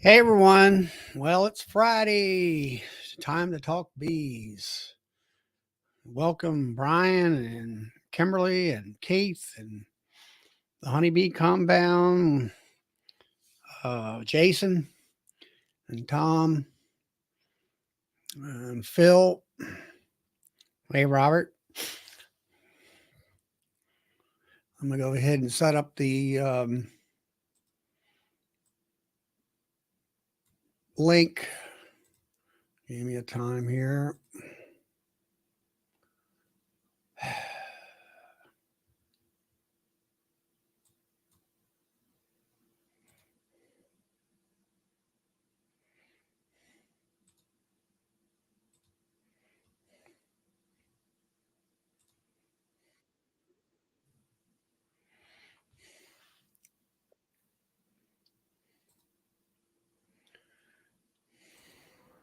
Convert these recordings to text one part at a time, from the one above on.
Hey everyone. Well, it's Friday. It's time to talk bees. Welcome Brian and Kimberly and Keith and the honeybee compound, Jason and Tom and Phil. Hey Robert. I'm gonna go ahead and set up the link. Give me a time here.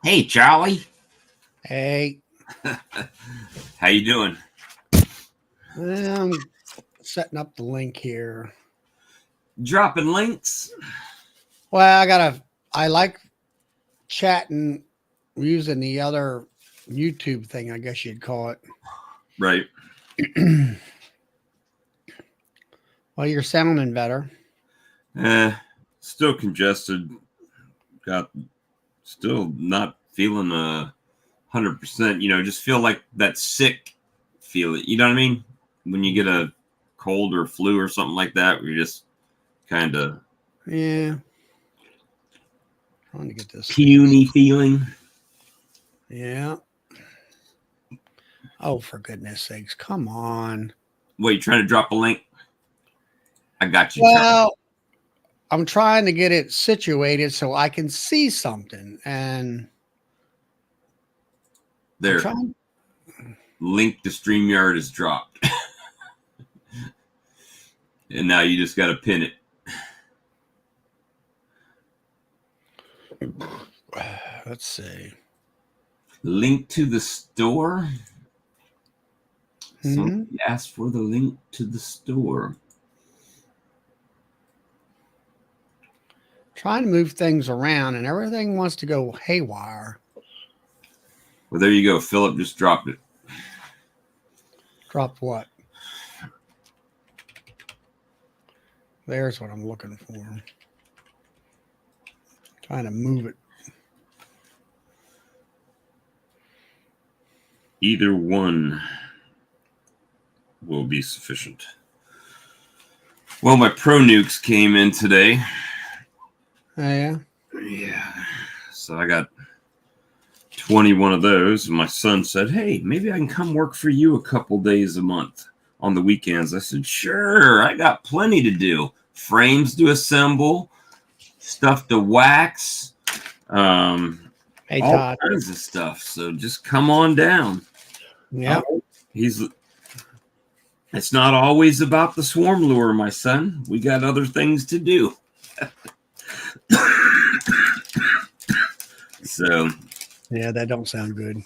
Hey, Charlie. Hey. How you doing? I'm setting up the link here. Dropping links? Well, I like chatting using the other YouTube thing, I guess you'd call it. Right. Well, you're sounding better. Still congested. Still not feeling 100%. Just feel like that sick feel. You know what I mean? When you get a cold or flu or something like that, where you're just kind of Trying to get this puny feeling. Yeah. Oh, for goodness sakes! Come on. Wait, you trying to drop a link? I got you. Well, I'm trying to get it situated so I can see something, and there. Link to StreamYard is dropped. And now you just got to pin it. Let's see. Link to the store. Mm-hmm. Somebody asked for the link to the store. Trying to move things around, and everything wants to go haywire. Well, there you go. Philip just dropped it. Dropped what? There's what I'm looking for. Trying to move it. Either one will be sufficient. Well, my Pro Nukes came in today. Oh, yeah? Yeah. So I got 21 of those. And my son said, hey, maybe I can come work for you a couple days a month on the weekends. I said, sure. I got plenty to do. Frames to assemble, stuff to wax, all kinds of stuff. So just come on down. Yeah. It's not always about the swarm lure, my son. We got other things to do. So. Yeah, that don't sound good.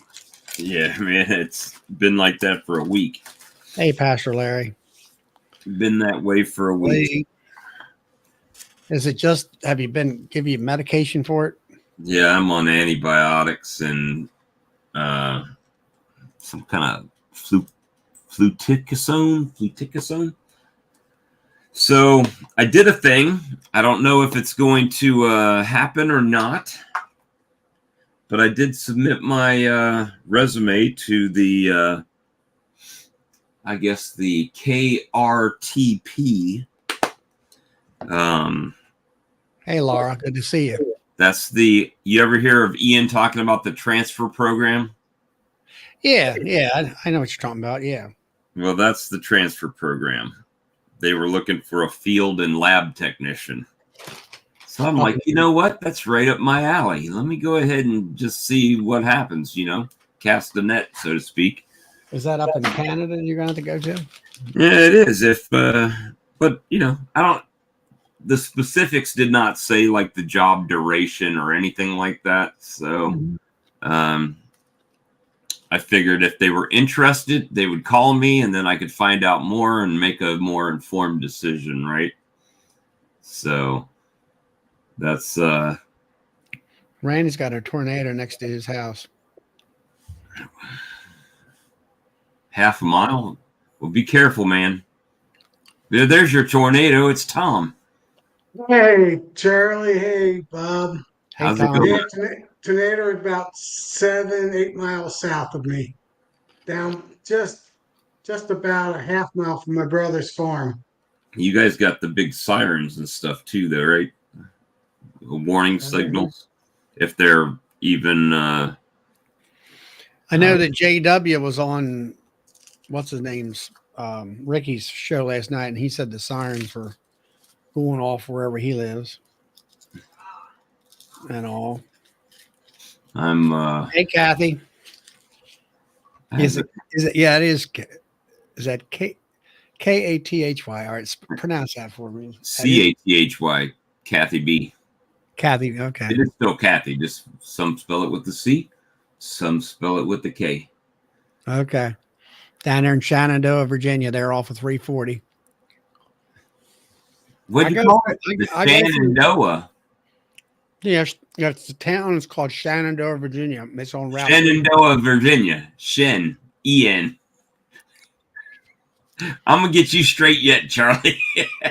Yeah, man, it's been like that for a week. Hey, Pastor Larry. Been that way for a week. Is it just, have you been, give you medication for it? Yeah, I'm on antibiotics and some kind of fluticasone. So I did a thing. I don't know if it's going to happen or not, but I did submit my resume to the, I guess, the KRTP. Hey, Laura, good to see you. That's you ever hear of Ian talking about the transfer program? Yeah, I know what you're talking about. Yeah. Well, that's the transfer program. They were looking for a field and lab technician. So I'm like, you know what? That's right up my alley. Let me go ahead and just see what happens, cast the net, so to speak. Is that up in Canada you're going to have to go to? Yeah, it is. But I don't, the specifics did not say like the job duration or anything like that. So, I figured if they were interested, they would call me and then I could find out more and make a more informed decision. Right. So that's Randy's got a tornado next to his house. Half a mile. Well, be careful, man. There's your tornado. It's Tom. Hey, Charlie. Hey, Bob. Hey, How's it Tom. going? Tornado is about 7, 8 miles south of me, down just about a half mile from my brother's farm. You guys got the big sirens and stuff too, though, right? Warning signals, if they're even. I know that JW was on what's his name's Ricky's show last night, and he said the sirens were going off wherever he lives and all. I'm. Hey, Kathy. Is it? Yeah, it is. Is that Kathy? All right, pronounce that for me. Cathy, Kathy B. Kathy. Okay. It is still Kathy. Just some spell it with the C, some spell it with the K. Okay. Down there in Shenandoah, Virginia, they're off of 340. What do you call it? The Shenandoah. Yes, the town is called Shenandoah, Virginia. It's on Route. Shenandoah, Virginia. Shen, E-N. I'm gonna get you straight yet, Charlie.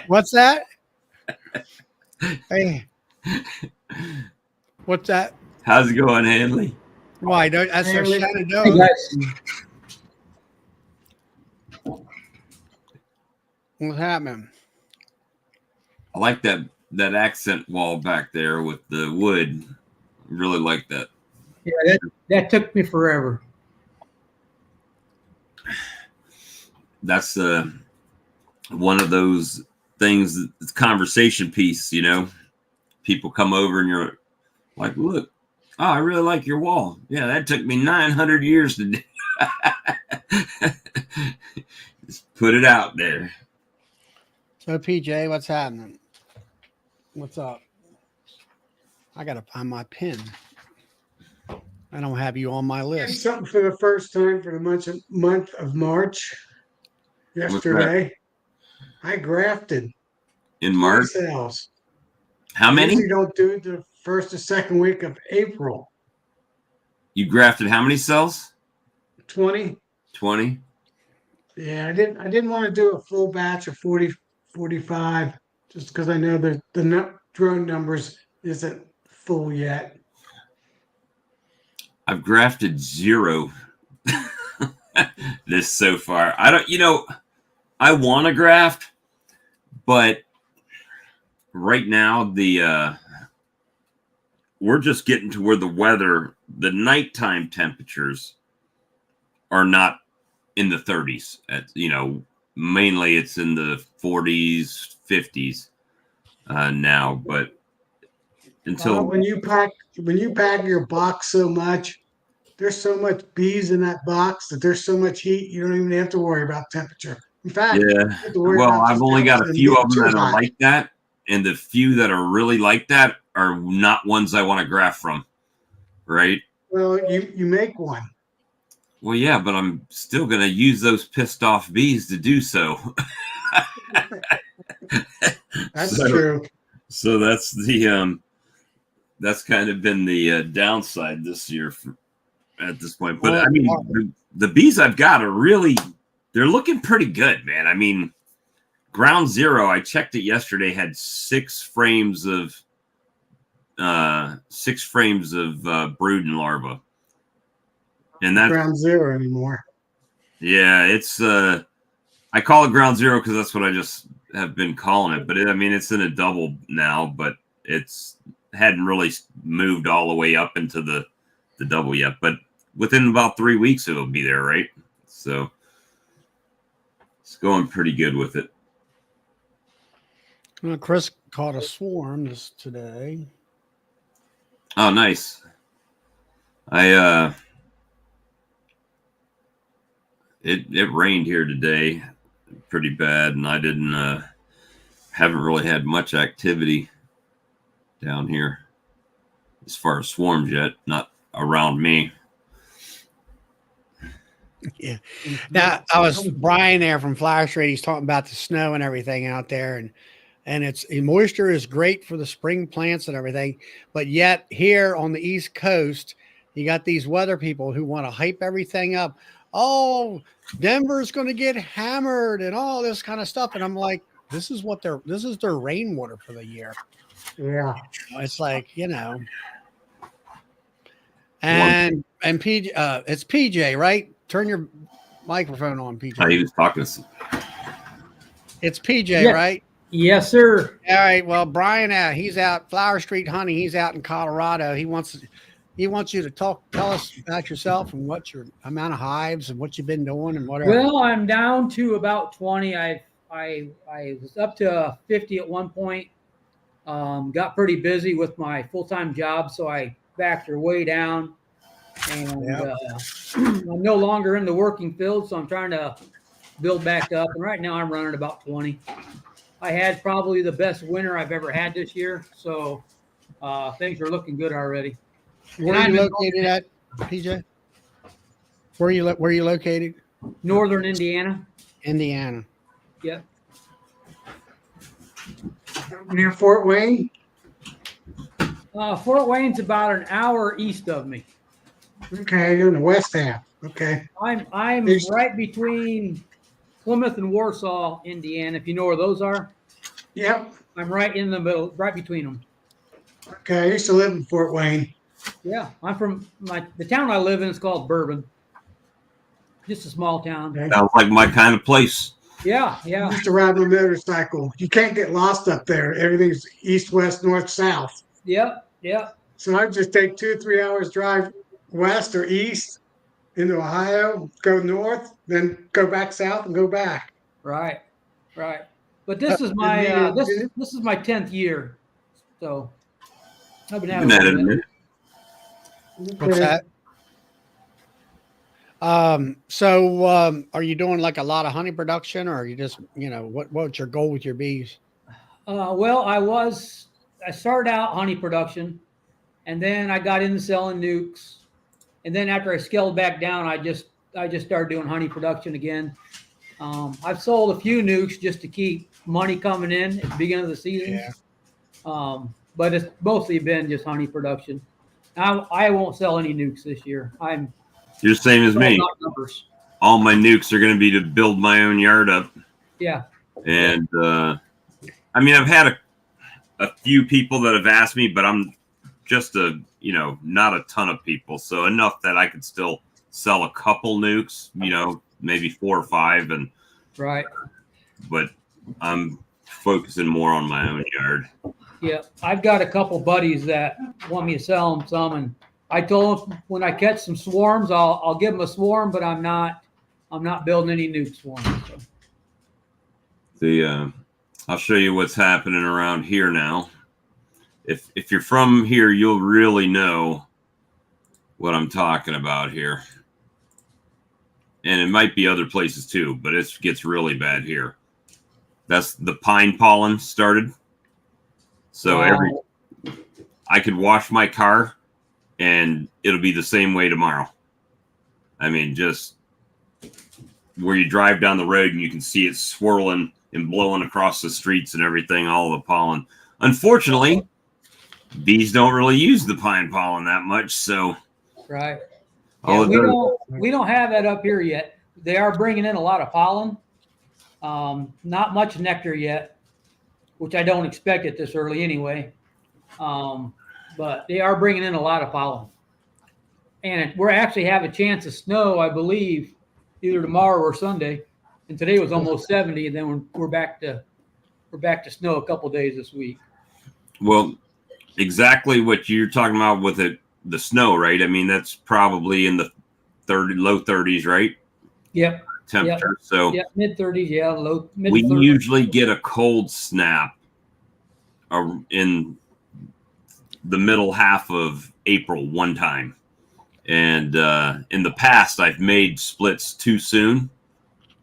What's that? Hey, what's that? How's it going, Hanley? Why? I said Hey, Shenandoah. What's happening? I like that accent wall back there with the wood. Really like that. Yeah, that took me forever. That's one of those things. It's conversation piece, you know. People come over and you're like, "Look, oh, I really like your wall." Yeah, that took me 900 years to do. Just put it out there. So, PJ, what's happening? What's up? I gotta find my pin. I don't have you on my Did list. something for the first time for the month of March. Yesterday, I grafted In March, cells. how I many? usually don't do it the first or second week of April. You grafted how many cells? 20. 20. Yeah, I didn't want to do a full batch of 40, 45, just because I know that the drone numbers isn't full yet. I've grafted 0 this so far. I don't, I want to graft, but right now we're just getting to where the nighttime temperatures are not in the 30s. Mainly it's in the 40s, 50s now, but until when you pack your box so much, there's so much bees in that box that there's so much heat you don't even have to worry about temperature. In fact, you have to worry about I've just only got a them few getting of them too that are hot. like that, and the few that are really like that are not ones I want to graft from, right? Well, you make one. Well, yeah, but I'm still going to use those pissed off bees to do so. That's true. So that's that's kind of been the downside this year at this point. But I mean, the bees I've got are they're looking pretty good, man. I mean, ground zero, I checked it yesterday, had 6 frames of brood and larva. And that's ground zero anymore. Yeah, it's I call it ground zero because that's what I just have been calling it. But it's in a double now, but it's hadn't really moved all the way up into the double yet. But within about 3 weeks, it'll be there, right? So it's going pretty good with it. Well, Chris caught a swarm today. Oh, nice. It rained here today pretty bad, and I haven't really had much activity down here as far as swarms yet, not around me. Yeah. Now, I was Brian there from Flash Rate. He's talking about the snow and everything out there. And and moisture is great for the spring plants and everything. But yet here on the East Coast, you got these weather people who want to hype everything up. Oh, Denver's going to get hammered and all this kind of stuff. And I'm like, this is their rainwater for the year. Yeah. It's like, and PJ, it's PJ, right? Turn your microphone on, PJ. He was talking. It's PJ, Yeah. right? Yes, sir. All right. Well, Brian, he's out Flower Street hunting. He's out in Colorado. He wants you to tell us about yourself and what your amount of hives and what you've been doing and whatever. Well, I'm down to about 20. I was up to 50 at one point. Got pretty busy with my full-time job, so I backed her way down. And I'm no longer in the working field, so I'm trying to build back up. And right now I'm running about 20. I had probably the best winter I've ever had this year, so things are looking good already. Where are you located at, PJ? Where are you located? Northern Indiana. Indiana. Yep. Near Fort Wayne? Fort Wayne's about an hour east of me. Okay, you're in the west half. Okay. I'm right between Plymouth and Warsaw, Indiana, if you know where those are. Yep. I'm right in the middle, right between them. Okay, I used to live in Fort Wayne. Yeah, I'm from the town I live in is called Bourbon. Just a small town. Okay. Sounds like my kind of place. Yeah. I used to ride my motorcycle. You can't get lost up there. Everything's east, west, north, south. Yep. So I just take 2 or 3 hours drive west or east into Ohio, go north, then go back south and go back. Right. But this is my this is my 10th year, so I've been having At it a minute. What's that? So are you doing like a lot of honey production, or are you just, what's your goal with your bees? Well, I started out honey production, and then I got into selling nukes, and then after I scaled back down, I just started doing honey production again. I've sold a few nukes just to keep money coming in at the beginning of the season. Yeah. But it's mostly been just honey production. I won't sell any nukes this year. You're the same as me. Numbers. All my nukes are going to be to build my own yard up. Yeah. And I've had a few people that have asked me, but I'm just not a ton of people. So enough that I could still sell a couple nukes, maybe 4 or 5. Right. But I'm focusing more on my own yard. Yeah. I've got a couple buddies that want me to sell them some, and I told them when I catch some swarms, I'll give them a swarm, but I'm not building any nuke swarms. So. I'll show you what's happening around here now. If you're from here, you'll really know what I'm talking about here. And it might be other places too, but it gets really bad here. That's the pine pollen started. So I could wash my car and it'll be the same way tomorrow. I mean, just where you drive down the road and you can see it swirling and blowing across the streets and everything, all the pollen. Unfortunately, bees don't really use the pine pollen that much, so. Right. Yeah, we don't have that up here yet. They are bringing in a lot of pollen. Not much nectar yet, which I don't expect it this early anyway. But they are bringing in a lot of pollen. And we're actually have a chance of snow, I believe, either tomorrow or Sunday. And today was almost 70, and then we're back to snow a couple days this week. Well, exactly what you're talking about with the snow, right? I mean, that's probably in the low 30s, right? Yep. Temperature. Yep. So mid 30s, yeah, mid. We usually get a cold snap in the middle half of April one time. And in the past, I've made splits too soon.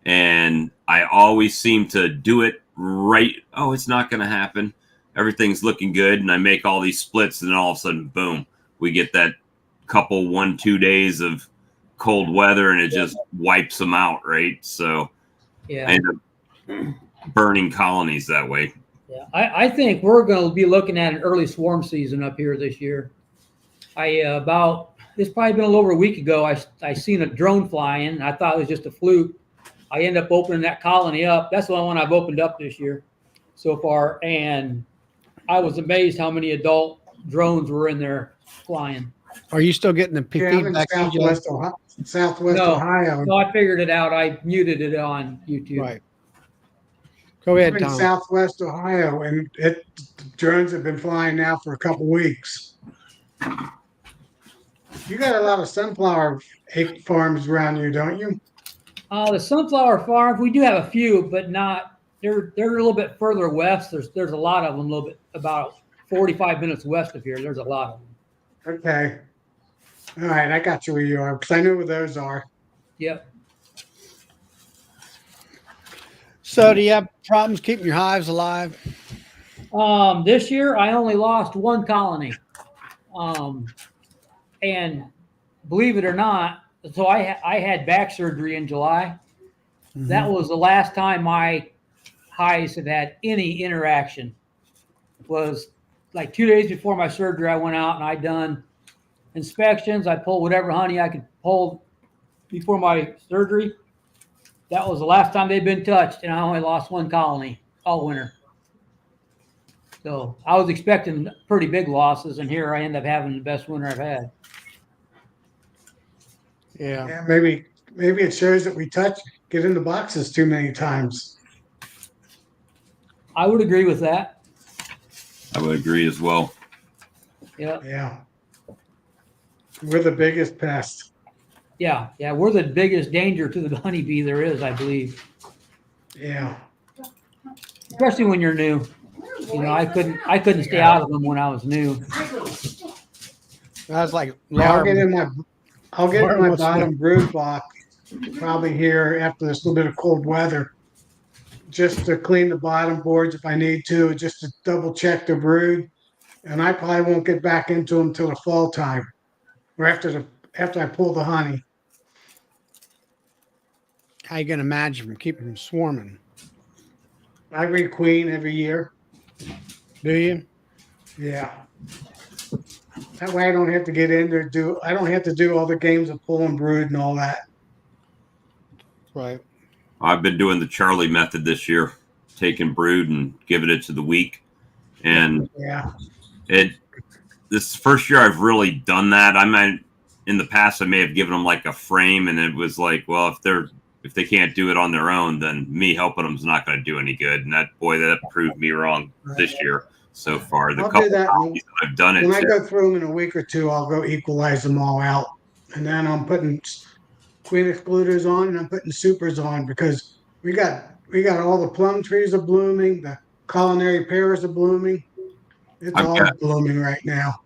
And I always seem to do it right. Oh, it's not going to happen. Everything's looking good. And I make all these splits. And then all of a sudden, boom, we get that couple 1-2 days of cold weather and it just wipes them out. Right. So I end up burning colonies that way. Yeah, I think we're going to be looking at an early swarm season up here this year. It's probably been a little over a week ago. I seen a drone flying. I thought it was just a fluke. I ended up opening that colony up. That's the only one I've opened up this year so far, and I was amazed how many adult drones were in there flying. Are you still getting the Yeah, I'm in feedback? Southwest No, Ohio. no, I figured it out. I muted it on YouTube. Right. Go ahead, I'm in Tom. Southwest Ohio, and drones have been flying now for a couple weeks. You got a lot of sunflower farms around you, don't you? The sunflower farms, we do have a few, but not. They're a little bit further west. There's a lot of them. A little bit about 45 minutes west of here. There's a lot of them. Okay. All right, I got you where you are because I know where those are. Yep. So, do you have problems keeping your hives alive? This year I only lost one colony. And believe it or not, so I had back surgery in July. Mm-hmm. That was the last time my hives have had any interaction. Was like 2 days before my surgery, I went out and I done inspections. I pulled whatever honey I could pull before my surgery. That was the last time they'd been touched, and I only lost one colony all winter. So I was expecting pretty big losses, and here I end up having the best winter I've had. Yeah. Yeah, maybe it shows that we get in the boxes too many times. I would agree with that. I would agree as well. Yeah. Yeah. We're the biggest pest. Yeah, we're the biggest danger to the honeybee there is, I believe. Yeah. Especially when you're new. You know, I couldn't stay out of them when I was new. That's like Yeah, I'll get in my Larva bottom brood block probably here after this little bit of cold weather, just to clean the bottom boards if I need to, just to double check the brood. And I probably won't get back into them till the fall time, or after I pull the honey. How you gonna manage from keeping them swarming? I requeen every year. Do you? Yeah. That way I don't have to get in there. I don't have to do all the games of pulling brood and all that. Right. I've been doing the Charlie method this year, taking brood and giving it to the week. And yeah, this first year I've really done that. I mean, in the past I may have given them like a frame, and it was like, well, if they can't do it on their own, then me helping them is not going to do any good. And that proved me wrong this year so far. The I'll couple do that that I've done it. When I go through them in a week or two, I'll go equalize them all out, and then I'm putting queen excluders on, and I'm putting supers on because we got all the plum trees are blooming, the culinary pears are blooming. It's all blooming right now.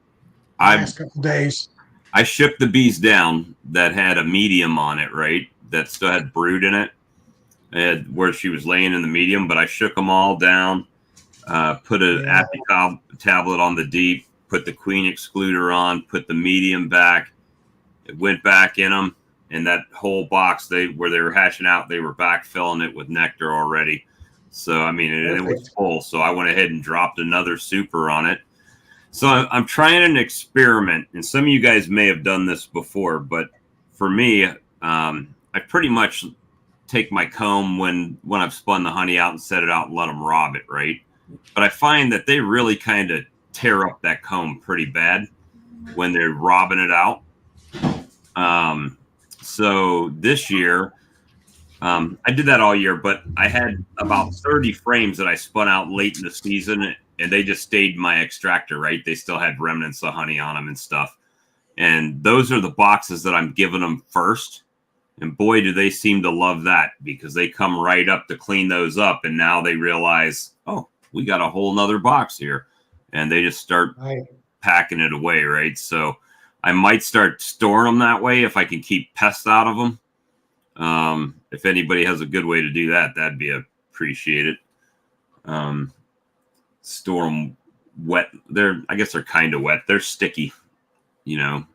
Last couple days. I shipped the bees down that had a medium on it, right? That still had brood in it, where she was laying in the medium. But I shook them all down, put an Appy tablet on the deep, put the queen excluder on, put the medium back. It went back in them, and that whole box where they were hatching out, they were back filling it with nectar already. So I mean, it was full. So I went ahead and dropped another super on it. So I'm trying an experiment, and some of you guys may have done this before, but for me, I pretty much take my comb when I've spun the honey out and set it out and let them rob it, right? But I find that they really kind of tear up that comb pretty bad when they're robbing it out. So this year, I did that all year, but I had about 30 frames that I spun out late in the season, and they just stayed in my extractor, right? They still had remnants of honey on them and stuff. And those are the boxes that I'm giving them first. And boy, do they seem to love that, because they come right up to clean those up. And now they realize, oh, we got a whole nother box here. And they just start packing it away, right? So I might start storing them that way if I can keep pests out of them. If anybody has a good way to do that, that'd be appreciated. Store them wet. I guess they're kind of wet. They're sticky, you know.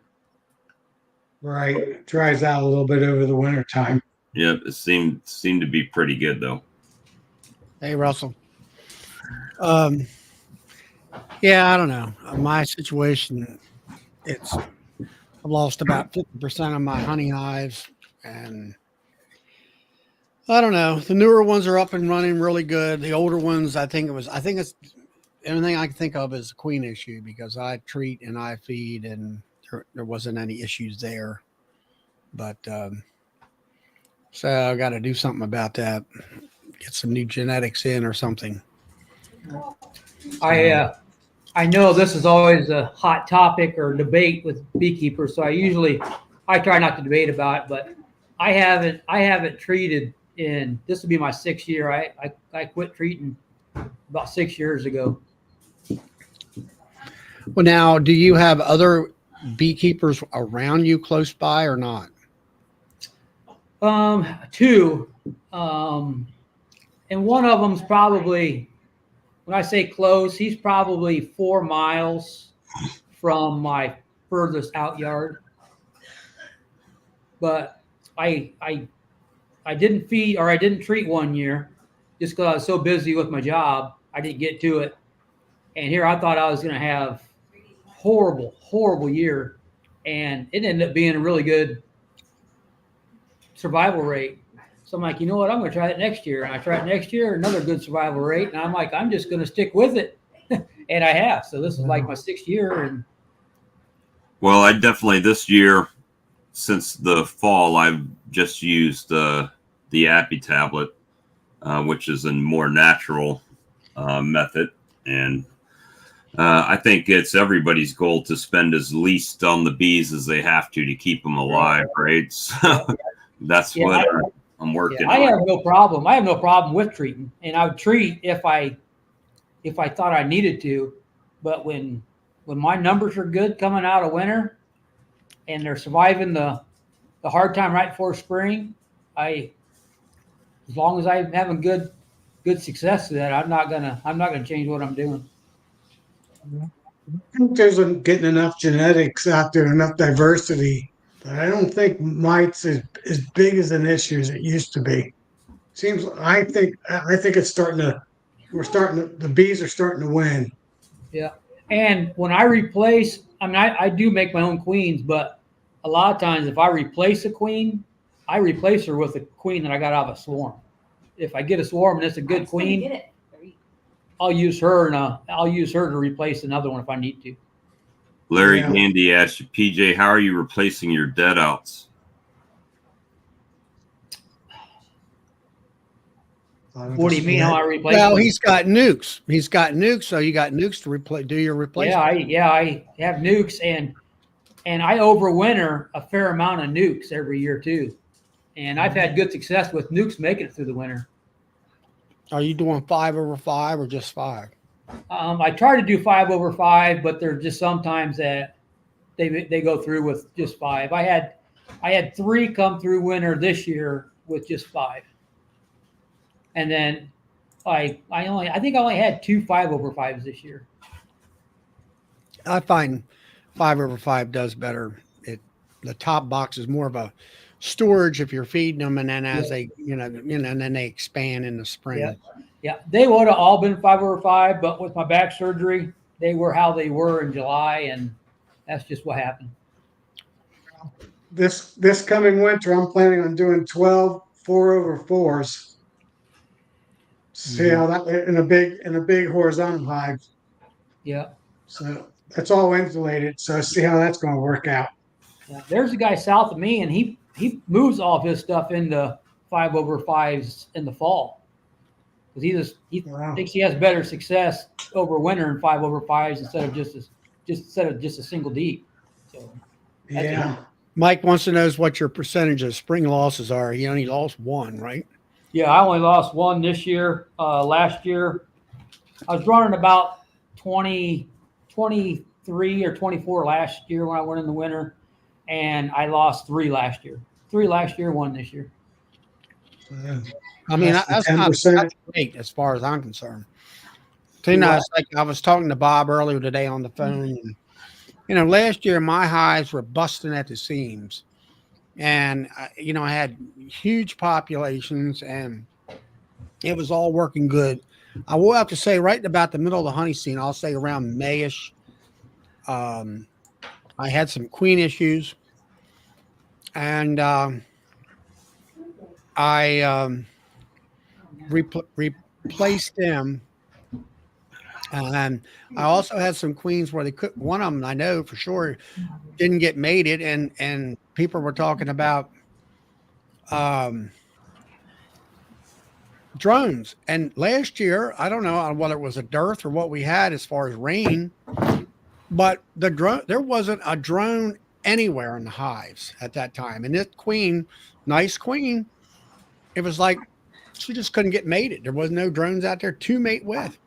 Right. It dries out a little bit over the winter time. Yep. It seemed to be pretty good though. Hey, Russell. Yeah, I don't know. My situation, I've lost about 50% of my honey hives, and I don't know. The newer ones are up and running really good. The older ones, I think it's everything I can think of is a queen issue because I treat and I feed, and there wasn't any issues there. But so I got to do something about that. Get some new genetics in or something. I know this is always a hot topic or debate with beekeepers, so I try not to debate about it, but I haven't treated in, this will be my 6th year. I quit treating about 6 years ago. Well, now, do you have other beekeepers around you close by or not? 2, and one of them's probably, when I say close, he's probably 4 miles from my furthest out yard. But I didn't feed, or I didn't treat one year just because I was so busy with my job. I didn't get to it. And here I thought I was going to have horrible year. And it ended up being a really good survival rate. So I'm like, you know what? I'm going to try it next year. And I tried it next year, another good survival rate. And I'm like, I'm just going to stick with it. And I have. So this is like my 6th year. And Well, I definitely this year, since the fall, I've just used the Appy tablet, which is a more natural method. And I think it's everybody's goal to spend as least on the bees as they have to keep them alive, right? So that's what I'm working on. I have no problem. I have no problem with treating, and I would treat if I thought I needed to. But when my numbers are good coming out of winter, and they're surviving the hard time right before spring, as long as I'm having good success to that, I'm not gonna change what I'm doing. I think there's getting enough genetics out there, enough diversity, but I don't think mites is as big as an issue as it used to be. I think it's the bees are starting to win. Yeah. And when I replace, I mean, I do make my own queens, but a lot of times if I replace a queen, I replace her with a queen that I got out of a swarm. If I get a swarm and it's a good queen, I'll use her to replace another one if I need to. Larry Gandy asked you, PJ, how are you replacing your dead outs? What do you mean? How I replace? Well, he's got nukes. So you got nukes to do your replacement. Yeah, I have nukes, and I overwinter a fair amount of nukes every year too, and I've had good success with nukes making it through the winter. Are you doing 5/5 or just 5? I try to do 5/5, but there's just sometimes that they go through with just 5. I had 3 come through winter this year with just 5. And then I think I only had 2 5/5s this year. I find 5/5 does better. The top box is more of a storage if you're feeding them, and then as they and then they expand in the spring. Yeah, they would have all been 5/5, but with my back surgery, they were how they were in July, and that's just what happened. This coming winter, I'm planning on doing 12 4/4s. See how that in a big horizontal hive. Yeah. So that's all insulated. So see how that's going to work out. Yeah. There's a guy south of me, and he moves all of his stuff into 5/5s in the fall because he thinks he has better success over winter in 5/5s instead of just a single deep. So yeah. Mike wants to know what your percentage of spring losses are. He only lost 1, right? Yeah, I only lost 1 this year. Last year, I was running about 23 or 24 last year when I went in the winter, and I lost 3 last year. 3 last year, 1 this year. I mean, that's great as far as I'm concerned. It's like I was talking to Bob earlier today on the phone. And, last year my hives were busting at the seams. And, I had huge populations and it was all working good I will have to say, right about the middle of the honey season, I'll say around Mayish, I had some queen issues, and I replaced them. And I also had some queens where they could. One of them I know for sure didn't get mated, and people were talking about drones. And last year, I don't know whether it was a dearth or what we had as far as rain, but there wasn't a drone anywhere in the hives at that time. And this queen, nice queen, it was like she just couldn't get mated. There was no drones out there to mate with.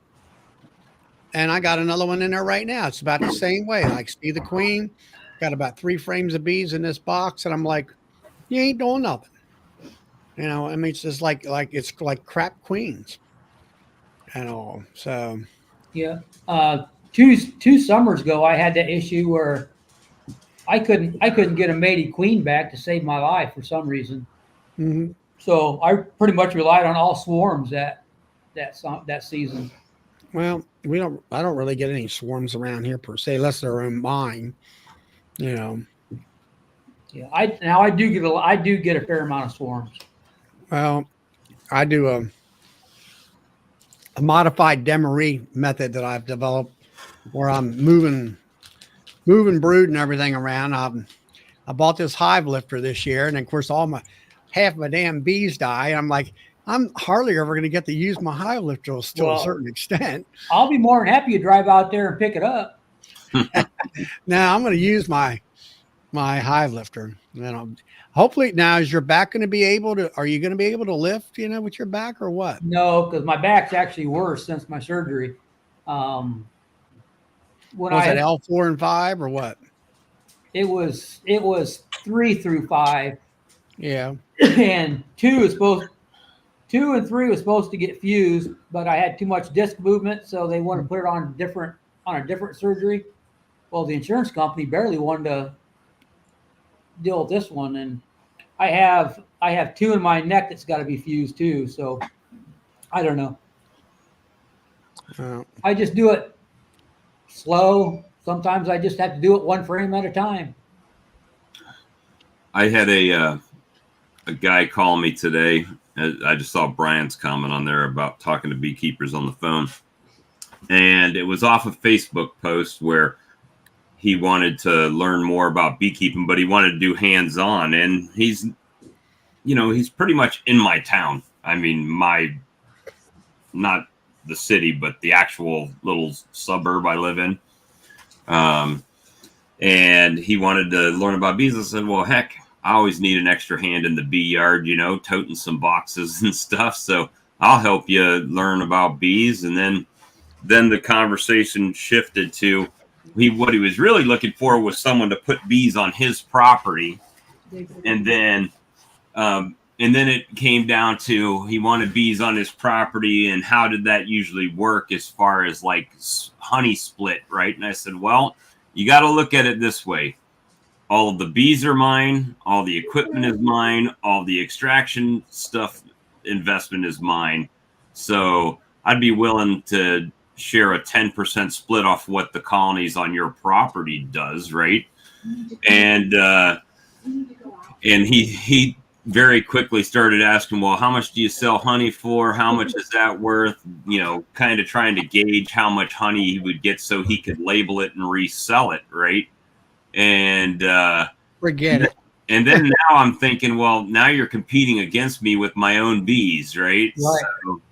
And I got another one in there right now. It's about the same way. Like, see the queen, got about 3 frames of bees in this box, and I'm like, you ain't doing nothing. You know, I mean, it's just like it's like crap queens and all. So Yeah. Two summers ago, I had that issue where I couldn't get a mated queen back to save my life for some reason. mm-hmm. So I pretty much relied on all swarms that season. Well, I don't really get any swarms around here per se, unless they're in mine, you know. Yeah, I do get a fair amount of swarms. Well, I do a modified demery method that I've developed where I'm moving brood and everything around. I bought this Hive Lifter this year, and of course half my damn bees die. I'm like, I'm hardly ever going to get to use my Hive Lifter to a certain extent. I'll be more than happy to drive out there and pick it up. Now I'm going to use my Hive Lifter. Hopefully, now is your back going to be able to? Are you going to be able to lift? You know, with your back or what? No, because my back's actually worse since my surgery. Was it L4 and 5 or what? It was 3 through 5. Yeah, and 2 and 3 was supposed to get fused, but I had too much disc movement, so they wanted to put it on a different surgery. Well, the insurance company barely wanted to deal with this one, and I have 2 in my neck that's got to be fused too. So I don't know. I just do it slow. Sometimes I just have to do it 1 frame at a time. I had a guy call me today. I just saw Brian's comment on there about talking to beekeepers on the phone. And it was off a Facebook post where he wanted to learn more about beekeeping, but he wanted to do hands-on. And he's pretty much in my town. I mean, not the city, but the actual little suburb I live in. And he wanted to learn about bees. I said, well, heck, I always need an extra hand in the bee yard, toting some boxes and stuff. So I'll help you learn about bees. And then the conversation shifted to what he was really looking for was someone to put bees on his property. And then it came down to he wanted bees on his property, and how did that usually work as far as like honey split, right? And I said, well, you got to look at it this way. All of the bees are mine. All the equipment is mine. All the extraction stuff investment is mine. So I'd be willing to share a 10% split off what the colonies on your property does, right? And he very quickly started asking, well, how much do you sell honey for? How much is that worth? Kind of trying to gauge how much honey he would get so he could label it and resell it, right? And forget it. And then now I'm thinking, well, now you're competing against me with my own bees, right? Right. So,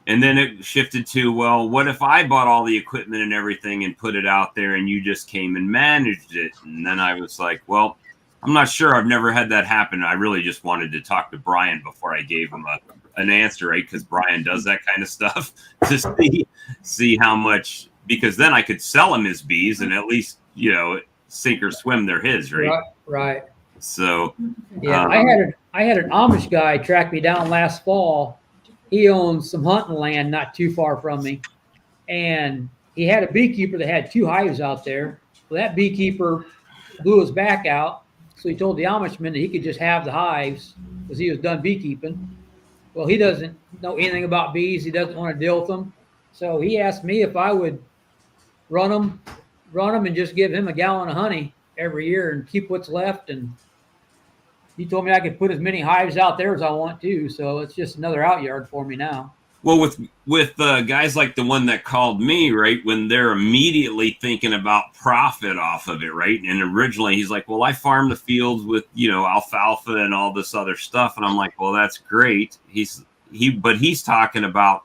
and then it shifted to, well, what if I bought all the equipment and everything and put it out there and you just came and managed it? And then I was like, well, I'm not sure. I've never had that happen. I really just wanted to talk to Brian before I gave him an answer, right? Because Brian does that kind of stuff to see how much, because then I could sell him his bees and at least, sink or swim, they're his, right? Right. So yeah, I had an Amish guy track me down last fall. He owns some hunting land not too far from me, and he had a beekeeper that had 2 hives out there. Well, that beekeeper blew his back out, so he told the Amishman that he could just have the hives because he was done beekeeping. Well, he doesn't know anything about bees. He doesn't want to deal with them. So he asked me if I would run them, and just give him a gallon of honey every year and keep what's left. And he told me I could put as many hives out there as I want to. So it's just another out yard for me now. Well, with guys like the one that called me, right, when they're immediately thinking about profit off of it, right? And originally he's like, well, I farm the fields with, alfalfa and all this other stuff. And I'm like, well, that's great. But he's talking about,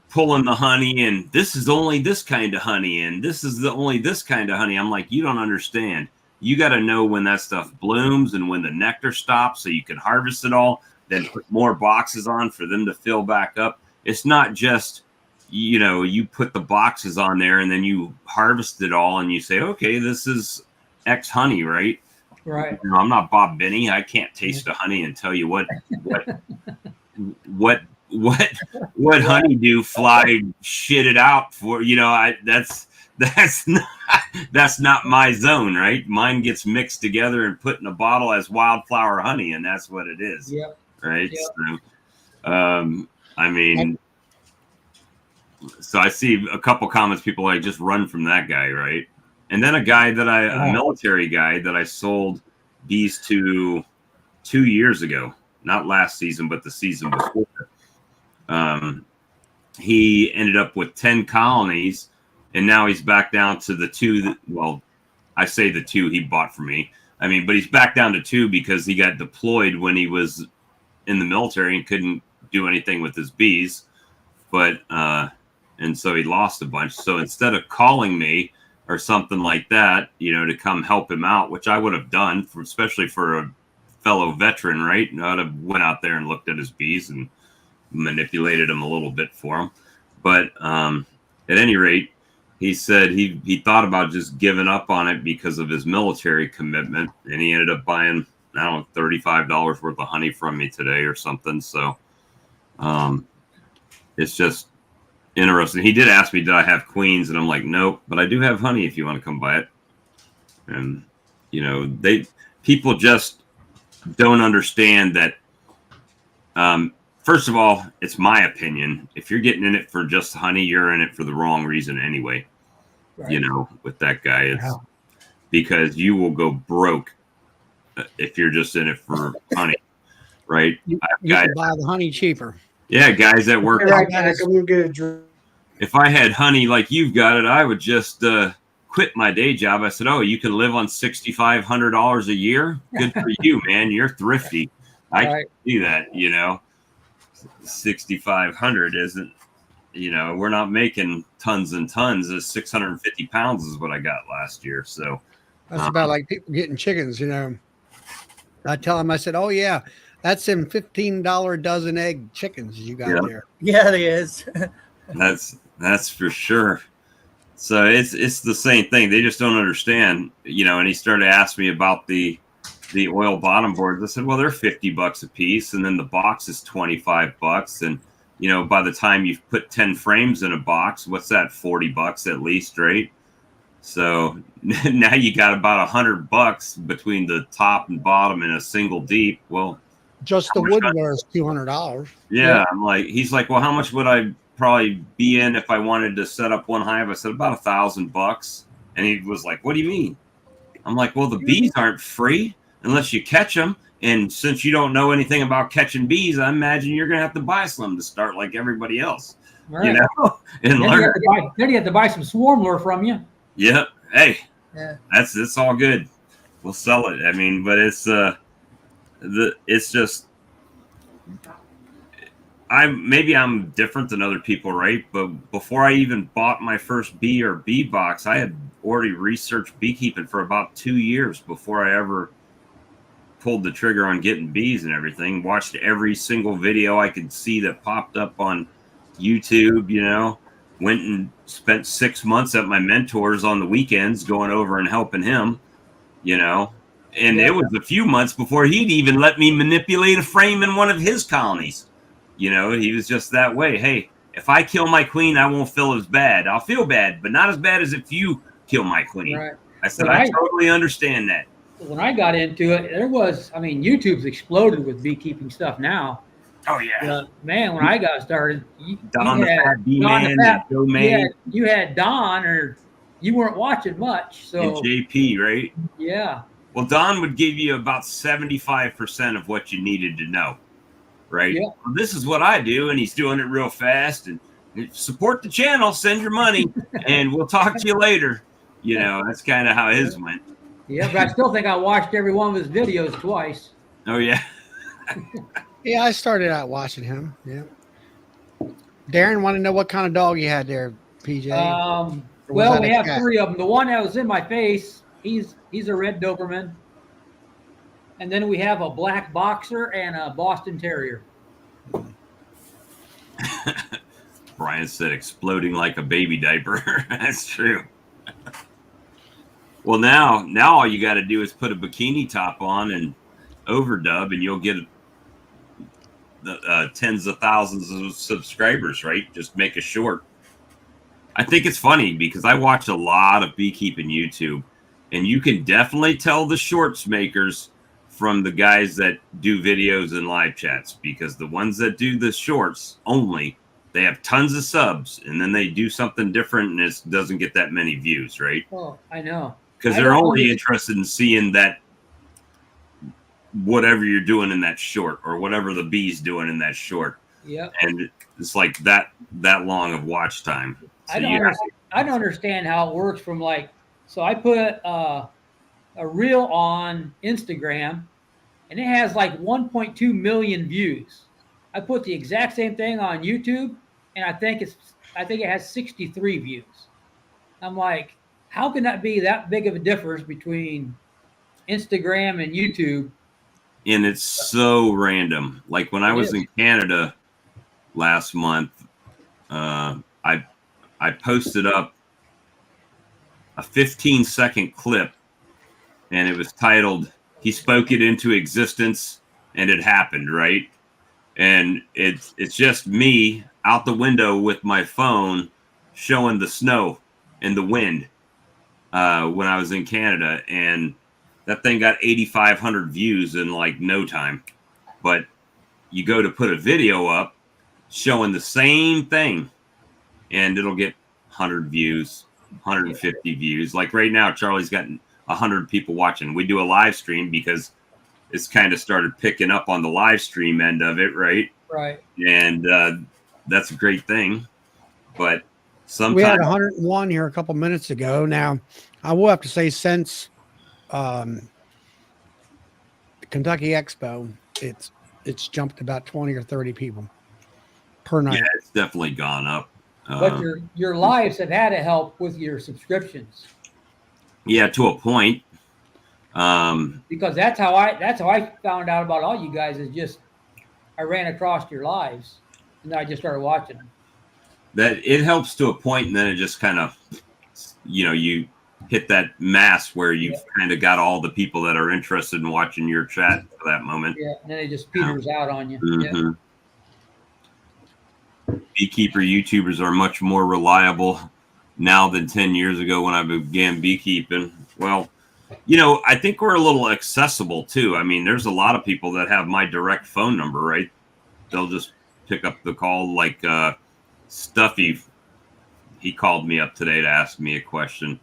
pulling the honey, and this is only this kind of honey, and this is only this kind of honey. I'm like, you don't understand. You got to know when that stuff blooms and when the nectar stops so you can harvest it all, then put more boxes on for them to fill back up. It's not just, you put the boxes on there and then you harvest it all and you say, okay, this is X honey, right? Right. I'm not Bob Binney. I can't taste the honey and tell you what honeydew fly shit it out for. That's not my zone, right? Mine gets mixed together and put in a bottle as wildflower honey, and that's what it is. Yep. Right. Yep. So I see a couple comments, people like, just run from that guy, right? And then a military guy that I sold bees to 2 years ago, not last season, but the season before. He ended up with 10 colonies, and now he's back down to the 2. I say the 2 he bought from me. But he's back down to 2 because he got deployed when he was in the military and couldn't do anything with his bees. And so he lost a bunch. So instead of calling me or something like that, to come help him out, which I would have done, especially for a fellow veteran, right? I'd have went out there and looked at his bees and manipulated them a little bit for him. But at any rate, he said he thought about just giving up on it because of his military commitment, and he ended up buying, I don't know, $35 worth of honey from me today or something. So it's just interesting. He did ask me, did I have queens? And I'm like, nope, but I do have honey if you want to come buy it. And, people just don't understand that. First of all, it's my opinion. If you're getting in it for just honey, you're in it for the wrong reason anyway. Right. With that guy, it's because you will go broke if you're just in it for honey, right? You can buy the honey cheaper. Yeah, guys that work. If I had honey like you've got it, I would just quit my day job. I said, oh, you can live on $6,500 a year? Good for you, man. You're thrifty. I can see that, 6,500 isn't, we're not making tons and tons. 650 pounds is what I got last year. So that's about like people getting chickens, I tell them, I said, oh yeah, that's them $15 dozen egg chickens you got there. Yeah, it is. That's for sure. So it's the same thing. They just don't understand, and he started asking me about the oil bottom boards. I said, well, they're $50 a piece, and then the box is $25. And by the time you've put 10 frames in a box, what's that? $40 at least, right? So now you got about $100 between the top and bottom in a single deep. Well, just the woodware is $200. Yeah, I'm like, he's like, well, how much would I probably be in if I wanted to set up one hive? I said about $1,000. And he was like, what do you mean? I'm like, well, the bees aren't free unless you catch them. And since you don't know anything about catching bees, I imagine you're going to have to buy some to start like everybody else, right. And learn. Then you have to buy some swarm lure from you. Yeah. Hey, it's all good. We'll sell it. But it's just, I'm different than other people, right? But before I even bought my first bee or bee box, I had already researched beekeeping for about 2 years before I ever pulled the trigger on getting bees and everything. Watched every single video I could see that popped up on YouTube, went and spent 6 months at my mentor's on the weekends going over and helping him, and it was a few months before he'd even let me manipulate a frame in one of his colonies. He was just that way. Hey, if I kill my queen, I won't feel as bad. I'll feel bad, but not as bad as if you kill my queen. Right. I said, I totally understand that. When I got into it, YouTube's exploded with beekeeping stuff now. Oh yeah. Man, when I got started, Don the Fat B Don Man, the Fat, Joe May, you had Don, or you weren't watching much. So and JP, right? yeah. Well, Don would give you about 75% of what you needed to know, right? Yeah. Well, this is what I do, and he's doing it real fast. And support the channel, send your money, and we'll talk to you later. You know, that's kind of how his went. Yeah, but I still think I watched every one of his videos twice. Oh yeah. Yeah, I started out watching him. Yeah. Darren, want to know what kind of dog you had there, PJ? Well, we have 3 of them. The one that was in my face, he's a red Doberman. And then we have a black boxer and a Boston Terrier. Brian said exploding like a baby diaper. That's true. Well, now all you got to do is put a bikini top on and overdub, and you'll get the tens of thousands of subscribers, right? Just make a short. I think it's funny because I watch a lot of beekeeping YouTube, and you can definitely tell the shorts makers from the guys that do videos and live chats, because the ones that do the shorts only, they have tons of subs, and then they do something different and it doesn't get that many views, right? Oh, I know. Because they're only interested in seeing that whatever you're doing in that short, or whatever the bee's doing in that short. Yeah. And it's like that long of watch time. So I don't understand how it works from so I put a reel on Instagram and it has like 1.2 million views. I put the exact same thing on YouTube and I think it has 63 views. I'm like, how can that be that big of a difference between Instagram and YouTube? And it's so random. Like when I was in Canada last month, I posted up a 15-second clip, and it was titled, "He spoke it into existence and it happened," right? And it's just me out the window with my phone showing the snow and the wind when I was in Canada, and that thing got 8,500 views in like no time. But you go to put a video up showing the same thing, and it'll get 100 views, 150 views. Like right now, Charlie's got 100 people watching. We do a live stream because it's kind of started picking up on the live stream end of it, right? Right. And that's a great thing. But sometimes we had 101 here a couple minutes ago. Now, I will have to say, since the Kentucky Expo, it's jumped about 20 or 30 people per night. Yeah, it's definitely gone up. But your lives have had to help with your subscriptions. Yeah, to a point. Because that's how I found out about all you guys, is just I ran across your lives and I just started watching them. That it helps to a point, and then it just kind of, you hit that mass where you've kind of got all the people that are interested in watching your chat for that moment. Yeah, and then it just peters out on you. Mm-hmm. Yeah. Beekeeper YouTubers are much more reliable now than 10 years ago when I began beekeeping. Well, I think we're a little accessible too. I mean, there's a lot of people that have my direct phone number, right? They'll just pick up the call. Like Stuffy, he called me up today to ask me a question.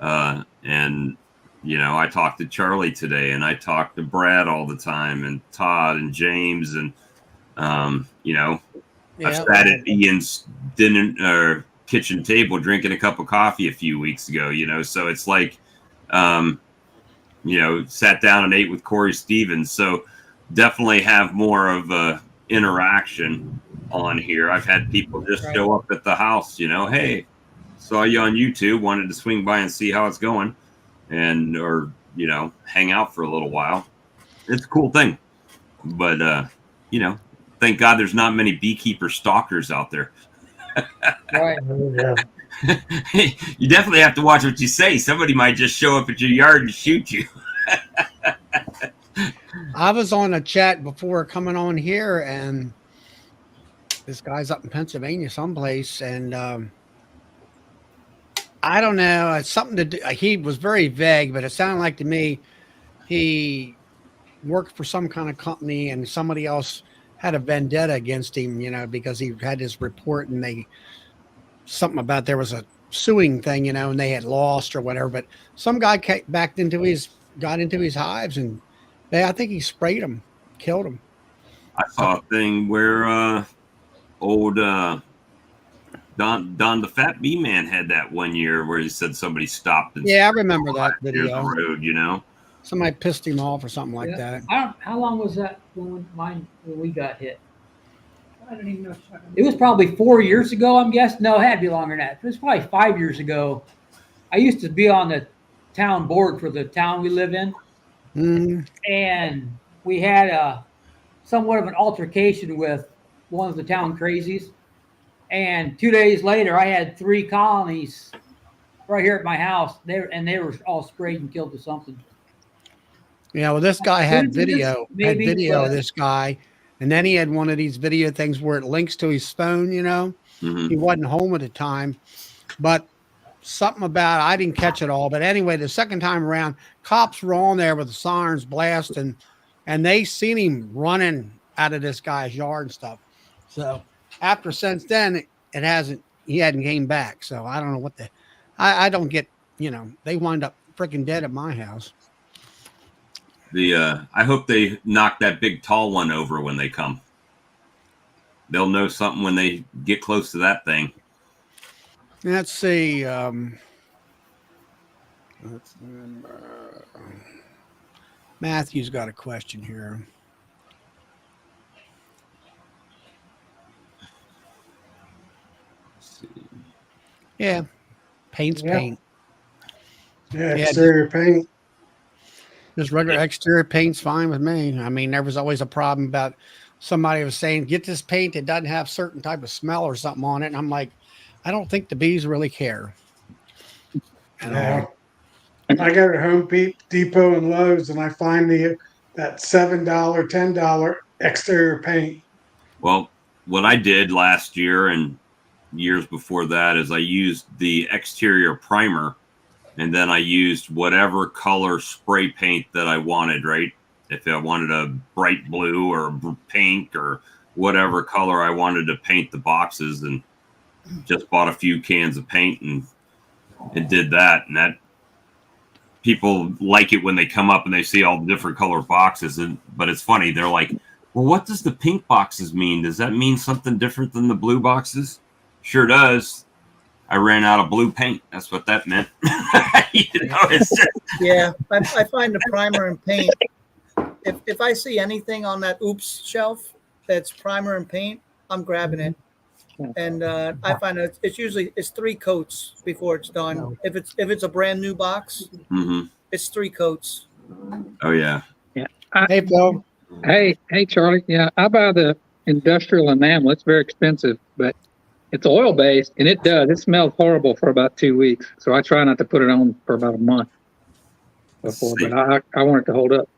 And I talked to Charlie today, and I talk to Brad all the time, and Todd and James, and I sat at Ian's dinner kitchen table drinking a cup of coffee a few weeks ago. So it's like, sat down and ate with Corey Stevens. So definitely have more of a interaction on here. I've had people just show up at the house. Hey, saw you on YouTube, wanted to swing by and see how it's going, or hang out for a little while. It's a cool thing. But thank God there's not many beekeeper stalkers out there. Right. You definitely have to watch what you say. Somebody might just show up at your yard and shoot you. I was on a chat before coming on here, and this guy's up in Pennsylvania someplace, and I don't know, it's something to do. He was very vague, but it sounded like to me he worked for some kind of company, and somebody else had a vendetta against him, because he had this report and something about there was a suing thing, and they had lost or whatever. But some guy got into his hives and I think he sprayed him, killed him. I saw a thing where old Don the Fat Bee Man had that one year where he said somebody stopped. And I remember that video. The road, Somebody pissed him off or something like that. How long was that when we got hit? I don't even know. It was probably 4 years ago, I'm guessing. No, it had to be longer than that. It was probably 5 years ago. I used to be on the town board for the town we live in. And we had somewhat of an altercation with one of the town crazies. And 2 days later, I had 3 colonies right here at my house. They were all sprayed and killed with something. Yeah, well, this guy had video of this guy. And then he had one of these video things where it links to his phone, He wasn't home at the time. But something about, I didn't catch it all. But anyway, the second time around, cops were on there with the sirens blasting, and they seen him running out of this guy's yard and stuff. So since then, he hadn't came back. So I don't know what I don't get, they wind up freaking dead at my house. I hope they knock that big tall one over when they come. They'll know something when they get close to that thing. Let's see. Matthew's got a question here. Let's see. Yeah, paint's paint. Yeah, exterior paint. Just regular exterior paint's fine with me. I mean, there was always a problem about somebody was saying, get this paint that doesn't have certain type of smell or something on it. And I'm like, I don't think the bees really care. Yeah. I go to Home Depot and Lowe's and I find that $7, $10 exterior paint. Well, what I did last year and years before that is I used the exterior primer. And then I used whatever color spray paint that I wanted, right? If I wanted a bright blue or pink or whatever color I wanted to paint the boxes, and just bought a few cans of paint and did that. And that people like it when they come up and they see all the different color boxes. But it's funny. They're like, well, what does the pink boxes mean? Does that mean something different than the blue boxes? Sure does. I ran out of blue paint. That's what that meant. It's just... Yeah, I find the primer and paint. If I see anything on that Oops shelf that's primer and paint, I'm grabbing it. And I find that it's 3 coats before it's done. If it's a brand new box, it's 3 coats. Oh yeah. Yeah. Hey, Bill. Hey, Charlie. Yeah, I buy the industrial enamel. It's very expensive, but it's oil based, and it smells horrible for about 2 weeks. So I try not to put it on for about a month before, but I want it to hold up.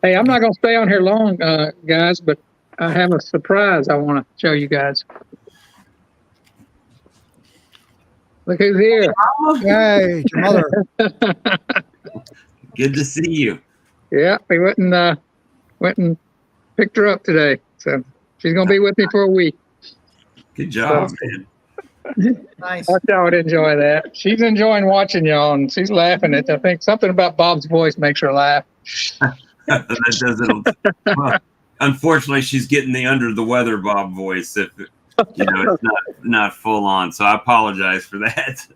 Hey, I'm not going to stay on here long, guys, but I have a surprise I want to show you guys. Look who's here. Hey, your mother. Good to see you. Yeah, we went and picked her up today. So she's going to be with me for a week. Good job, man. Nice. I thought y'all would enjoy that. She's enjoying watching y'all, and she's laughing. I think something about Bob's voice makes her laugh. That doesn't. Well, unfortunately, she's getting the under the weather Bob voice. If it's not full on, so I apologize for that.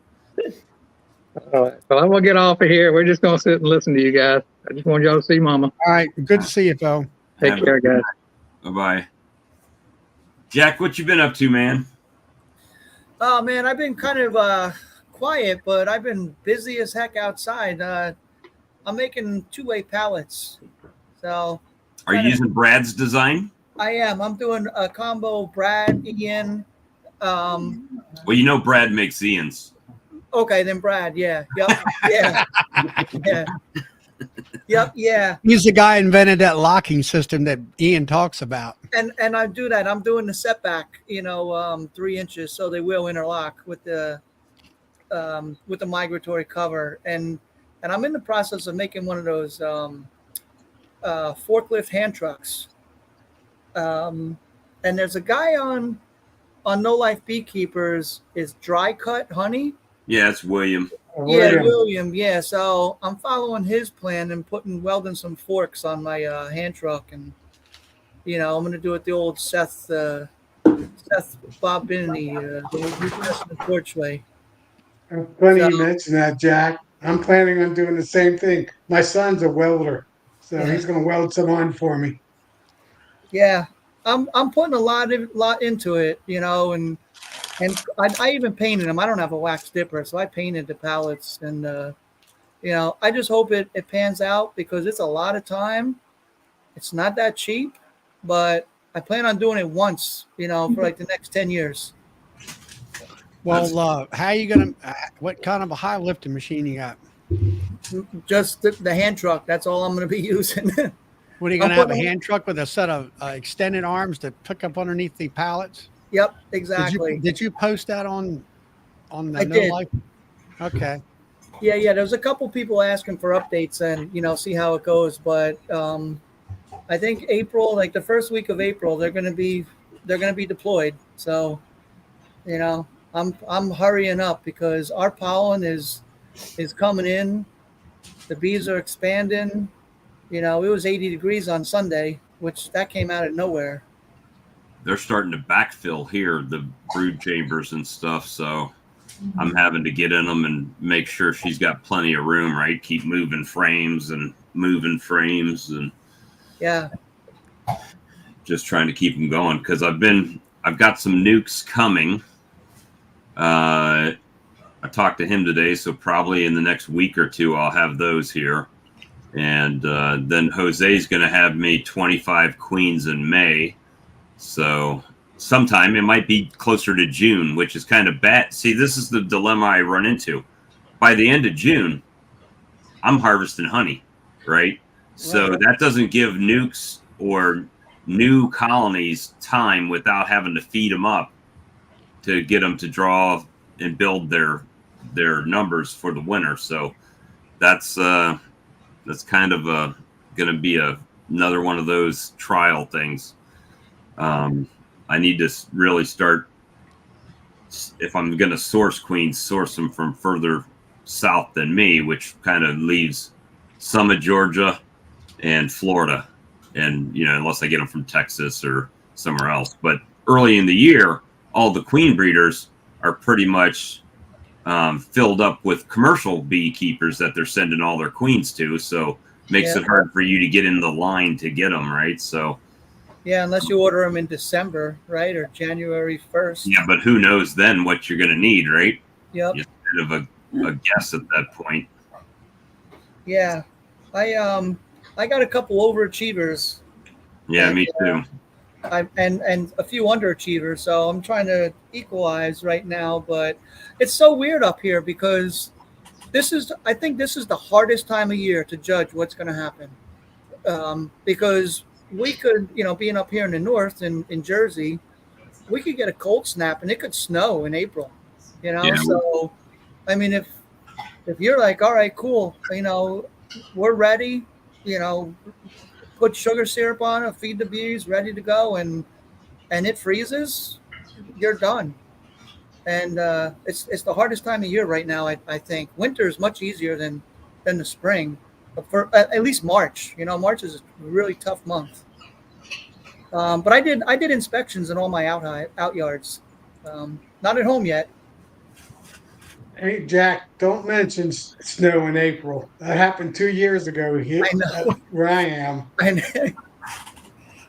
All right. Well, I'm gonna get off of here. We're just gonna sit and listen to you guys. I just want y'all to see Mama. All right, good to see you, Phil. Take care, guys. Bye bye. Jack, what you been up to, man? Oh man, I've been kind of quiet, but I've been busy as heck outside. I'm making 2-way pallets. So Are you using Brad's design? I am. I'm doing a combo Brad, Ian. Well, Brad makes Ian's. Okay, then Brad. Yeah. Yep. Yeah. Yeah. Yep. Yeah. He's the guy who invented that locking system that Ian talks about. And I do that. I'm doing the setback, 3 inches, so they will interlock with the migratory cover. And I'm in the process of making one of those forklift hand trucks. And there's a guy on No Life Beekeepers is Dry Cut Honey. Yeah, it's William. Yeah, William. Yeah, so I'm following his plan and welding some forks on my hand truck, and I'm gonna do it the old Seth Bob Binney, the torch way. Funny you mentioned that, Jack. I'm planning on doing the same thing. My son's a welder, so Yeah. he's going to weld some on for me. Yeah, I'm putting a lot into it, and I even painted them. I don't have a wax dipper, so I painted the pallets, and I just hope it pans out because it's a lot of time. It's not that cheap, but I plan on doing it once, for like the next 10 years. Well, how are you going to, what kind of a high lifting machine you got? Just the hand truck. That's all I'm going to be using. What are you going to have, a hand truck with a set of extended arms to pick up underneath the pallets? Yep, exactly. Did you post that on the I No did. Life? Okay. Yeah. There's a couple people asking for updates and see how it goes, but I think April, like the first week of April, they're going to be deployed. So, I'm hurrying up because our pollen is coming in. The bees are expanding. It was 80 degrees on Sunday, which that came out of nowhere. They're starting to backfill here, the brood chambers and stuff. So I'm having to get in them and make sure she's got plenty of room, right? Keep moving frames and Yeah. just trying to keep them going. Cause I've got some nukes coming. I talked to him today, so probably in the next week or two, I'll have those here. And then Jose's going to have me 25 queens in May. So sometime it might be closer to June, which is kind of bad. See, this is the dilemma I run into. By the end of June, I'm harvesting honey, right? So that doesn't give nukes or new colonies time without having to feed them up to get them to draw and build their numbers for the winter. So that's kind of going to be another one of those trial things. I need to really start, if I'm going to source queens, source them from further south than me, which kind of leaves some of Georgia and Florida, and unless I get them from Texas or somewhere else. But early in the year, all the queen breeders are pretty much filled up with commercial beekeepers that they're sending all their queens to. So makes it hard for you to get in the line to get them, right? So yeah, unless you order them in December, right, or January 1st. Yeah, but who knows then what you're going to need, right? Yep. It's kind of a guess at that point. Yeah, I got a couple overachievers. Yeah, me too. And a few underachievers, so I'm trying to equalize right now. But it's so weird up here because I think this is the hardest time of year to judge what's going to happen, because we could, being up here in the north in Jersey, we could get a cold snap and it could snow in April. Yeah. So I mean, if you're like, all right, cool, we're ready, put sugar syrup on it, feed the bees, ready to go, and it freezes, you're done. And it's the hardest time of year right now. I think winter is much easier than the spring, but for at least March. March is a really tough month. But I did inspections in all my out yards. Not at home yet. Hey, Jack, don't mention snow in April. That happened 2 years ago here I know. where I am. And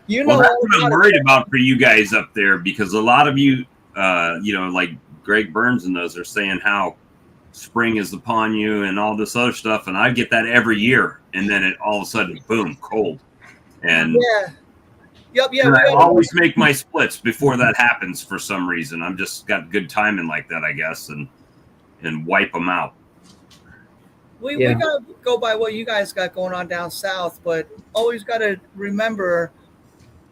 Well, that's what I'm worried about for you guys up there, because a lot of you, like Greg Burns and those are saying how spring is upon you and all this other stuff. And I get that every year. And then it all of a sudden, boom, cold. And Yep. I always make my splits before that happens for some reason. I'm just got good timing like that, I guess, and wipe them out. We got to go by what you guys got going on down south, but always got to remember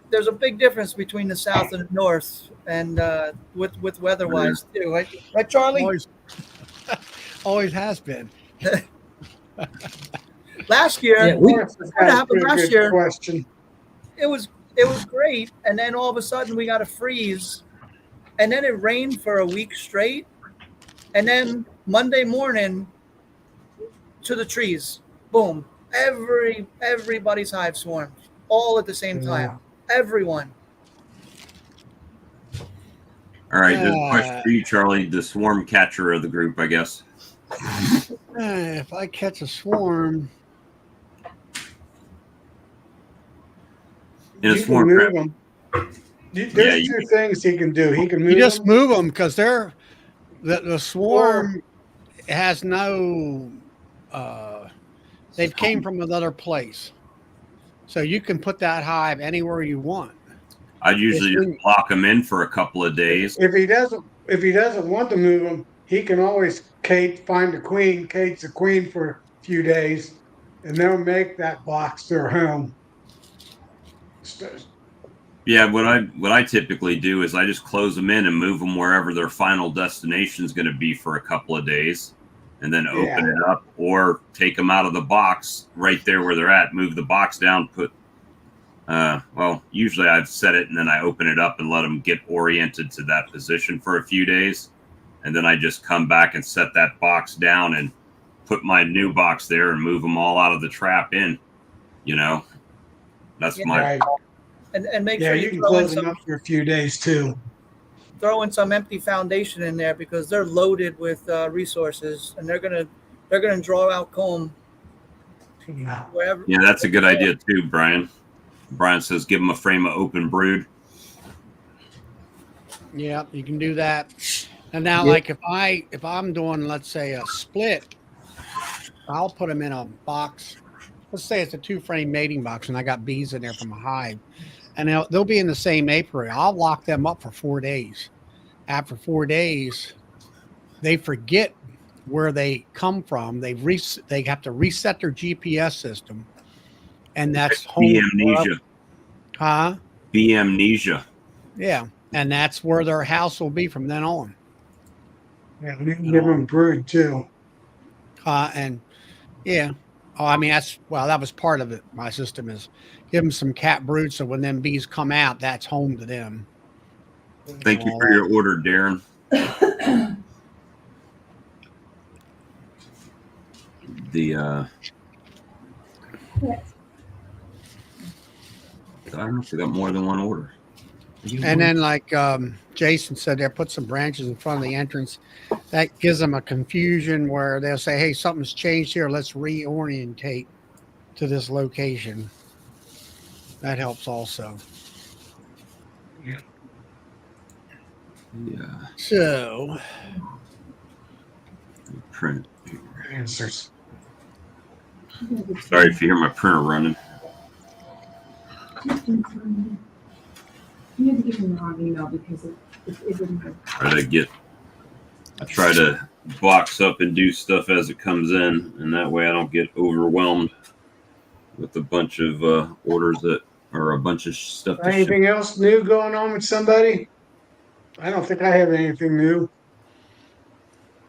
there's a big difference between the south and the north, and with weather-wise too, right, Charlie? Always has been. Last year, What happened last year? Question. It was it was great. And then all of a sudden we got a freeze, and then it rained for a week straight. And then Monday morning, to the trees, boom! Everybody's hive swarmed all at the same time. Everyone. All right, there's a question for you, Charlie, the swarm catcher of the group, I guess. If I catch a swarm, In a You swarm can trap. move them. There's two things he can do. He can move you just them. move them because the swarm has no. They've came from another place, so you can put that hive anywhere you want. I'd usually just lock them in for a couple of days. If he doesn't want to move them, he can always find a queen, cage the queen for a few days, and they'll make that box their home. Yeah, what I typically do is I just close them in and move them wherever their final destination is going to be for a couple of days, and then open it up or take them out of the box right there where they're at. Move the box down, put. Well, usually I've set it and then I open it up and let them get oriented to that position for a few days, and then I just come back and set that box down and put my new box there and move them all out of the trap in. You know, that's my. Right. And make sure you can close them up for a few days too. Throw in some empty foundation in there because they're loaded with resources, and they're gonna draw out comb wherever. Yeah, that's a good idea too, Brian. Brian says give them a frame of open brood. Yeah, you can do that. And now, like if I'm doing, let's say, a split, I'll put them in a box. Let's say it's a 2-frame mating box, and I got bees in there from a hive, and they'll be in the same apiary. I'll lock them up for 4 days. After 4 days, they forget where they come from. They have to reset their GPS system, and that's home. Amnesia. Huh? Amnesia. Yeah, and that's where their house will be from then on. Yeah, we can give them brood too. And yeah. Oh, I mean, that was part of it. My system is give them some cat brood, so when them bees come out, that's home to them. Thank you for your order, Darren. I don't know if we got more than one order. And then, like Jason said, there, put some branches in front of the entrance. That gives them a confusion where they'll say, "Hey, something's changed here. Let's reorientate to this location." That helps also. Yeah. So, print Answers. Sorry if you hear my printer running. You had to give him the wrong email because it didn't go. I try to box up and do stuff as it comes in, and that way I don't get overwhelmed with a bunch of orders that are a bunch of stuff. Anything else new going on with somebody? I don't think I have anything new.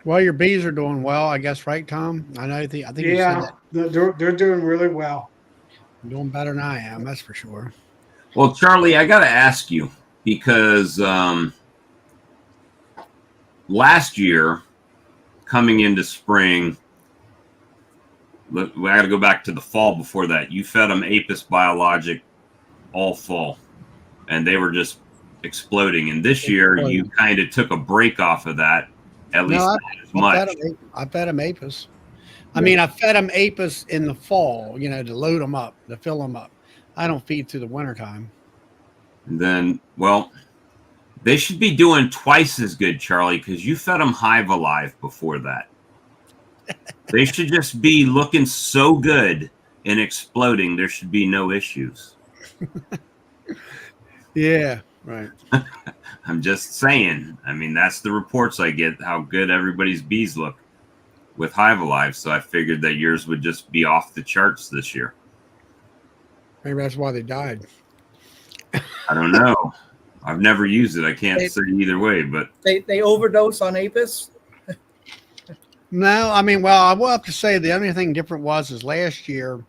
well, your bees are doing well, I guess, right, Tom? I know. I think you said that. They're doing really well. Doing better than I am. That's for sure. Well, Charlie, I got to ask you because last year, coming into spring, I got to go back to the fall before that. You fed them Apis Biologic all fall, and they were just exploding. And this year, you kind of took a break off of that, at least not as much. I fed them Apis. I mean, I fed them Apis in the fall, to load them up, to fill them up. I don't feed through the wintertime. And then, well, they should be doing twice as good, Charlie, because you fed them Hive Alive before that. They should just be looking so good and exploding. There should be no issues. Yeah, right. I'm just saying. I mean, that's the reports I get, how good everybody's bees look with Hive Alive. So I figured that yours would just be off the charts this year. Maybe that's why they died. I don't know. I've never used it. I can't say either way, but They overdose on Apis. No, I mean, well, I will have to say the only thing different was last year,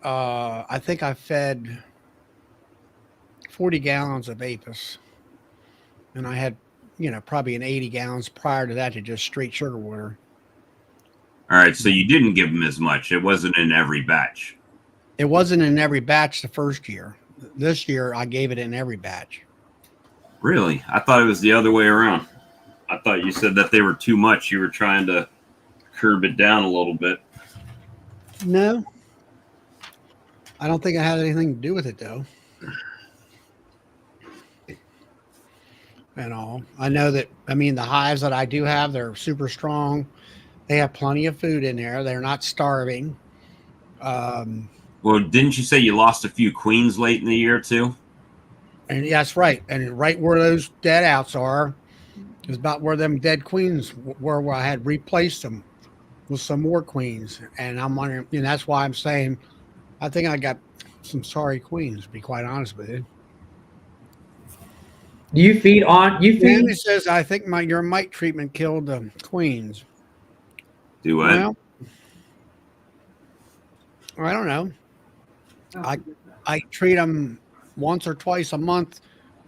I think I fed 40 gallons of Apis, and I had, probably an 80 gallons prior to that to just straight sugar water. All right, so you didn't give them as much. It wasn't in every batch. It wasn't in every batch the first year. This year, I gave it in every batch. Really? I thought it was the other way around. I thought you said that they were too much. You were trying to curb it down a little bit. No, I don't think it had anything to do with it, though. I know that, the hives that I do have, they're super strong. They have plenty of food in there. They're not starving. Well, didn't you say you lost a few queens late in the year, too? And that's right. And right where those dead outs are is about where them dead queens were, where I had replaced them with some more queens. And I'm wondering, that's why I'm saying I think I got some sorry queens, to be quite honest with you. Do you feed on? You feed? Danny says, I think your mite treatment killed the queens. Do what? Well, I don't know. I treat them once or twice a month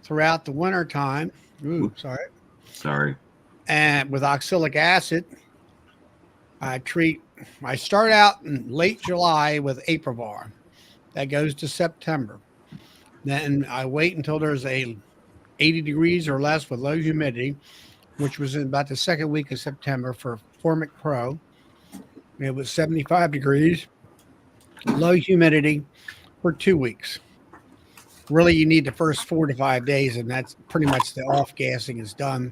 throughout the winter time. Ooh, sorry. And with oxalic acid, I start out in late July with Aprovar. That goes to September. Then I wait until there's 80 degrees or less with low humidity, which was in about the second week of September for Formic Pro. It was 75 degrees, low humidity for 2 weeks. Really, you need the first 4 to 5 days, and that's pretty much the off-gassing is done.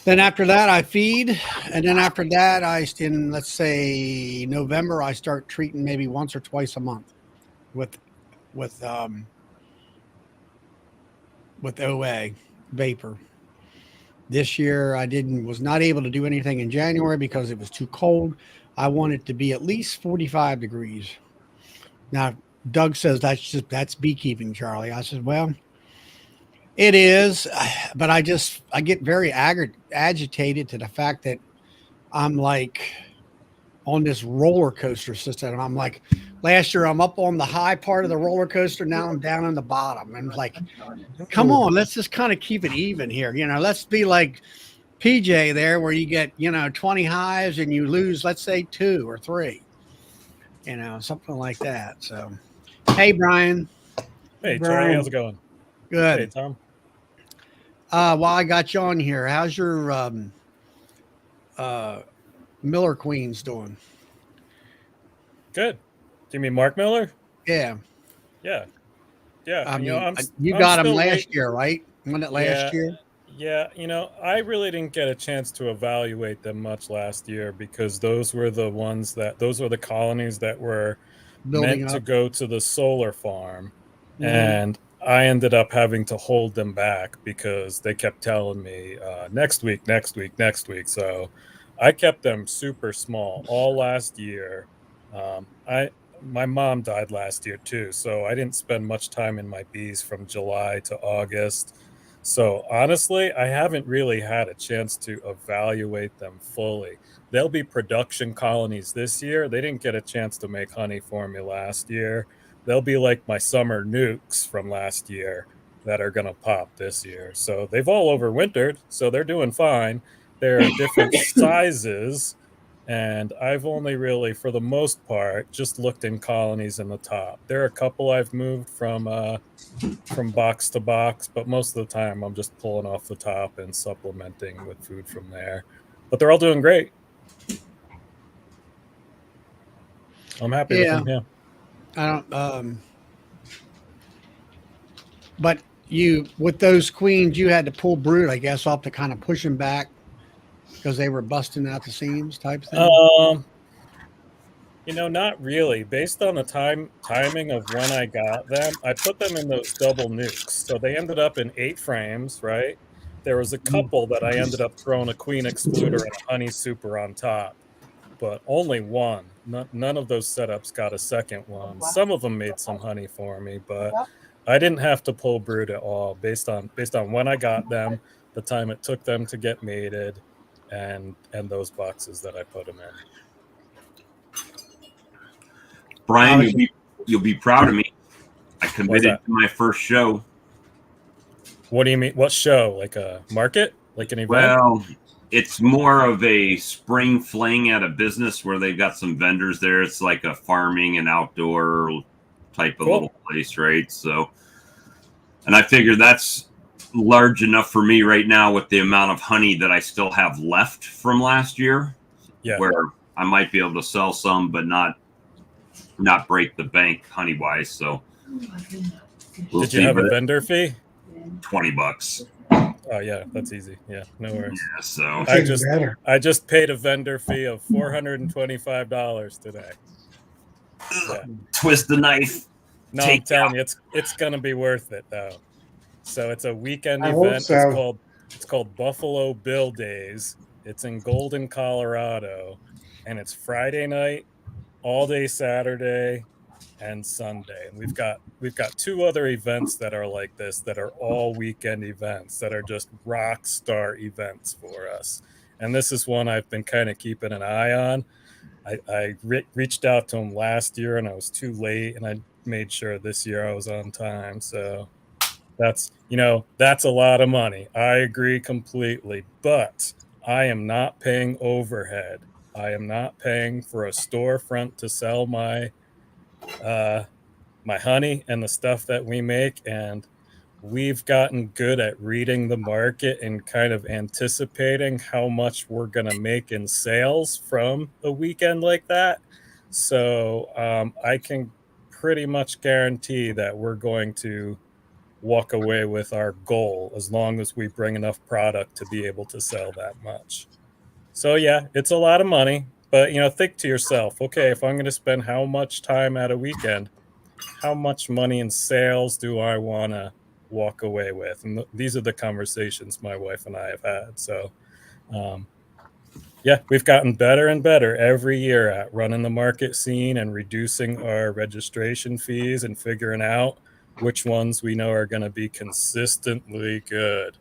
Then after that, I feed, and then after that, in let's say November, I start treating maybe once or twice a month with OA vapor. This year, I was not able to do anything in January because it was too cold. I want it to be at least 45 degrees. Now, Doug says that's beekeeping, Charlie. I said, well, it is, but I get very agitated to the fact that I'm like on this roller coaster system. I'm like, last year I'm up on the high part of the roller coaster. Now I'm down on the bottom. And like, come on, let's just kind of keep it even here. Let's be like PJ there, where you get, 20 hives and you lose, let's say 2 or 3, something like that. So, hey, Brian. Hey, Charlie, how's it going? Good. Hey, Tom. While I got you on here, how's your Miller Queens doing? Good. Do you mean Mark Miller? Yeah. Yeah. Yeah. You got him last year, right? Wasn't it last year? Yeah. I really didn't get a chance to evaluate them much last year because those were the colonies that were meant to go to the solar farm. Mm-hmm. And I ended up having to hold them back because they kept telling me next week. So I kept them super small all last year. My mom died last year too, so I didn't spend much time in my bees from July to August. So honestly, I haven't really had a chance to evaluate them fully. They'll be production colonies this year. They didn't get a chance to make honey for me last year. They'll be like my summer nukes from last year that are going to pop this year. So they've all overwintered, so they're doing fine. They're different sizes, and I've only really, for the most part, just looked in colonies in the top. There are a couple I've moved from box to box, but most of the time I'm just pulling off the top and supplementing with food from there. But they're all doing great. I'm happy with them, yeah. I don't. But with those queens, you had to pull brood, I guess, off to kind of push them back because they were busting out the seams, type thing. Not really. Based on the timing of when I got them, I put them in those double nukes, so they ended up in 8 frames. Right? There was a couple that I ended up throwing a queen excluder and a honey super on top, but only one. None of those setups got a second one. Some of them made some honey for me, but I didn't have to pull brood at all based on when I got them, the time it took them to get mated, and those boxes that I put them in. Brian, you'll be proud of me. I committed to my first show. What do you mean? What show? Like a market? Like an event? Well, it's more of a spring fling at a business where they've got some vendors there. It's like a farming and outdoor type of little place, right? So, and I figure that's large enough for me right now with the amount of honey that I still have left from last year. Yeah. Where I might be able to sell some, but not break the bank honey wise. So, did you have a vendor fee? $20. Oh yeah, that's easy. Yeah, no worries. Yeah, so I just paid a vendor fee of $425 today. Yeah. Twist the knife. No, I'm telling you, it's gonna be worth it though. So it's a weekend I hope event. so. It's called Buffalo Bill Days. It's in Golden, Colorado, and it's Friday night, all day Saturday, and Sunday. And we've got 2 other events that are like this, that are all weekend events, that are just rock star events for us. And this is one I've been kind of keeping an eye on. I reached out to him last year and I was too late, and I made sure this year I was on time. So that's a lot of money. I agree completely, but I am not paying overhead. I am not paying for a storefront to sell my honey and the stuff that we make. And we've gotten good at reading the market and kind of anticipating how much we're going to make in sales from a weekend like that. So I can pretty much guarantee that we're going to walk away with our goal as long as we bring enough product to be able to sell that much. So yeah, it's a lot of money, but think to yourself, okay, if I'm going to spend how much time at a weekend, how much money in sales do I want to walk away with? And these are the conversations my wife and I have had. So yeah, we've gotten better and better every year at running the market scene and reducing our registration fees and figuring out which ones we know are going to be consistently good.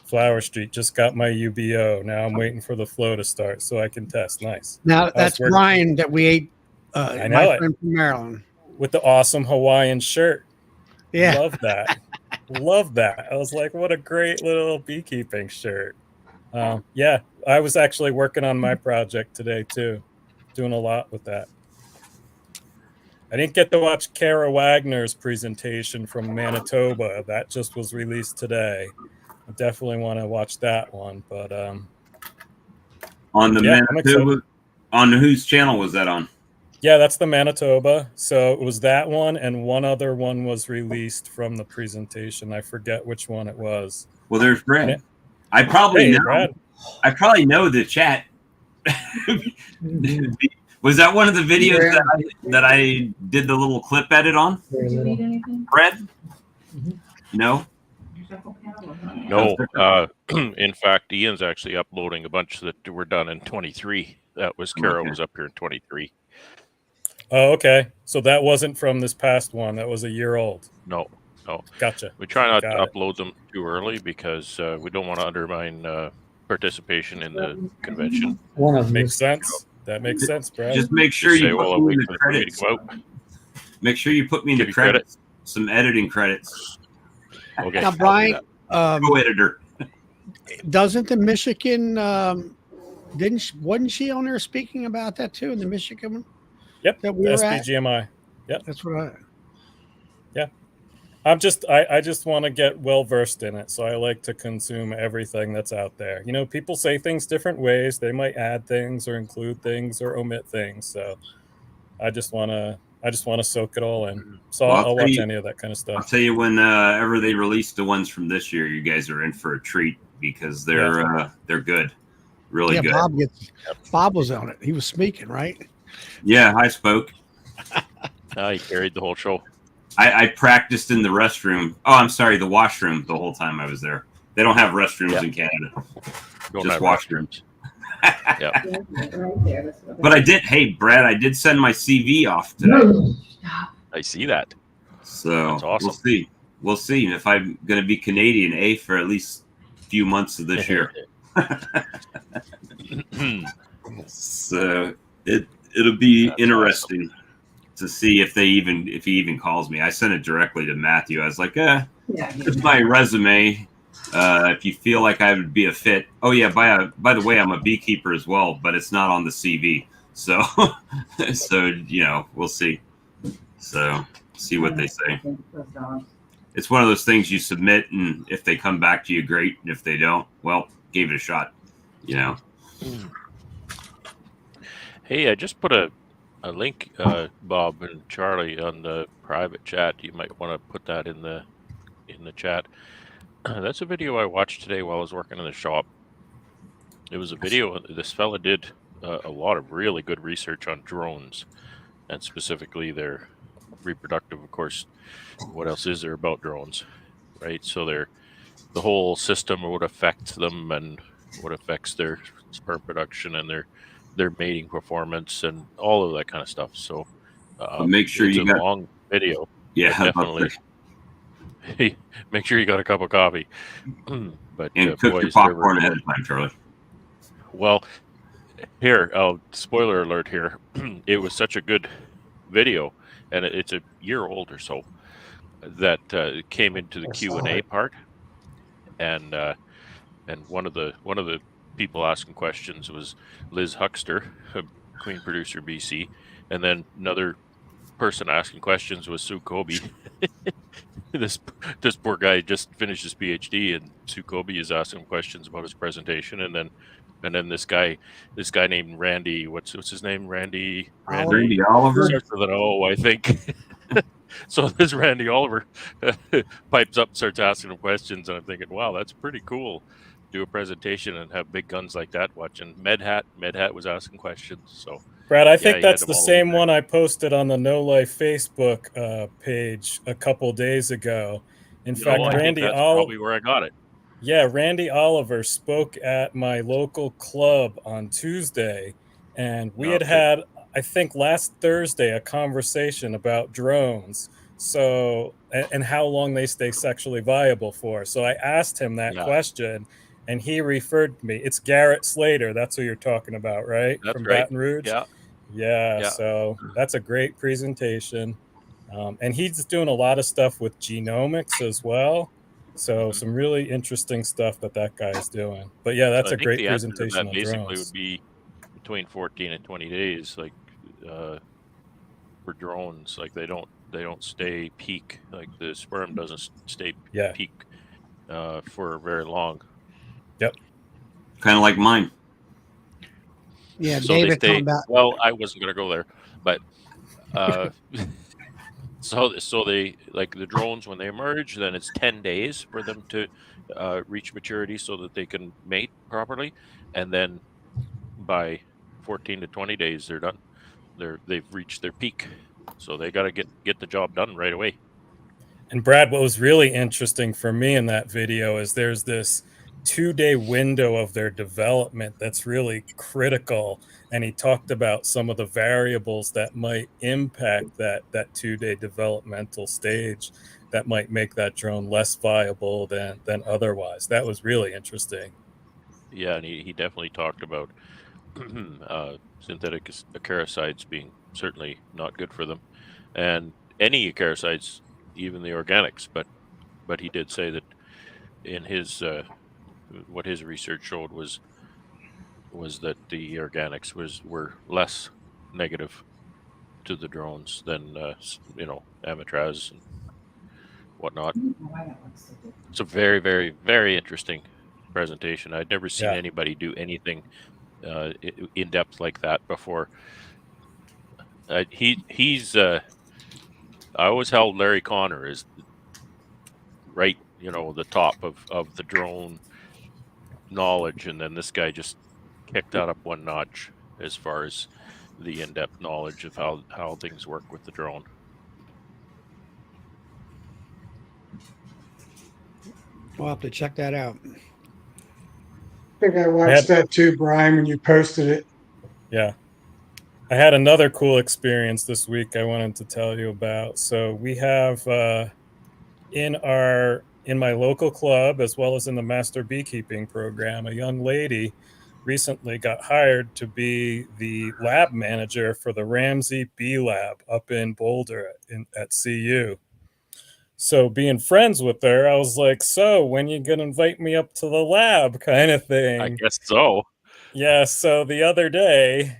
Flower Street just got my UBO. Now I'm waiting for the flow to start so I can test. Nice. Now that's Brian that we ate. I know my friend from Maryland with the awesome Hawaiian shirt. Yeah, love that. Love that. I was like, what a great little beekeeping shirt. Yeah, I was actually working on my project today too, doing a lot with that. I didn't get to watch Kara Wagner's presentation from Manitoba. That just was released today. I definitely want to watch that one. But on the Manitoba, on whose channel was that on? Yeah, that's the Manitoba. So it was that one, and one other one was released from the presentation. I forget which one it was. Well, there's Brad. I probably know. Brad. I probably know the chat. Was that one of the videos that I did the little clip edit on? Did you eat anything? Brad? No. No. In fact, Ian's actually uploading a bunch that were done in 23. That was Carol was up here in 23. Oh, okay. So that wasn't from this past one. That was a year old. No. Gotcha. We try not to upload them too early because we don't want to undermine participation in the convention. Makes sense. That makes sense, Brad. Just make sure you put me in the credits. Make sure you put me in the credits. Some editing credits. Okay. Now, Brian, co-editor. Doesn't the Michigan wasn't she on there speaking about that too in the Michigan? Yep. That we were SBGMI. Yep. That's what I just want to get well versed in it. So I like to consume everything that's out there. People say things different ways. They might add things or include things or omit things. So I just want to soak it all in. So I'll watch any of that kind of stuff. I'll tell you whenever they release the ones from this year, you guys are in for a treat because they're good. Really good. Bob was on it. He was speaking, right? Yeah, I spoke. He carried the whole show. I practiced in the restroom. Oh, I'm sorry, the washroom the whole time I was there. They don't have restrooms in Canada. Just washrooms. Yeah. But I did. Hey, Brad, I did send my CV off today. I see that. So that's awesome. We'll see if I'm going to be Canadian for at least a few months of this year. So it'll be interesting. to see if he even calls me. I sent it directly to Matthew. I was like, Yeah. here's my resume. If you feel like I would be a fit. Oh yeah, by the way, I'm a beekeeper as well, but it's not on the CV. So we'll see. So see what they say. It's one of those things you submit, and if they come back to you, great. And if they don't, well, gave it a shot. Hey, I just put a link, Bob and Charlie, on the private chat. You might want to put that in the chat. That's a video I watched today while I was working in the shop. It was a video. This fella did a lot of really good research on drones, and specifically their reproductive. Of course, what else is there about drones, right? So the whole system, what affects them, and what affects their sperm production and their mating performance, and all of that kind of stuff. So make sure it's you a got long video. Yeah, definitely. Make sure you got a cup of coffee. But and cook your popcorn ahead of time, Charlie. Well, here, spoiler alert here. It was such a good video, and it's a year old or so, that came into the Q&A part, and one of the people asking questions was Liz Huckster, a queen producer BC, and then another person asking questions was Sue Kobe. This poor guy just finished his PhD, and Sue Kobe is asking questions about his presentation, and then this guy named Randy, what's his name? Randy Oliver. Starts with an O, I think. So this Randy Oliver pipes up, starts asking him questions, and I'm thinking, wow, that's pretty cool. Do a presentation and have big guns like that watching. Medhat was asking questions. So Brad, I think that's the same one I posted on the No Life Facebook page a couple days ago. In fact, I think that's probably where I got it. Yeah, Randy Oliver spoke at my local club on Tuesday, and we had, I think last Thursday, a conversation about drones. So, and how long they stay sexually viable for. So I asked him that question, and he referred me. It's Garrett Slater. That's who you're talking about, right? That's From right. Baton Rouge. Yeah. So that's a great presentation. And he's doing a lot of stuff with genomics as well. So some really interesting stuff that guy is doing. But yeah, that's a great presentation on basically drones. would be between 14 and 20 days, like for drones. Like they don't stay peak. Like the sperm doesn't stay peak for very long. Yep. Kind of like mine. Yeah, so David they stay, about. Well, I wasn't going to go there, but so they, like the drones, when they emerge, then it's 10 days for them to reach maturity so that they can mate properly, and then by 14 to 20 days they're done. They've reached their peak, so they got to get the job done right away. And Brad, what was really interesting for me in that video is there's this 2-day window of their development that's really critical. And he talked about some of the variables that might impact that 2-day developmental stage that might make that drone less viable than otherwise. That was really interesting. Yeah, and he definitely talked about synthetic acaricides being certainly not good for them, and any acaricides, even the organics. But he did say that in his what his research showed was that the organics were less negative to the drones than amitraz and whatnot. It's a very, very, very interesting presentation. I'd never seen anybody do anything in depth like that before. He's I always held Larry Connor as right, the top of the drone knowledge, and then this guy just kicked that up one notch as far as the in-depth knowledge of how things work with the drone. We'll have to check that out. I think I watched that too, Brian, when you posted it. Yeah. I had another cool experience this week I wanted to tell you about. So we have in my local club, as well as in the master beekeeping program, a young lady recently got hired to be the lab manager for the Ramsey Bee Lab up in Boulder at CU. So being friends with her, I was like, so when you gonna invite me up to the lab kind of thing? I guess so. Yeah, so the other day,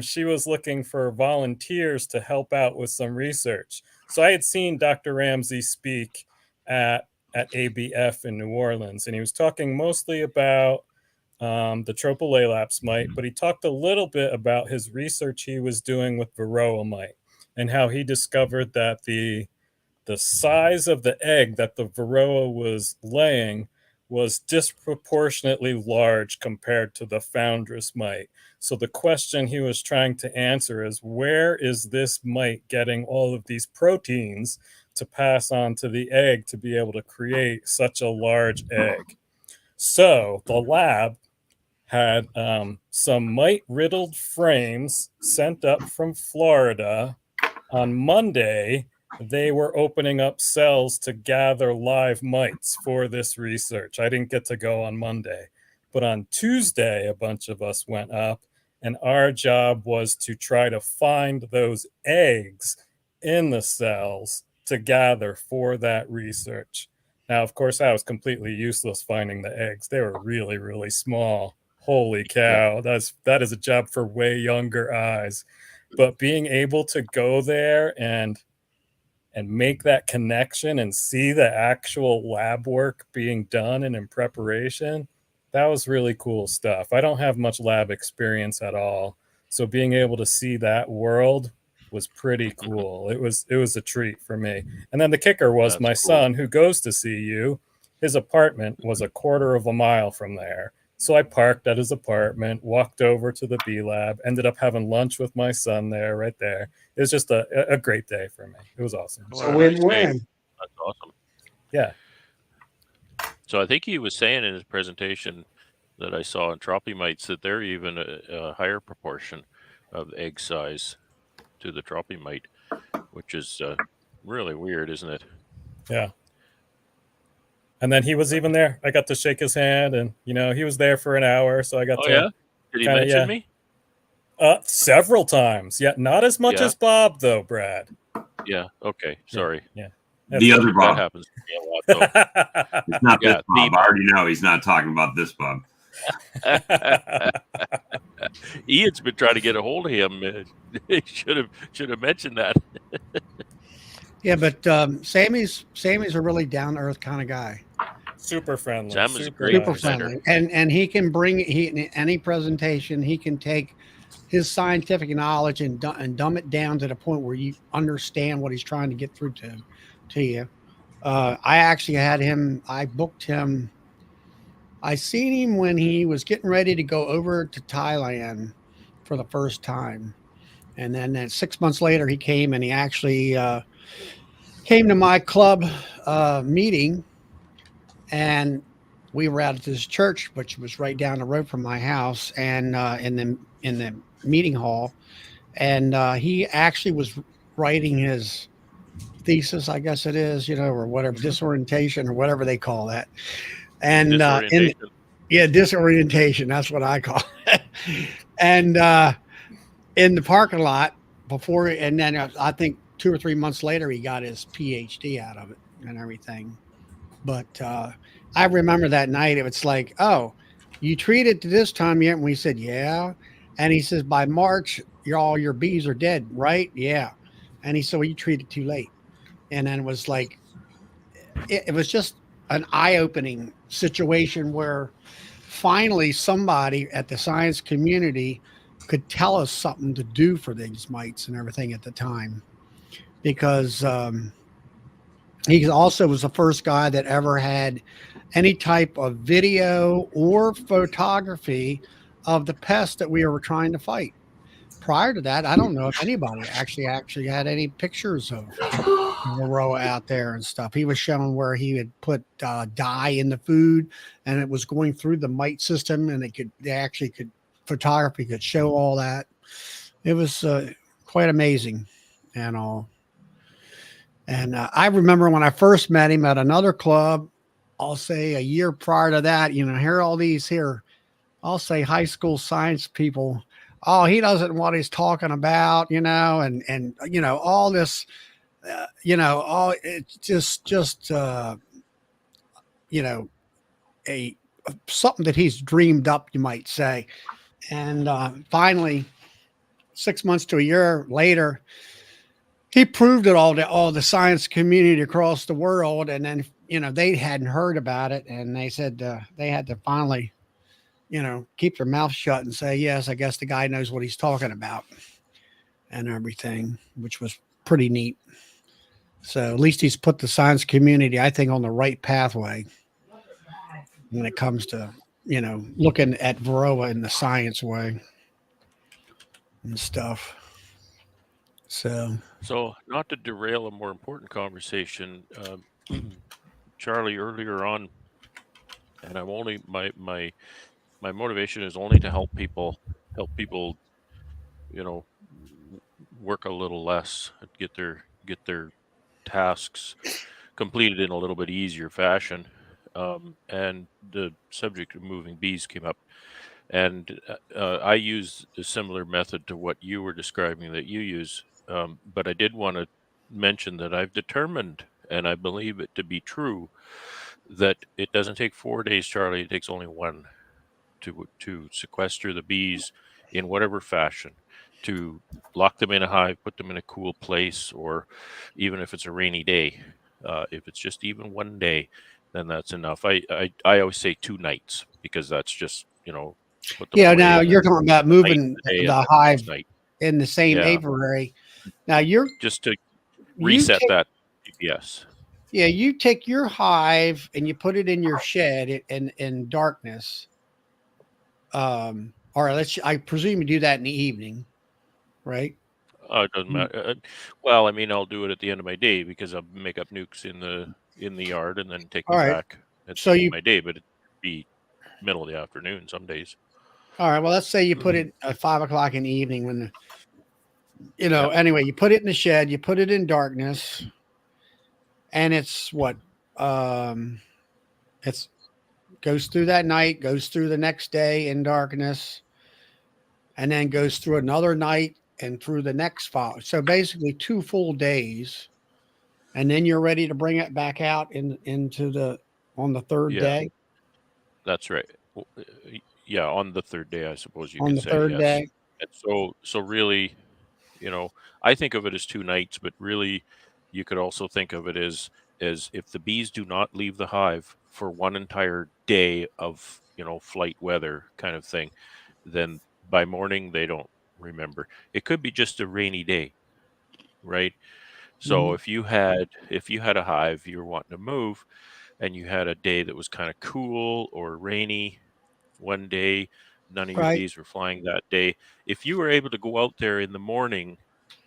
she was looking for volunteers to help out with some research. So I had seen Dr. Ramsey speak at ABF in New Orleans, and he was talking mostly about the Tropolaelaps mite, but he talked a little bit about his research he was doing with Varroa mite and how he discovered that the size of the egg that the Varroa was laying was disproportionately large compared to the foundress mite. So the question he was trying to answer is, where is this mite getting all of these proteins to pass on to the egg to be able to create such a large egg? So the lab had some mite-riddled frames sent up from Florida. On Monday, they were opening up cells to gather live mites for this research. I didn't get to go on Monday, but on Tuesday, a bunch of us went up, and our job was to try to find those eggs in the cells to gather for that research. Now, of course, that was completely useless finding the eggs. They were really, really small. Holy cow, that is a job for way younger eyes. But being able to go there and make that connection and see the actual lab work being done and in preparation, that was really cool stuff. I don't have much lab experience at all, so being able to see that world was pretty cool. It was a treat for me. And then the kicker was That's my cool. son, who goes to CU, his apartment was a quarter of a mile from there. So I parked at his apartment, walked over to the bee lab, ended up having lunch with my son there, right there. It was just a great day for me. It was awesome. It's a win-win. That's awesome. Yeah. So I think he was saying in his presentation that I saw in Tropi mites that they're even a higher proportion of egg size to the Tropi mite, which is really weird, isn't it? Yeah. And then he was even there. I got to shake his hand, and he was there for an hour, so I got to. Yeah? Did he mention me? Several times. Yeah, not as much as Bob though, Brad. Yeah. Okay. Sorry. Yeah. The other Bob. That happens to me a lot, though. It's not this Bob. I already know he's not talking about this Bob. Ian's been trying to get a hold of him. He should have mentioned that. Yeah, but Sammy's a really down to earth kind of guy. Super friendly. Sam is super great. Super friendly, and he can bring any presentation. He can take his scientific knowledge and dumb it down to the point where you understand what he's trying to get through to you. I actually had him. I booked him. I seen him when he was getting ready to go over to Thailand for the first time, and then 6 months later he came, and he actually came to my club meeting, and we were out at this church, which was right down the road from my house, and in the meeting hall, and he actually was writing his thesis, I guess it is, or whatever, disorientation or whatever they call that. And disorientation, that's what I call it. And in the parking lot before, and then I think 2 or 3 months later, he got his PhD out of it and everything. But I remember that night, it was like, oh, you treated to this time yet? And we said, yeah. And he says, by March, all your bees are dead, right? Yeah. And he said, well, you treated too late. And then it was like, it was just an eye-opening situation where finally somebody at the science community could tell us something to do for these mites and everything at the time. Because he also was the first guy that ever had any type of video or photography of the pest that we were trying to fight. Prior to that, I don't know if anybody actually had any pictures of Varroa out there and stuff. He was showing where he had put dye in the food, and it was going through the mite system, and photography could show all that. It was quite amazing and all. And I remember when I first met him at another club, I'll say a year prior to that, here are all these here I'll say high school science people, oh, he doesn't know what he's talking about, and all this, all it's just a something that he's dreamed up, you might say. And finally, 6 months to a year later, he proved it all to all the science community across the world. And then, they hadn't heard about it. And they said they had to finally, keep their mouth shut and say, yes, I guess the guy knows what he's talking about and everything, which was pretty neat. So at least he's put the science community, I think, on the right pathway when it comes to, looking at Varroa in the science way and stuff. So not to derail a more important conversation, Charlie, earlier on, and I'm only my motivation is only to help people, work a little less, get their tasks completed in a little bit easier fashion. And the subject of moving bees came up, and I use a similar method to what you were describing that you use. But I did want to mention that I've determined, and I believe it to be true, that it doesn't take 4 days, Charlie. It takes only one to sequester the bees in whatever fashion, to lock them in a hive, put them in a cool place, or even if it's a rainy day, if it's just even 1 day, then that's enough. I always say 2 nights, because that's just, put them away, now and you're then talking about the night, moving the day, and the then hive next night. in the same Yeah, apiary. Now just to you reset take, that GPS. you take your hive and you put it in your shed in darkness. Or I presume you do that in the evening, right? It doesn't matter. Well, I mean, I'll do it at the end of my day, because I'll make up nukes in the yard and then take All them right. back at So the end of you my day. But it'd be middle of the afternoon some days. All right. Well, let's say you put it at 5 o'clock in the evening when Yeah. anyway, you put it in the shed, you put it in darkness, and it's what? It's goes through that night, goes through the next day in darkness, and then goes through another night and through the next fall. So basically 2 full days, and then you're ready to bring it back out into on the third Yeah, day. that's right. Yeah, on the third day, I suppose you On could the say, third yes. day. And so really, I think of it as 2 nights, but really, you could also think of it as if the bees do not leave the hive for 1 entire day of, flight weather kind of thing, then by morning they don't remember. It could be just a rainy day, right? So Mhm. if you had a hive you were wanting to move, and you had a day that was kind of cool or rainy, 1 day, none of your Right. bees were flying that day. If you were able to go out there in the morning,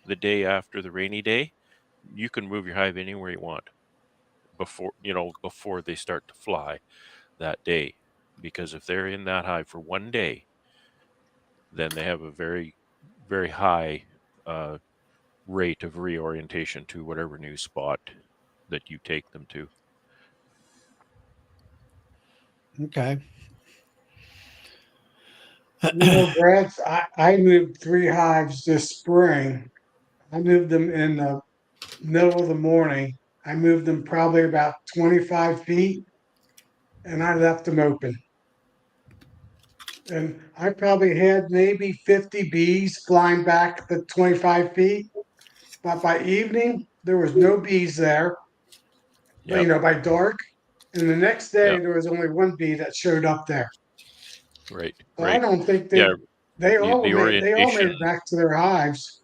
the day after the rainy day, you can move your hive anywhere you want before they start to fly that day. Because if they're in that hive for 1 day, then they have a very, very high rate of reorientation to whatever new spot that you take them to. Okay. Brad, I moved 3 hives this spring. I moved them in the middle of the morning. I moved them probably about 25 feet and I left them open. And I probably had maybe 50 bees flying back the 25 feet. But by evening, there was no bees there, Yep. by dark. And the next day, Yep. there was only 1 bee that showed up there. Right. So I Right. don't think Yeah. they The all made orientation it back to their hives,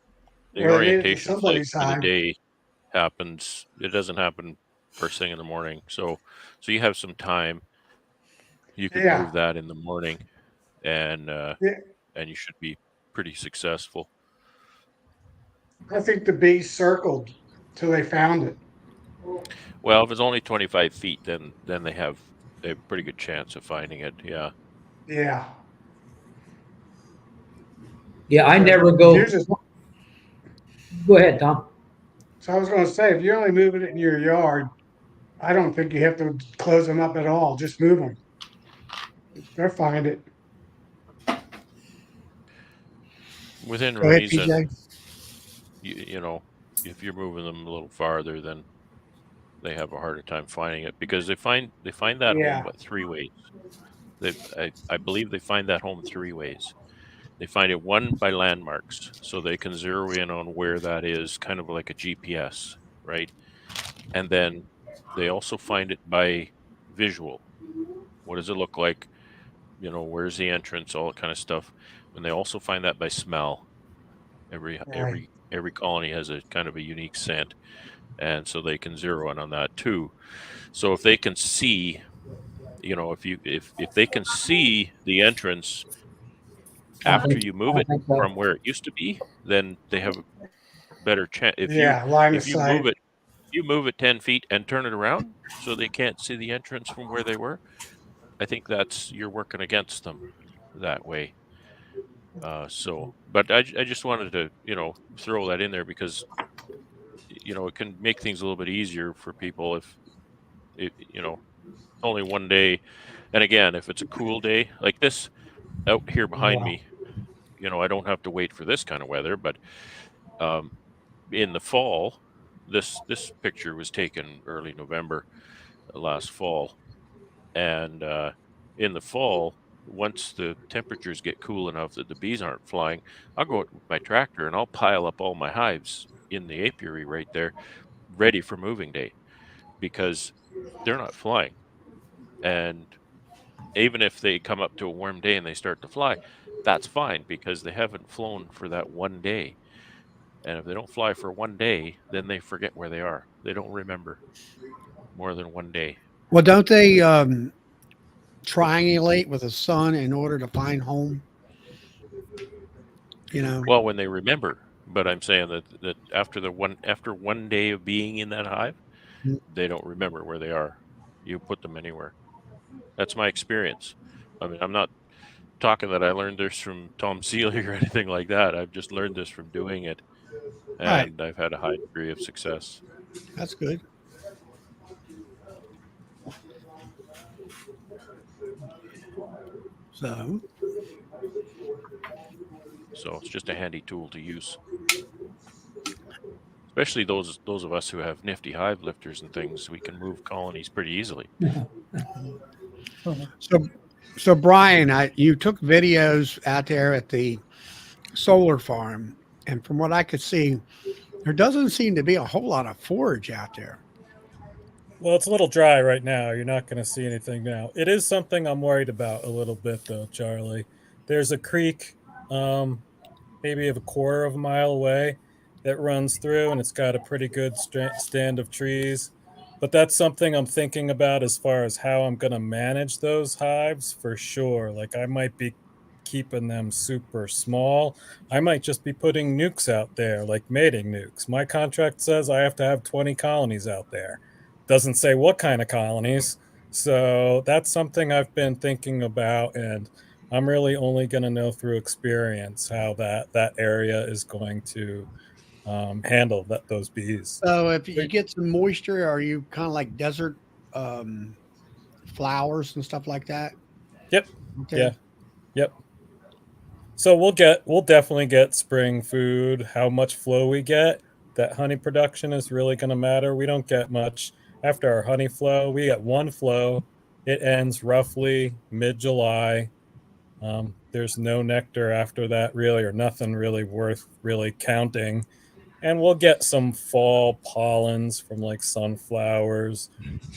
the or they made it to orientation flight somebody's for the hive. day happens. It doesn't happen first thing in the morning. So you have some time. You could move Yeah, that in the morning, and yeah. you should be pretty successful. I think the bees circled till they found it. Well, if it's only 25 feet, then they have a pretty good chance of finding it. Yeah. Yeah. Yeah, I So never if you're go. just, Go ahead, Tom. so I was going to say, if you're only moving it in your yard, I don't think you have to close them up at all. Just move them. They'll find it. within Go ahead, reason. PJ. You know, if you're moving them a little farther, then they have a harder time finding it because they find that home, Yeah. but 3 ways. I believe they find that home 3 ways. They find it, one, by landmarks, so they can zero in on where that is, kind of like a GPS, right? And then they also find it by visual. What does it look like? You know, where's the entrance? All that kind of stuff. And they also find that by smell. Right. Every colony has a kind of a unique scent, and so they can zero in on that too. So if they can see, you know, if they can see the entrance after you move I it think so. from where it used to be, then they have a better chance. Yeah, line of If you sight. move it 10 feet and turn it around so they can't see the entrance from where they were, I think you're working against them that way. But I just wanted to, you know, throw that in there because, you know, it can make things a little bit easier for people if you know, only one day. And again, if it's a cool day like this out here behind Yeah. me, you know, I don't have to wait for this kind of weather. But um, in the fall, this picture was taken early November last fall, and in the fall, once the temperatures get cool enough that the bees aren't flying, I'll go out with my tractor and I'll pile up all my hives in the apiary right there, ready for moving day, because they're not flying. And even if they come up to a warm day and they start to fly, that's fine because they haven't flown for that one day. And if they don't fly for one day, then they forget where they are. They don't remember more than one day. Well, don't they triangulate with the sun in order to find home? You know. Well, when they remember, but I'm saying that after one day of being in that hive, Mm. they don't remember where they are. You put them anywhere. That's my experience. I mean, I'm not talking that I learned this from Tom Seeley or anything like that. I've just learned this from doing it, Right. and I've had a high degree of success. That's good. So, So it's just a handy tool to use, especially those of us who have nifty hive lifters and things. We can move colonies pretty easily. so Brian, you took videos out there at the solar farm, and from what I could see, there doesn't seem to be a whole lot of forage out there. Well, it's a little dry right now. You're not going to see anything now. It is something I'm worried about a little bit, though, Charlie. There's a creek, maybe a quarter of a mile away, that runs through, and it's got a pretty good stand of trees. But that's something I'm thinking about as far as how I'm going to manage those hives for sure. Like, I might be keeping them super small. I might just be putting nukes out there, like mating nukes. My contract says I have to have 20 colonies out there. Doesn't say what kind of colonies. So that's something I've been thinking about, and I'm really only going to know through experience how that area is going to handle those bees. So, if you get some moisture, are you kind of like desert flowers and stuff like that? Yep. Okay. Yeah. Yep. So we'll definitely get spring food. How much flow we get, that honey production is really going to matter. We don't get much after our honey flow. We get one flow. It ends roughly mid-July. There's no nectar after that, really, or nothing really worth really counting. And we'll get some fall pollens from like sunflowers,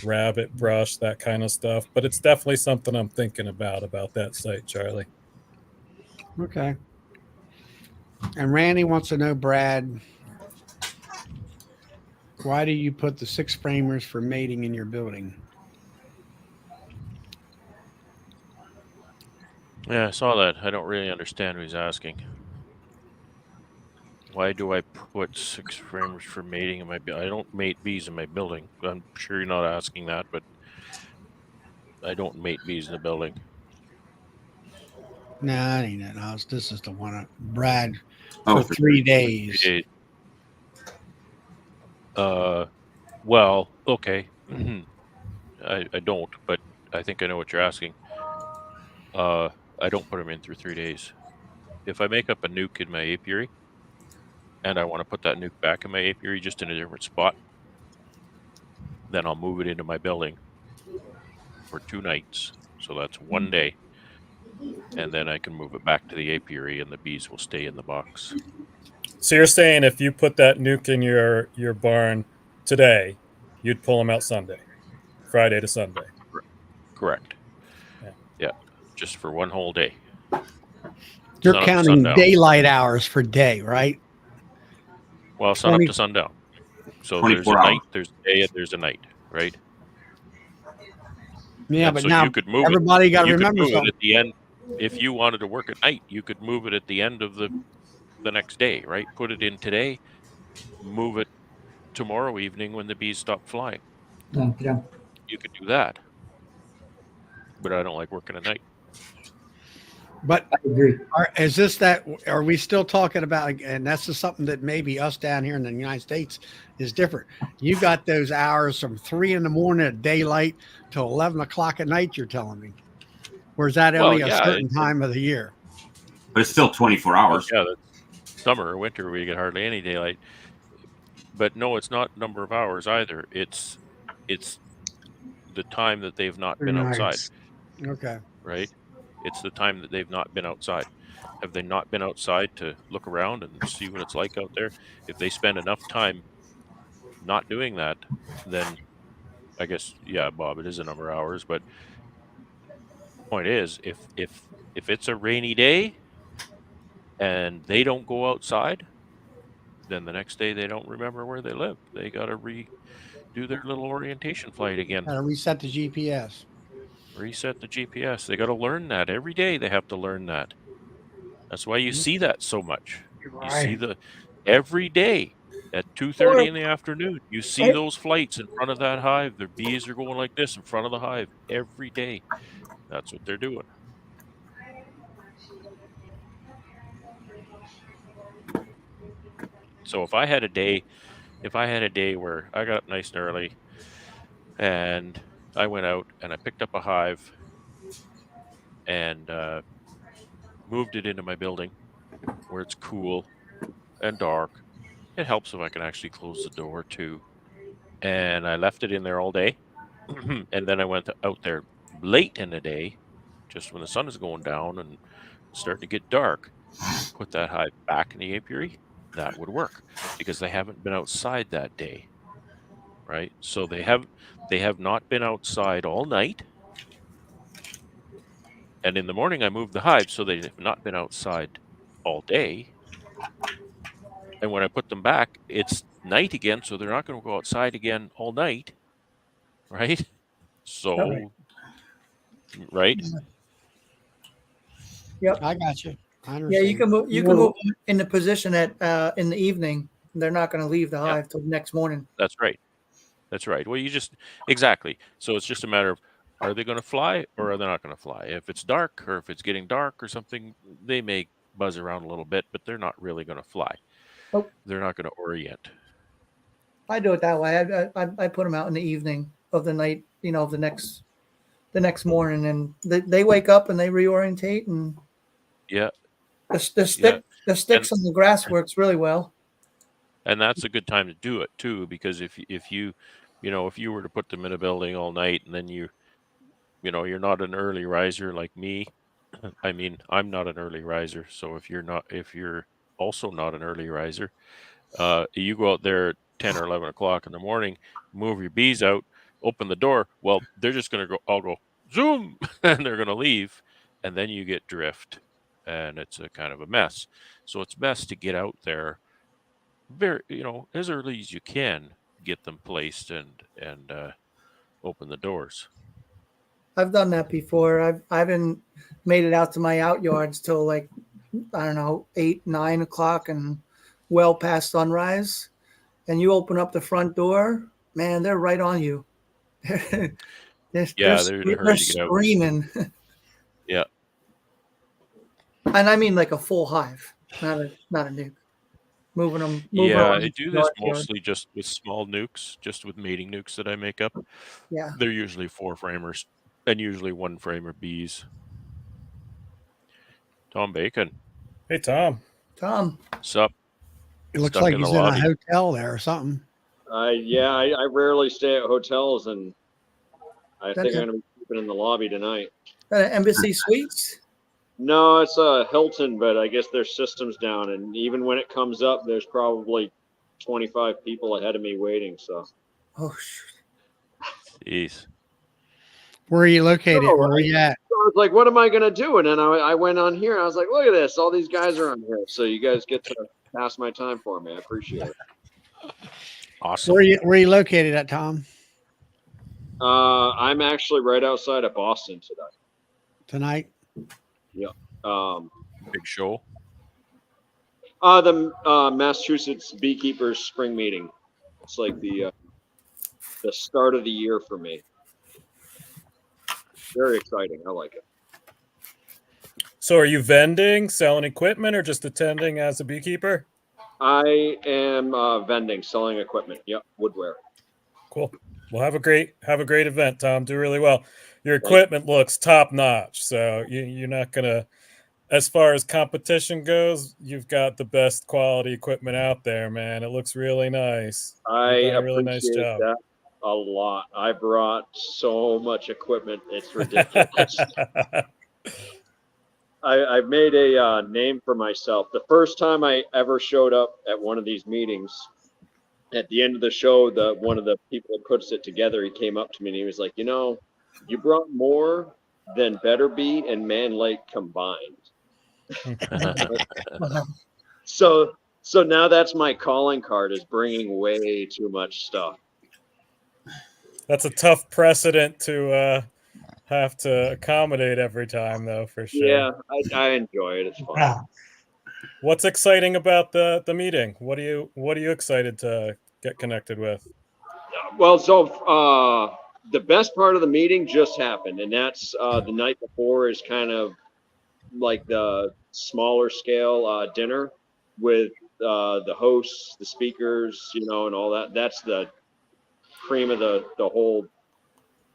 rabbit brush, that kind of stuff. But it's definitely something I'm thinking about that site, Charlie. Okay. And Randy wants to know, Brad, why do you put the 6 framers for mating in your building? Yeah, I saw that. I don't really understand what he's asking. Why do I put 6 framers for mating in my building? I don't mate bees in my building. I'm sure you're not asking that, but I don't mate bees in the building. No, that ain't it. No, this is the one. Brad, Oh, for 3 days. 3 days. Well, okay. I don't, but I think I know what you're asking. I don't put them in through 3 days. if I make up a nuke in my apiary and I want to put that nuke back in my apiary just in a different spot, then I'll move it into my building for 2 nights. So that's 1 day. And then I can move it back to the apiary and the bees will stay in the box. So you're saying if you put that nuke in your barn today, you'd pull them out Sunday, Friday to Sunday. Correct. Yeah. Yeah. Just for 1 whole day. You're Sun up to counting sundown. daylight hours for day, right? Well, sun up to sundown. So there's a 24 night, hours. there's a day, and there's a night, right? Yeah, And but so now you could move everybody got to You could remember move it something. at the end. If you wanted to work at night, you could move it at the end of the next day, right? Put it in today, move it tomorrow evening when the bees stop flying. Yeah. You could do that. But I don't like working at night. But I agree. is this that? Are we still talking about? And that's just something that maybe us down here in the United States is different. You got those hours from 3 in the morning at daylight to 11 o'clock at night. You're telling me, or is that Well, only a yeah, certain time of the year? But it's still 24 hours. Yeah, that's summer or winter where you get hardly any daylight. But no, it's not number of hours either. It's the time that they've not been outside, Okay. right? It's the time that they've not been outside. Have they not been outside to look around and see what it's like out there? If they spend enough time not doing that, then I guess, yeah, Bob, it is a number of hours. But point is, if it's a rainy day and they don't go outside, then the next day they don't remember where they live. They got to redo their little orientation flight again. Got to reset the GPS. Reset the GPS. They got to learn that every day. They have to learn that. That's why you see that so much. You see every day at 2:30 in the afternoon. You see those flights in front of that hive. Their bees are going like this in front of the hive every day. That's what they're doing. So if I had a day where I got up nice and early and I went out and I picked up a hive and moved it into my building where it's cool and dark. It helps if I can actually close the door too. And I left it in there all day. And then I went out there late in the day, just when the sun is going down and starting to get dark, put that hive back in the apiary. That would work because they haven't been outside that day, right? So they have not been outside all night. And in the morning, I moved the hive so they have not been outside all day. And when I put them back, it's night again, so they're not going to go outside again all night, right? So, right? Yep. I got you. I Yeah, understand. you can move them in the position at in the evening. They're not going to leave the hive till the next morning. That's right. That's right. Well, exactly. So it's just a matter of, are they going to fly or are they not going to fly? If it's dark or if it's getting dark or something, they may buzz around a little bit, but they're not really going to fly. Nope. They're not going to orient. I do it that way. I put them out in the evening of the night, the next morning, and they wake up and they reorientate, and Yeah. the sticks on the grass works really well. And that's a good time to do it too, because if you were to put them in a building all night and then you're not an early riser like me. I mean, I'm not an early riser. So if you're also not an early riser, you go out there at 10 or 11 o'clock in the morning, move your bees out, open the door. Well, they're just going to all go zoom and they're going to leave. And then you get drift and it's a kind of a mess. So it's best to get out there as early as you can, get them placed and open the doors. I've done that before. I haven't made it out to my out yards till like, I don't know, 8, 9 o'clock and well past sunrise. And you open up the front door, man, they're right on you. they're screaming. Yeah. And I mean like a full hive, not a nuke. Moving them. I do this mostly just with small nukes, just with mating nukes that I make up. Yeah. They're usually 4 framers and usually 1 framer bees. Tom Bacon. Hey, Tom. Tom. Sup? It looks Stuck like in the he's in a lobby. hotel there or something. I rarely stay at hotels, and I That- think I'm going to be sleeping in the lobby tonight. Embassy Suites. No, it's a Hilton, but I guess their system's down, and even when it comes up, there's probably 25 people ahead of me waiting. So, Oh shoot. Jeez. Where are you located? No, Where are you at? I was like, what am I going to do? And then I went on here. I was like, look at this. All these guys are on here. So you guys get to pass my time for me. I appreciate it. Awesome. Where are you located at, Tom? I'm actually right outside of Boston today. Tonight? Yeah. Big show. The Massachusetts beekeepers spring meeting. It's like the start of the year for me. Very exciting. I like it. So are you vending, selling equipment, or just attending as a beekeeper? I am vending, selling equipment. Yep, woodware. Cool. Well, have a great event, Tom. Do really well. Your equipment looks top notch. So you're not gonna, as far as competition goes, you've got the best quality equipment out there, man. It looks really nice. I You've done a appreciate really nice job. that a lot. I brought so much equipment. It's ridiculous. I've made a name for myself. The first time I ever showed up at one of these meetings, at the end of the show, one of the people that puts it together, he came up to me and he was like, you brought more than Better Bee and Man Lake combined. So now that's my calling card, is bringing way too much stuff. That's a tough precedent to have to accommodate every time, though, for sure. Yeah, I enjoy it. It's fun. Wow. What's exciting about the meeting? What are you excited to get connected with? Well, so the best part of the meeting just happened, and that's the night before is kind of like the smaller scale dinner with the hosts, the speakers, and all that. That's the cream of the whole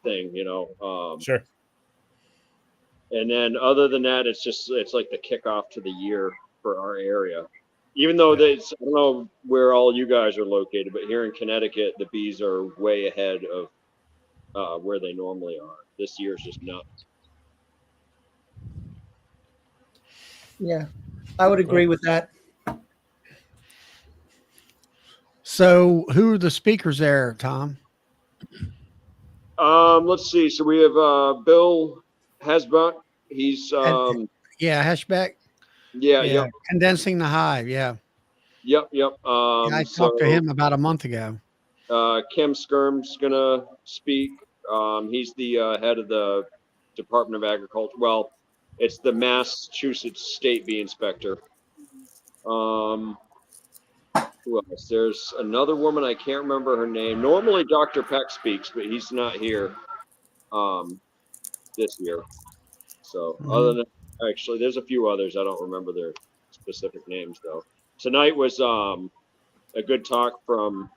thing, Sure. And then other than that, it's like the kickoff to the year for our area. Even though I don't know where all you guys are located, but here in Connecticut, the bees are way ahead of where they normally are. This year's just nuts. Yeah, I would agree with that. So who are the speakers there, Tom? Let's see. So we have Bill Hesbuck. He's Heshbeck. Yeah. Condensing the hive. Yeah. Yep. I talked to him about a month ago. Kim Skirm's gonna speak. He's the head of the Department of Agriculture. Well, it's the Massachusetts State Bee Inspector. Who else? There's another woman, I can't remember her name. Normally Dr. Peck speaks, but he's not here this year. So other than actually, there's a few others. I don't remember their specific names though. Tonight was a good talk from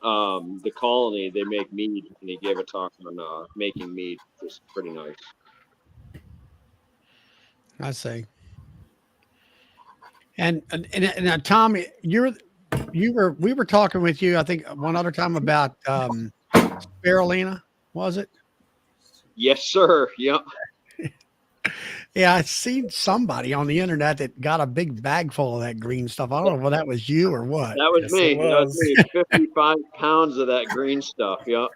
the colony. They make mead, and he gave a talk on making mead, which is pretty nice. I see. And Tom, we were talking with you, I think one other time about spirulina, was it? Yes, sir. Yep. Yeah, I seen somebody on the internet that got a big bag full of that green stuff. I don't know if that was you or what. That was Yes, me. it That was me. 55 pounds of that green stuff. Yep.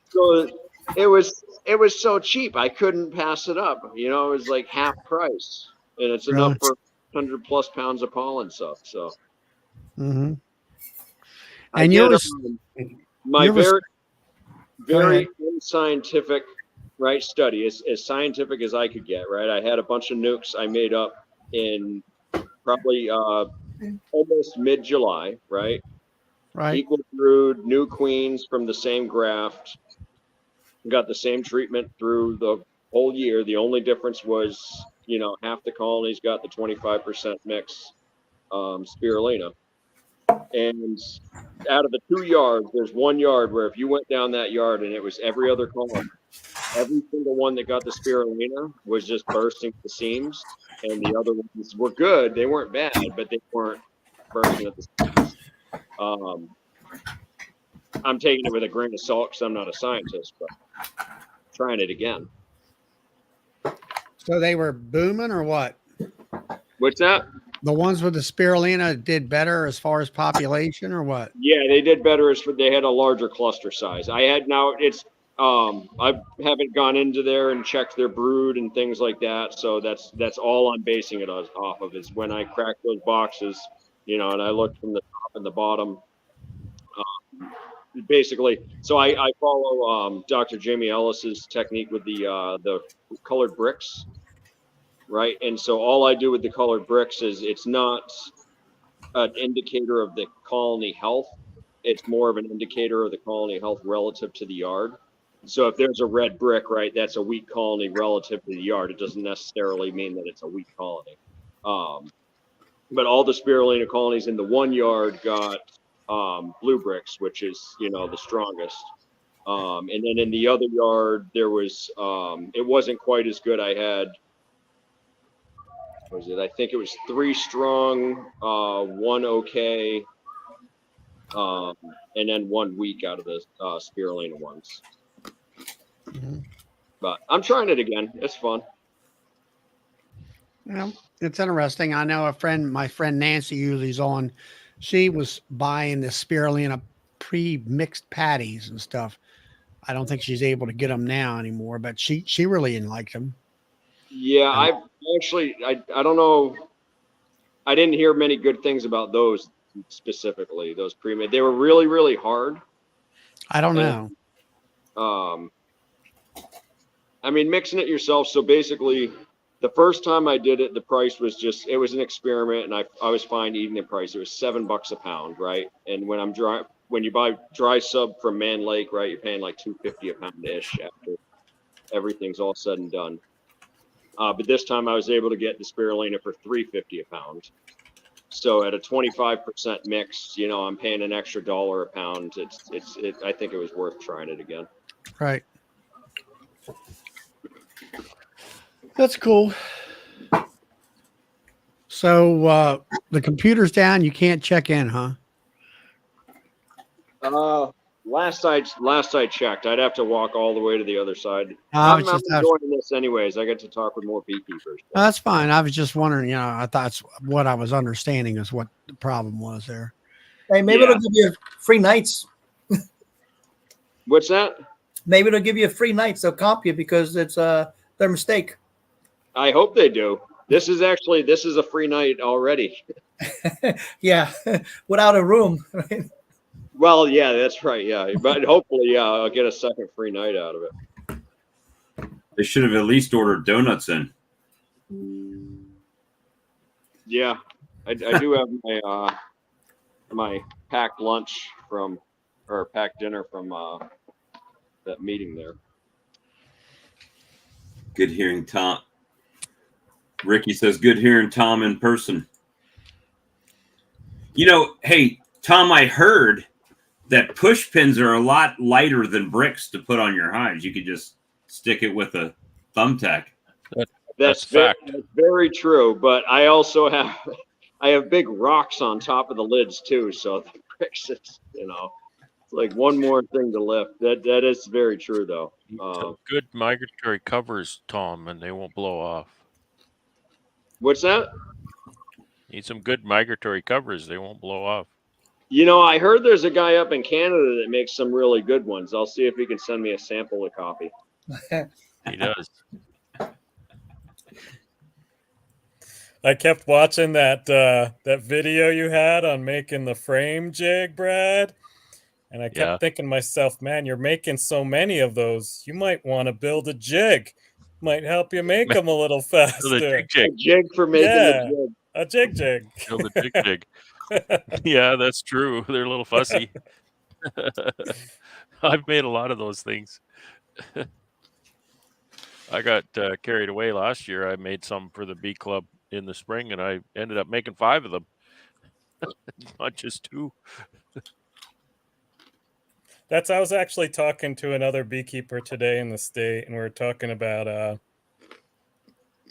So it was so cheap, I couldn't pass it up. It was like half price, and it's enough for 100+ pounds of pollen stuff. So. Mm-hmm. I And did, yours, my yours- very unscientific, right, study, as scientific as I could get, right? I had a bunch of nukes I made up in probably almost mid-July, right? right? Equal brood, new queens from the same graft, got the same treatment through the whole year. The only difference was, half the colonies got the 25% mix spirulina. And out of the 2 yards, there's 1 yard where if you went down that yard and it was every other colony, every single one that got the spirulina was just bursting at the seams, and the other ones were good. They weren't bad, but they weren't bursting at the seams. I'm taking it with a grain of salt because I'm not a scientist, but trying it again. So they were booming or what? What's that? The ones with the spirulina did better as far as population or what? Yeah, they did better as for they had a larger cluster size. I had now it's I haven't gone into there and checked their brood and things like that. So that's all I'm basing it off of is when I crack those boxes, you know, and I look from the top and the bottom. Basically, so I follow Dr. Jamie Ellis's technique with the colored bricks, right? And so all I do with the colored bricks is it's not an indicator of the colony health. It's more of an indicator of the colony health relative to the yard. So if there's a red brick, right, that's a weak colony relative to the yard. It doesn't necessarily mean that it's a weak colony. But all the spirulina colonies in the 1 yard got blue bricks, which is, you know, the strongest. And then in the other yard, there was, it wasn't quite as good. I had, what was it? I think it was 3 strong, 1 okay, and then 1 weak out of the spirulina ones. Mm-hmm. But I'm trying it again. It's fun. Well, it's interesting. I know my friend Nancy usually's on. She was buying the spirulina pre-mixed patties and stuff. I don't think she's able to get them now anymore, but she really liked them. Yeah, I actually, I don't know. I didn't hear many good things about those specifically, those pre-made. They were really, really hard. I don't know. I mean, mixing it yourself. So basically, the first time I did it, the price was just, it was an experiment, and I was fine eating the price. It was $7 a pound, right? And when you buy dry sub from Man Lake, right, you're paying like $2.50 a pound ish after everything's all said and done. But this time I was able to get the spirulina for $3.50 a pound. So at a 25% mix, you know, I'm paying an extra $1 a pound. I think it was worth trying it again. Right. That's cool. So the computer's down. You can't check in, huh? Last I checked, I'd have to walk all the way to the other side. I I'm was just enjoying this anyways. I get to talk with more beekeepers. That's fine. I was just wondering, you know, I thought that's what I was understanding is what the problem was there. Hey, maybe it'll give you free nights. What's that? Maybe it'll give you a free night. They'll comp you because it's their mistake. I hope they do. This is a free night already. Yeah, without a room. Right? Well, yeah, that's right. Yeah, but hopefully, yeah, I'll get a second free night out of it. They should have at least ordered donuts in. Yeah, I do have my packed lunch or packed dinner from that meeting there. Good hearing Tom. Ricky says, good hearing Tom in person. You know, hey, Tom, I heard that push pins are a lot lighter than bricks to put on your hives. You could just stick it with a thumbtack. That's very true. But I also have big rocks on top of the lids too. So the bricks, it's like one more thing to lift. That is very true though. Good migratory covers, Tom, and they won't blow off. What's that? Need some good migratory covers. They won't blow off. You know, I heard there's a guy up in Canada that makes some really good ones. I'll see if he can send me a sample of copy. He does. I kept watching that video you had on making the frame jig, Brad. And I kept thinking to myself, man, you're making so many of those. You might want to build a jig. Might help you make them a little faster. A jig for making a jig. Build a jig. Yeah, that's true. They're a little fussy. I've made a lot of those things. I got carried away last year. I made some for the bee club in the spring, and I ended up making 5 of them, not just 2. I was actually talking to another beekeeper today in the state, and we were talking about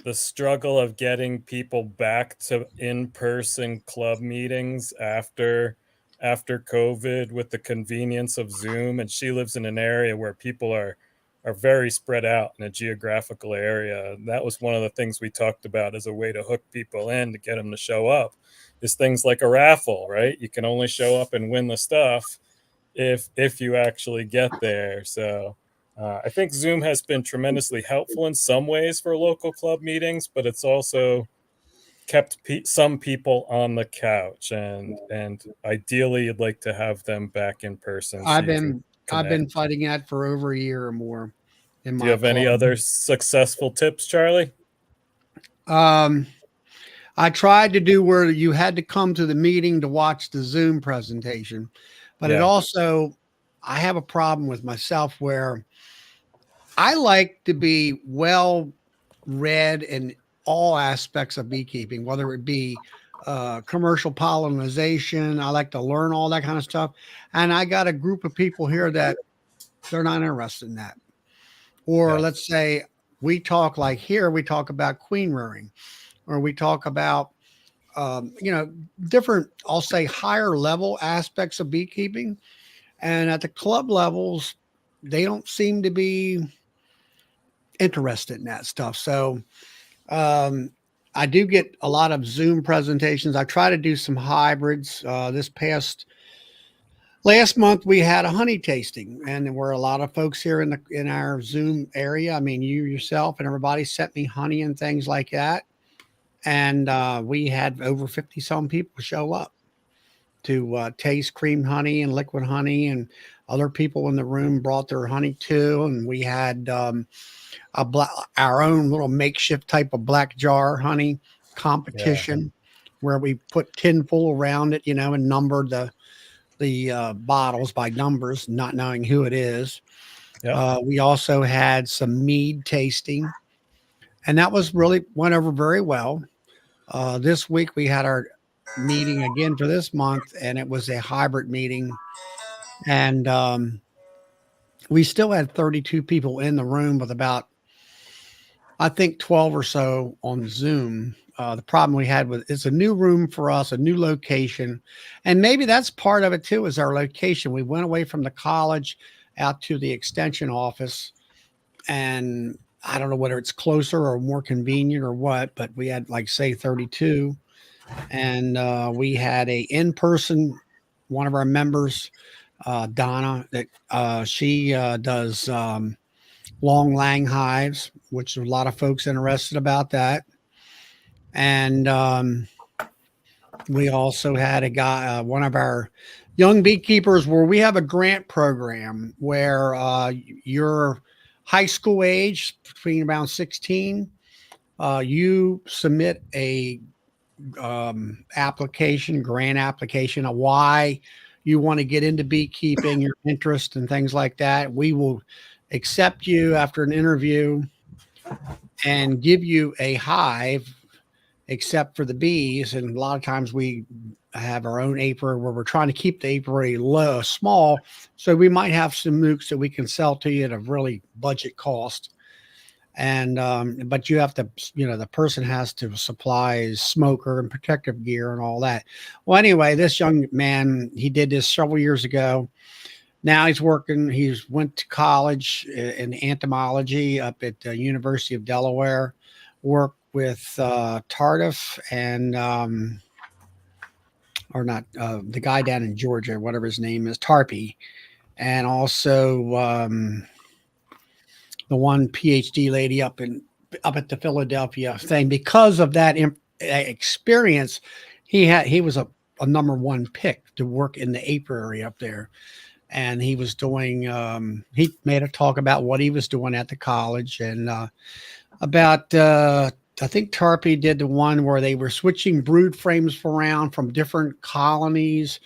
the struggle of getting people back to in-person club meetings after COVID with the convenience of Zoom. And she lives in an area where people are very spread out in a geographical area. And that was one of the things we talked about as a way to hook people in to get them to show up, is things like a raffle, right? You can only show up and win the stuff if you actually get there. So I think Zoom has been tremendously helpful in some ways for local club meetings, but it's also kept some people on the couch, and ideally you'd like to have them back in person. I've been fighting that for over a year or more. Do you have any other successful tips, Charlie? I tried to do where you had to come to the meeting to watch the Zoom presentation, but it also, I have a problem with myself where I like to be well read in all aspects of beekeeping, whether it be commercial pollination. I like to learn all that kind of stuff. And I got a group of people here that they're not interested in that. Or let's say we talk like here, we talk about queen rearing, or we talk about, different, I'll say higher level aspects of beekeeping. And at the club levels, they don't seem to be interested in that stuff. So I do get a lot of Zoom presentations. I try to do some hybrids. Last month we had a honey tasting, and there were a lot of folks here in our Zoom area. I mean, you yourself and everybody sent me honey and things like that. And we had over 50 some people show up to taste cream honey and liquid honey, and other people in the room brought their honey too. And we had our own little makeshift type of black jar honey competition where we put tinfoil around it, and numbered the bottles by numbers, not knowing who it is. We also had some mead tasting, and that went over very well. This week we had our meeting again for this month, and it was a hybrid meeting, and we still had 32 people in the room with about, I think, 12 or so on Zoom. The problem we had with it's a new room for us, a new location. And maybe that's part of it too, is our location. We went away from the college out to the extension office, and I don't know whether it's closer or more convenient or what, but we had like say 32, and we had a in-person, one of our members, Donna, that she does long lang hives, which there's a lot of folks interested about that. And we also had a guy, one of our young beekeepers, where we have a grant program where you're high school age, between around 16, you submit a grant application of why you want to get into beekeeping, your interest and things like that. We will accept you after an interview and give you a hive, except for the bees. And a lot of times we have our own apiary where we're trying to keep the apiary small. So we might have some mooks that we can sell to you at a really budget cost. And, but you have to, the person has to supply smoker and protective gear and all that. Well, anyway, this young man, he did this several years ago. Now he's working, went to college in entomology up at the University of Delaware, worked with Tardif and, the guy down in Georgia, whatever his name is, Tarpey, and also the one PhD lady up at the Philadelphia thing. Because of that experience, he was a number one pick to work in the apiary up there. And he was doing, he made a talk about what he was doing at the college, and about, I think Tarpey did the one where they were switching brood frames around from different colonies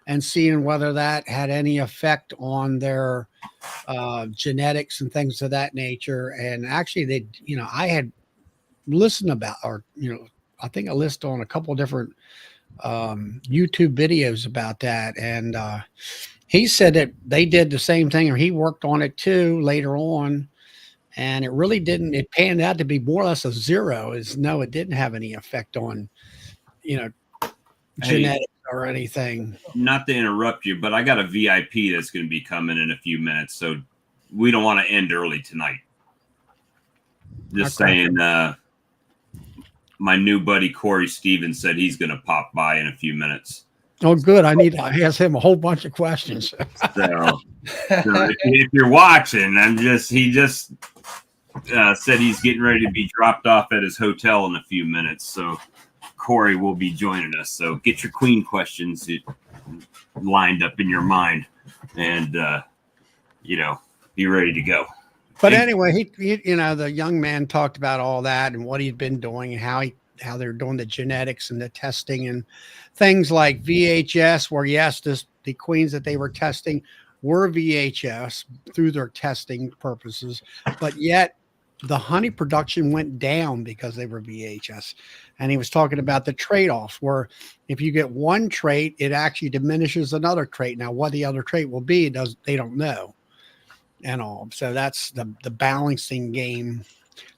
and seeing whether that had any effect on their genetics and things of that nature. And actually I had listened about, I think I listened on a couple of different YouTube videos about that. And he said that they did the same thing, or he worked on it too later on, and it really didn't. It panned out to be more or less a zero. Is no, it didn't have any effect on, you know, genetics or anything. Not to interrupt you, but I got a VIP that's going to be coming in a few minutes, so we don't want to end early tonight. Just saying, my new buddy Corey Stevens said he's going to pop by in a few minutes. Oh, good. I need to ask him a whole bunch of questions. So if you're watching, he just said he's getting ready to be dropped off at his hotel in a few minutes. So Corey will be joining us. So get your queen questions lined up in your mind, and be ready to go. But anyway, he the young man talked about all that and what he'd been doing and how they're doing the genetics and the testing and things like VHS, where yes, the queens that they were testing were VHS through their testing purposes, but yet the honey production went down because they were VHS. And he was talking about the trade-offs, where if you get one trait, it actually diminishes another trait. Now, what the other trait will be, they don't know. And all. So that's the balancing game.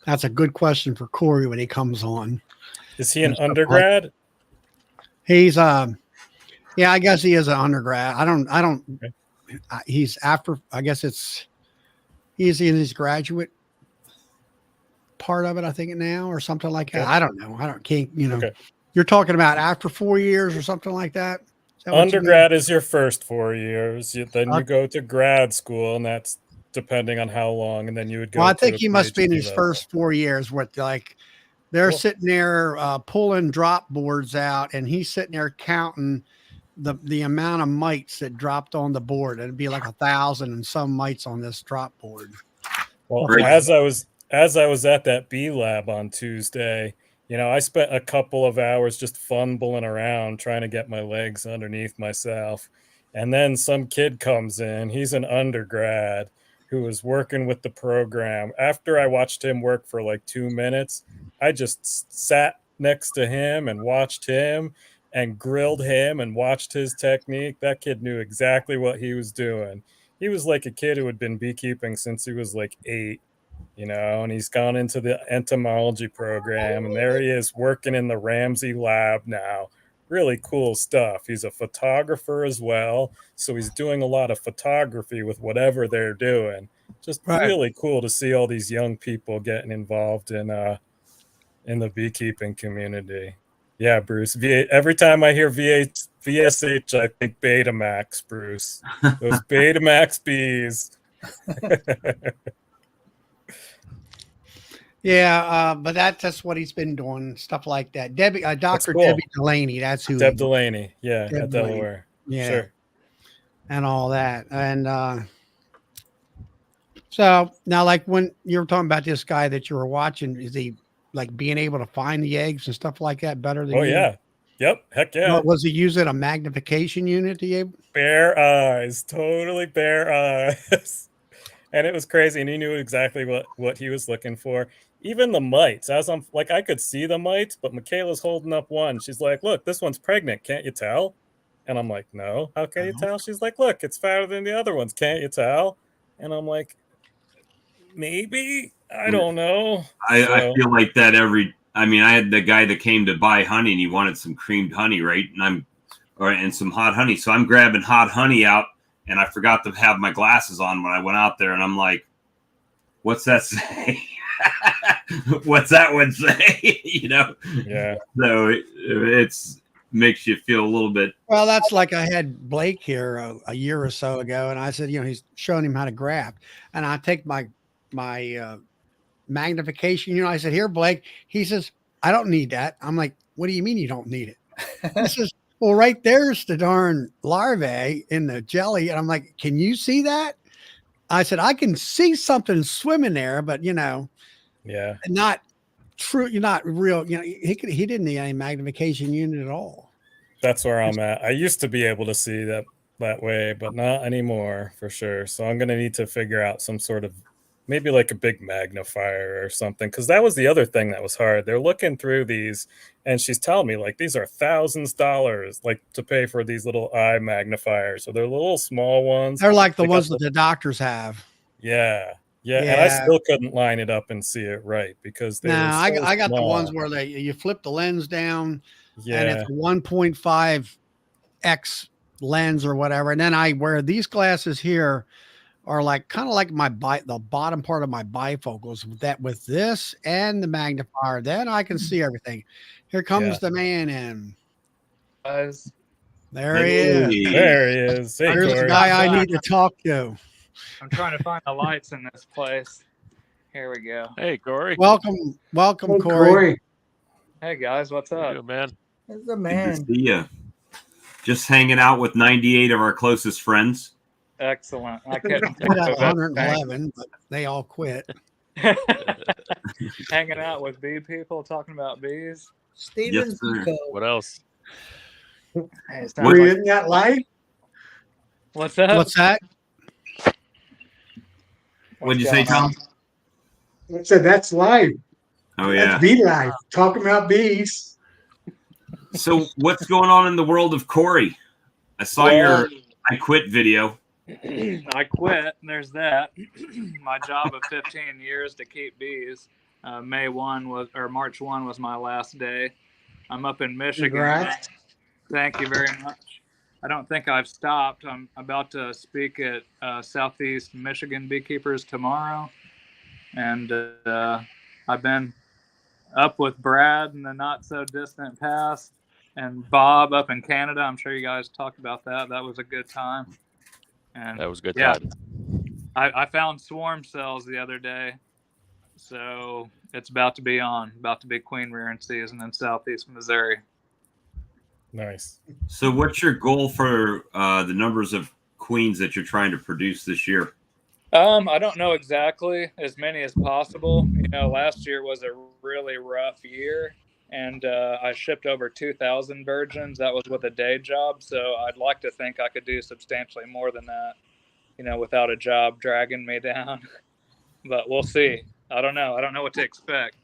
That's a good question for Corey when he comes on. Is he an undergrad? He's yeah, I guess he is an undergrad. I don't Okay. He's after, I guess he's in his graduate part of it, I think now, or something like that. Okay. I don't know. Can't Okay. You're talking about after 4 years or something like that. Is that what you mean? Undergrad is your first 4 years. Then you Okay. go to grad school, and that's depending on how long, and then you would go. Well, I to think a he must be in his PhD first 4 years with they're Cool. sitting there pulling drop boards out, and he's sitting there counting the amount of mites that dropped on the board. It'd be like 1,000 and some mites on this drop board. Well, Right. as I was at that bee lab on Tuesday, I spent a couple of hours just fumbling around trying to get my legs underneath myself. And then some kid comes in. He's an undergrad who was working with the program. After I watched him work for like 2 minutes, I just sat next to him and watched him and grilled him and watched his technique. That kid knew exactly what he was doing. He was like a kid who had been beekeeping since he was like 8, and he's gone into the entomology program, and there he is working in the Ramsey lab now. Really cool stuff. He's a photographer as well, so he's doing a lot of photography with whatever they're doing. Just really cool to see all these young people getting involved in the beekeeping community. Yeah, Bruce. Every time I hear VSH, I think Betamax, Bruce. Those Betamax bees. Yeah, but that's what he's been doing, stuff like that. Dr. Cool. Debbie Delaney, that's who. Deb Delaney, yeah, Deb at Delaney. Delaware. Yeah. Sure. And all that. And so now, like when you were talking about this guy that you were watching, is he like being able to find the eggs and stuff like that better than Oh, you? yeah. Yep. Heck yeah. Was he using a magnification unit to you? Bare eyes. Totally bare eyes. And it was crazy. And he knew exactly what he was looking for. Even the mites. I could see the mites, but Michaela's holding up one. She's like, look, this one's pregnant. Can't you tell? And I'm like, no. How can you tell? She's like, look, it's fatter than the other ones. Can't you tell? And I'm like, maybe. I don't know. I feel like that I had the guy that came to buy honey, and he wanted some creamed honey, right? And some hot honey. So I'm grabbing hot honey out, and I forgot to have my glasses on when I went out there, and I'm like, what's that say? What's that one say? Yeah. So it's makes you feel a little bit. Well, that's like I had Blake here a year or so ago, and I said, he's showing him how to graft, and I take my magnification. I said, here, Blake. He says, I don't need that. I'm like, what do you mean you don't need it? He says, well, right there's the darn larvae in the jelly, and I'm like, can you see that? I said, I can see something swimming there, but yeah, not true. You're not real. He didn't need any magnification unit at all. That's where I'm at. I used to be able to see that way, but not anymore for sure. So I'm going to need to figure out some sort of maybe like a big magnifier or something, because that was the other thing that was hard. They're looking through these, and she's telling me like these are $thousands like to pay for these little eye magnifiers. So they're little small ones. They're like the They got ones that the doctors have. Yeah. Yeah. And I still couldn't line it up and see it right because they were so I got the small. ones where you flip the lens down, Yeah. and it's 1.5x lens or whatever. And then I wear these glasses here are like kind of like the bottom part of my bifocals with this and the magnifier. Then I can see everything. Here comes the man in. There he is. There he is. Hey, Here's the Corey. guy I need to talk to. I'm trying to find the lights in this place. Here we go. Hey, Corey. Welcome, Hey, Corey. Corey. Hey guys, what's How you up? doing, man? It's a Good to man. see ya. Just hanging out with 98 of our closest friends. Excellent. I couldn't We think got of that. 111, but they all quit. Hanging out with bee people, talking about bees. Steven Yes, sir. Pico. What else? Hey, it Were sounds you like- in that live? what's up? What's that? What'd you What's say, going on? Tom? I said that's live. Oh, yeah. That's bee live. Talking about bees. So what's going on in the world of Corey? I saw your I quit video. I quit. There's that. My job of 15 years to keep bees. March 1 was my last day. I'm up in Michigan. Congrats. Thank you very much. I don't think I've stopped. I'm about to speak at Southeast Michigan Beekeepers tomorrow. And I've been up with Brad in the not so distant past and Bob up in Canada. I'm sure you guys talked about that. That was a good time. And That was a good yeah, time. I found swarm cells the other day. So it's about to be queen rearing season in Southeast Missouri. Nice. So what's your goal for the numbers of queens that you're trying to produce this year? I don't know exactly, as many as possible. Last year was a really rough year, and I shipped over 2,000 virgins. That was with a day job, so I'd like to think I could do substantially more than that, without a job dragging me down. But we'll see. I don't know. I don't know what to expect.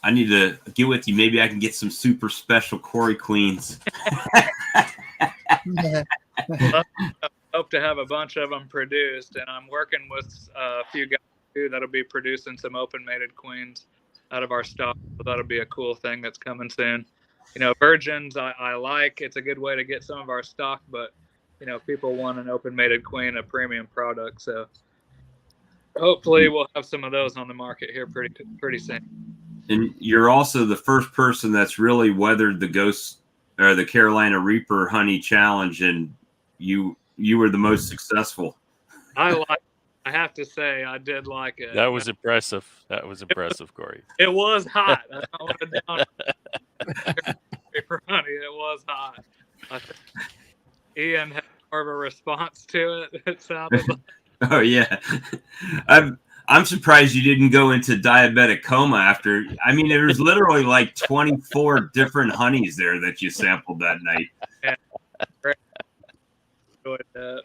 I need to get with you. Maybe I can get some super special Corey queens. Hope to have a bunch of them produced, and I'm working with a few guys too that'll be producing some open-mated queens out of our stock. So that'll be a cool thing that's coming soon. Virgins I like. It's a good way to get some of our stock, but people want an open-mated queen, a premium product. So hopefully we'll have some of those on the market here pretty soon. And you're also the first person that's really weathered the Ghost or the Carolina Reaper honey challenge, and you were the most successful. I have to say I did like it. That was impressive. Corey. It was hot. I don't want to down Reaper honey. It was hot. I think Ian had more of a response to it. It sounded like. Oh yeah, I'm surprised you didn't go into diabetic coma after. I mean, there was literally like 24 different honeys there that you sampled that night. Yeah. Enjoyed that.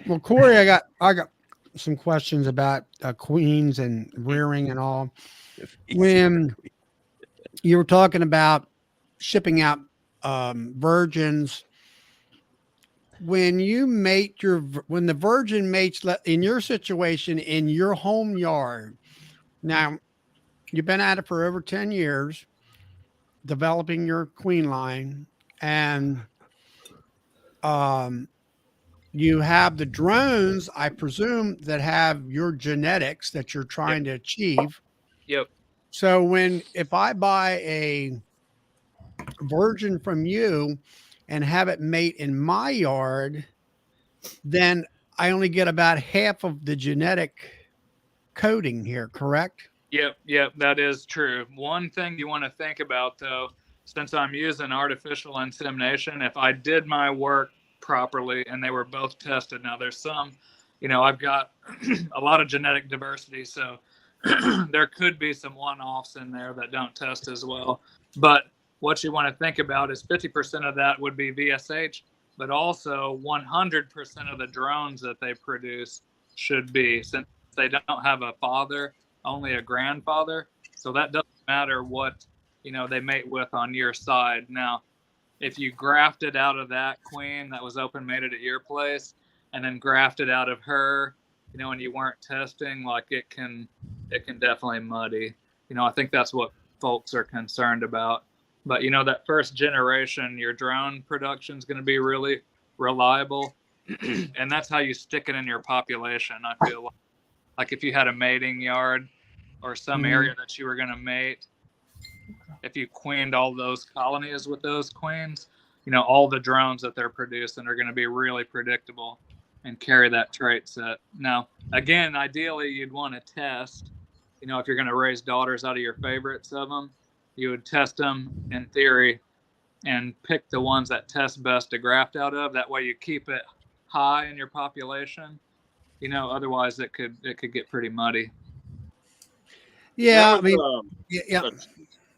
Well, Corey, I got some questions about queens and rearing and all. When you were talking about shipping out virgins, when the virgin mates in your situation in your home yard, now you've been at it for over 10 years, developing your queen line, and you have the drones, I presume, that have your genetics that you're trying to achieve. Yep. So if I buy a virgin from you and have it mate in my yard, then I only get about half of the genetic coding here, correct? Yep, that is true. One thing you want to think about, though, since I'm using artificial insemination, if I did my work properly and they were both tested, now there's some, I've got a lot of genetic diversity, so there could be some one-offs in there that don't test as well. But what you want to think about is 50% of that would be VSH, but also 100% of the drones that they produce should be, since they don't have a father, only a grandfather. So that doesn't matter what, they mate with on your side. Now, if you grafted out of that queen that was open mated at your place and then grafted out of her, and you weren't testing, like it can definitely muddy. I think that's what folks are concerned about. But that first generation, your drone production is going to be really reliable, and that's how you stick it in your population. I feel like if you had a mating yard or some area that you were going to mate, if you queened all those colonies with those queens, all the drones that they're producing are going to be really predictable and carry that trait set. Now, again, ideally, you'd want to test, if you're going to raise daughters out of your favorites of them, you would test them in theory and pick the ones that test best to graft out of. That way you keep it high in your population. Otherwise it could get pretty muddy. Yeah, I mean,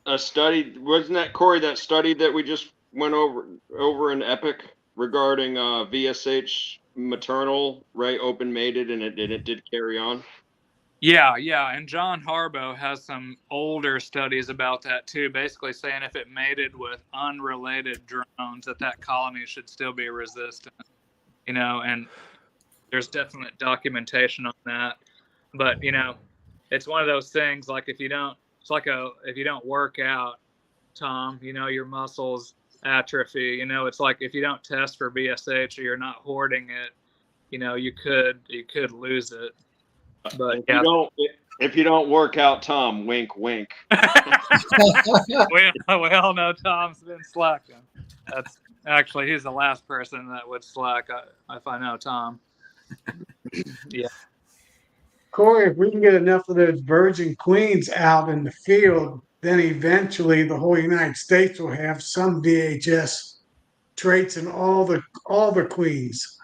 a study, wasn't that Corey, that study that we just went over in Epic regarding VSH maternal, right, open mated, and it did carry on? Yeah, and John Harbaugh has some older studies about that too, basically saying if it mated with unrelated drones, that colony should still be resistant, and there's definite documentation on that. But it's one of those things, like if you don't work out, Tom, your muscles atrophy. It's like if you don't test for BSH or you're not hoarding it, you could lose it. But if you don't work out, Tom, wink, wink. we all know Tom's been slacking. That's actually, he's the last person that would slack if I know Tom. Yeah. Corey, if we can get enough of those virgin queens out in the field, then eventually the whole United States will have some VHS traits in all the queens.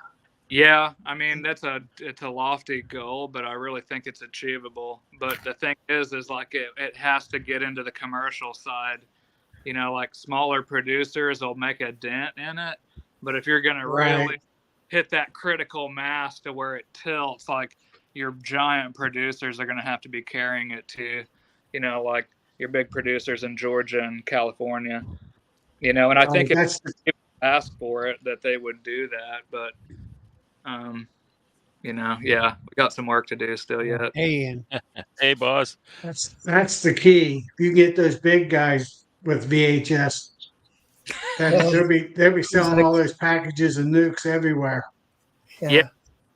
Yeah, I mean it's a lofty goal, but I really think it's achievable. But the thing is like it has to get into the commercial side. Like smaller producers will make a dent in it, but if you're gonna really hit that critical mass to where it tilts, like your giant producers are gonna have to be carrying it too. Like your big producers in Georgia and California. And I think if people ask for it, that they would do that, but. Yeah, we got some work to do still yet. Hey, boss. That's the key. You get those big guys with VHS, they'll be selling all those packages and nukes everywhere. Yeah.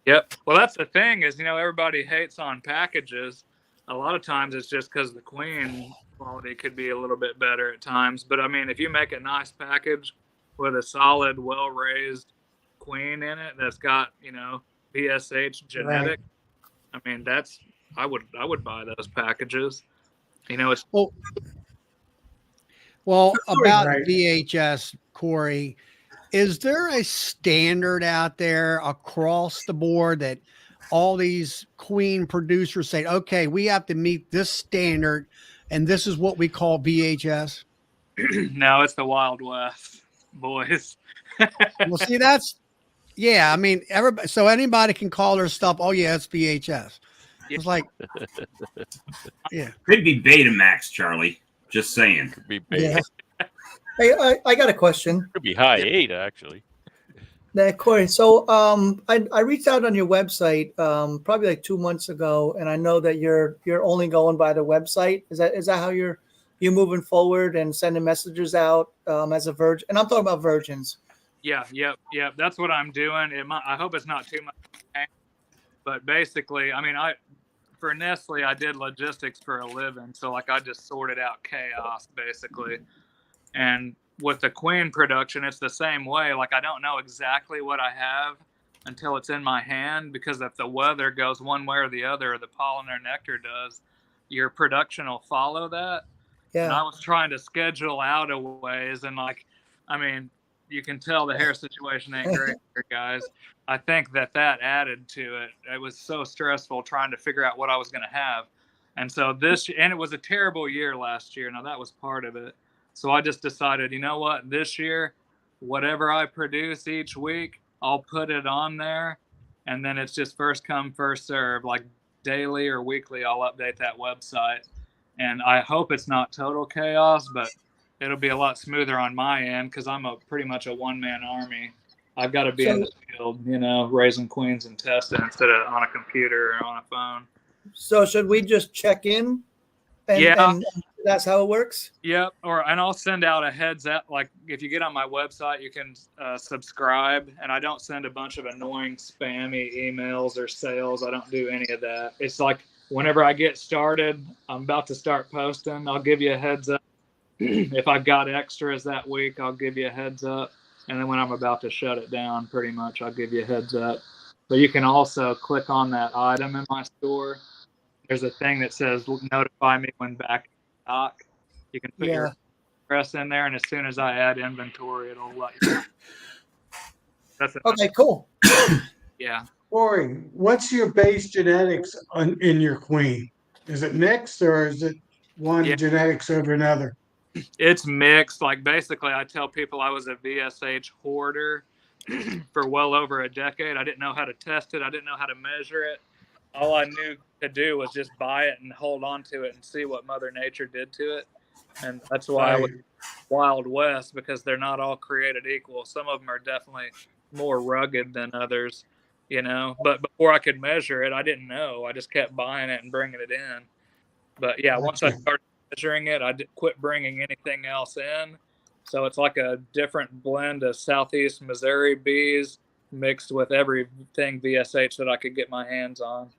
Yep. Well, that's the thing is, everybody hates on packages. A lot of times it's just because the queen quality could be a little bit better at times. But I mean, if you make a nice package with a solid, well-raised queen in it that's got BSH genetic, I mean I would buy those packages. It's well about VHS, Corey, is there a standard out there across the board that all these queen producers say, okay, we have to meet this standard and this is what we call VHS? No, it's the Wild West, boys. Well, see, I mean, everybody, so anybody can call their stuff, oh yeah, it's VHS. It's like, yeah. Could be Betamax, Charlie. Just saying. Could be Beta. Yeah. Hey, I got a question. Could be high 8, actually. Corey, so I reached out on your website probably like 2 months ago, and I know that you're only going by the website. Is that how you're moving forward and sending messages out as a virgin? And I'm talking about virgins. Yeah. That's what I'm doing. I hope it's not too much, but basically, I mean, for Nestle, I did logistics for a living, so like I just sorted out chaos basically. And with the queen production, it's the same way. Like I don't know exactly what I have until it's in my hand, because if the weather goes one way or the other, or the pollen or nectar does, your production will follow that. Yeah. And I was trying to schedule out a ways, and like, I mean, you can tell the hair situation ain't great here, guys. I think that added to it. It was so stressful trying to figure out what I was going to have. And so and it was a terrible year last year. Now that was part of it. So I just decided, you know what, this year whatever I produce each week, I'll put it on there, and then it's just first come, first serve. Like daily or weekly, I'll update that website. And I hope it's not total chaos, but it'll be a lot smoother on my end because I'm pretty much a one-man army. I've got to be in the field, raising queens and testing instead of on a computer or on a phone. So should we just check in? And that's how it works? Yep. And I'll send out a heads up. Like if you get on my website, you can subscribe, and I don't send a bunch of annoying spammy emails or sales. I don't do any of that. It's like whenever I get started, I'm about to start posting, I'll give you a heads up. If I've got extras that week, I'll give you a heads up. And then when I'm about to shut it down, pretty much, I'll give you a heads up. But you can also click on that item in my store. There's a thing that says notify me when back in stock. You can put your address in there, and as soon as I add inventory, it'll let you know. Okay, cool. Yeah. Corey, what's your base genetics in your queen? Is it mixed, or is it one genetics over another? It's mixed. Like basically, I tell people I was a VSH hoarder for well over a decade. I didn't know how to test it. I didn't know how to measure it. All I knew to do was just buy it and hold on to it and see what Mother Nature did to it. And that's why I was Wild West, because they're not all created equal. Some of them are definitely more rugged than others, But before I could measure it, I didn't know. I just kept buying it and bringing it in. But once I started measuring it, I quit bringing anything else in. So it's like a different blend of Southeast Missouri bees mixed with everything VSH that I could get my hands on.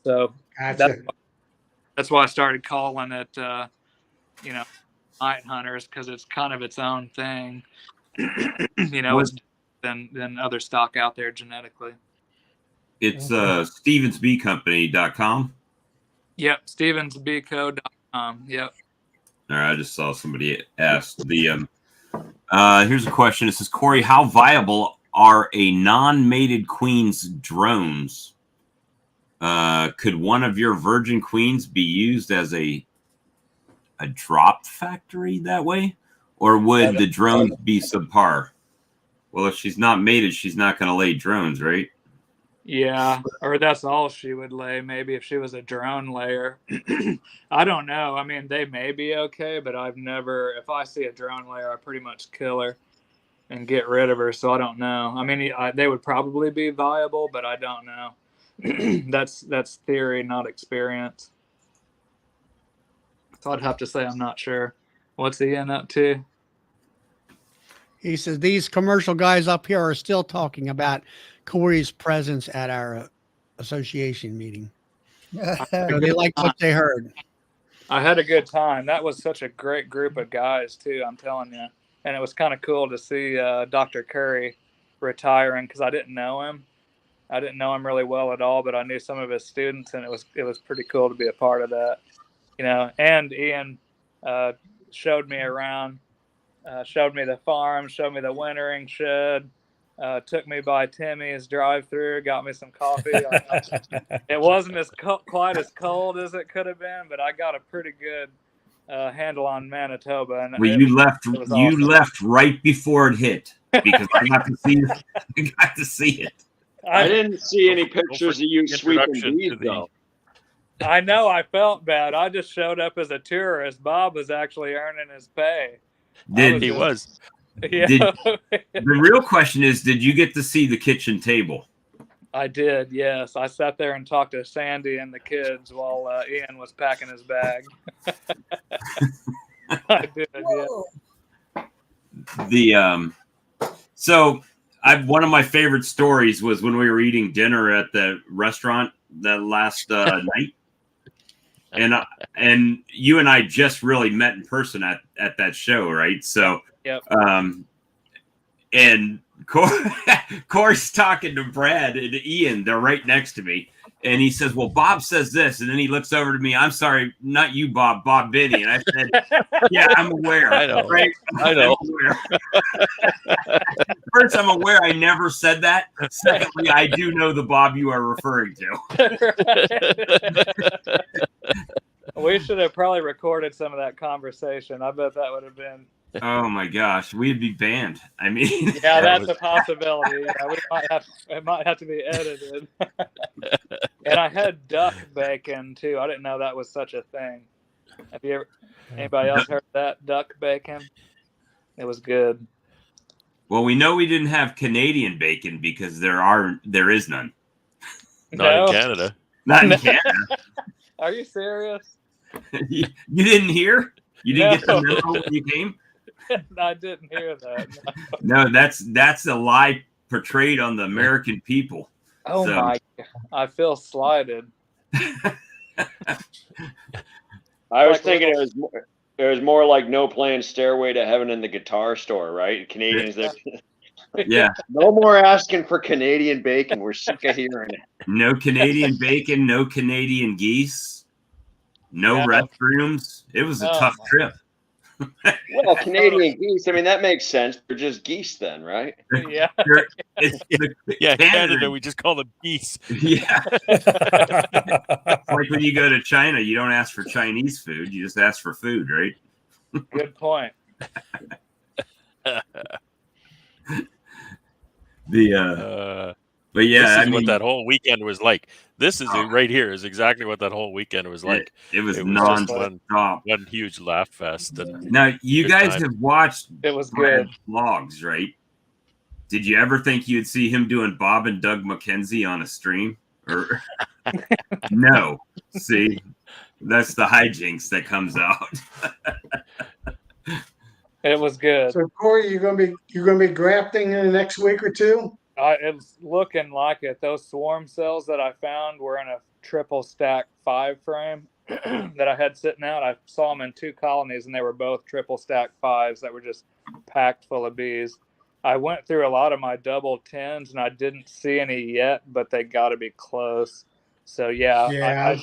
So that's why I started calling it, night hunters, because it's kind of its own thing, it's than other stock out there genetically. It's stevensbeecompany.com. Yep, stevensbeeco.com. Yep. All right, I just saw somebody asked the. Here's a question. It says, Corey, how viable are a non-mated queen's drones? Could one of your virgin queens be used as a drop factory that way, or would the drones be subpar? Well, if she's not mated, she's not going to lay drones, right? Yeah, or that's all she would lay. Maybe if she was a drone layer. I don't know. I mean, they may be okay, but if I see a drone layer, I pretty much kill her and get rid of her. So I don't know. I mean, they would probably be viable, but I don't know. That's theory, not experience. So I'd have to say I'm not sure. What's Ian up to? He says these commercial guys up here are still talking about Corey's presence at our association meeting. So they like what they heard. I had a good time. That was such a great group of guys too, I'm telling you. And it was kind of cool to see Dr. Curry retiring, because I didn't know him. I didn't know him really well at all, but I knew some of his students, and it was pretty cool to be a part of that. And Ian showed me around, showed me the farm, showed me the wintering shed, took me by Timmy's drive-through, got me some coffee. It wasn't quite as cold as it could have been, but I got a pretty good handle on Manitoba. And you left right before it hit, because I got to see it. I didn't see any pictures of you sweeping bees, though. I know. I felt bad. I just showed up as a tourist. Bob was actually earning his pay. Yeah. The real question is, did you get to see the kitchen table? I did, yes. I sat there and talked to Sandy and the kids while Ian was packing his bag. I did, yeah. So one of my favorite stories was when we were eating dinner at the restaurant that last night. And you and I just really met in person at that show, right? So, yep. And Corey's talking to Brad and Ian. They're right next to me. And he says, well, Bob says this. And then he looks over to me. I'm sorry, not you, Bob Benny. And I said, yeah, I'm aware. I know. Right? I know. First, I'm aware I never said that. Secondly, I do know the Bob you are referring to. We should have probably recorded some of that conversation. I bet that would have been Oh my gosh, we'd be banned. I mean, Yeah, that's a possibility. Yeah, it might have to be edited. And I had duck bacon too. I didn't know that was such a thing. Have you ever? Anybody else heard that duck bacon? It was good. well, we know we didn't have Canadian bacon because there is none. Not No? in Canada. Not in Canada. Are you serious? you didn't hear? You didn't get the No. memo when you came? I didn't hear that. No, that's a lie portrayed on the American people. Oh So- my! I feel slighted. I was Like thinking little- it was more like No Plan Stairway to Heaven in the guitar store, right? Canadians that Yeah. no more asking for Canadian bacon. We're sick of hearing it. No Canadian bacon, no Canadian geese, no No. restrooms. It was a Oh tough my- trip. Well, Canadian geese. I mean, that makes sense. They're just geese, then, right? Yeah. It's Yeah, Canada. Canada, we just call them geese. Yeah. It's like when you go to China, you don't ask for Chinese food, you just ask for food, right? Good point. But yeah, this is I mean, what that whole weekend was like. This is it right here is exactly what that whole weekend was like. it was just non-stop. one huge laugh fest. And Now, you good guys time. have watched It was Brad's good. vlogs, right? Did you ever think you'd see him doing Bob and Doug McKenzie on a stream? Or no? See, that's the hijinks that comes out. It was good. So Corey, you're gonna be grafting in the next week or two? It's looking like it. Those swarm cells that I found were in a triple stack 5 frame that I had sitting out. I saw them in 2 colonies, and they were both triple stack 5s that were just packed full of bees. I went through a lot of my double 10s, and I didn't see any yet, but they got to be close. So yeah,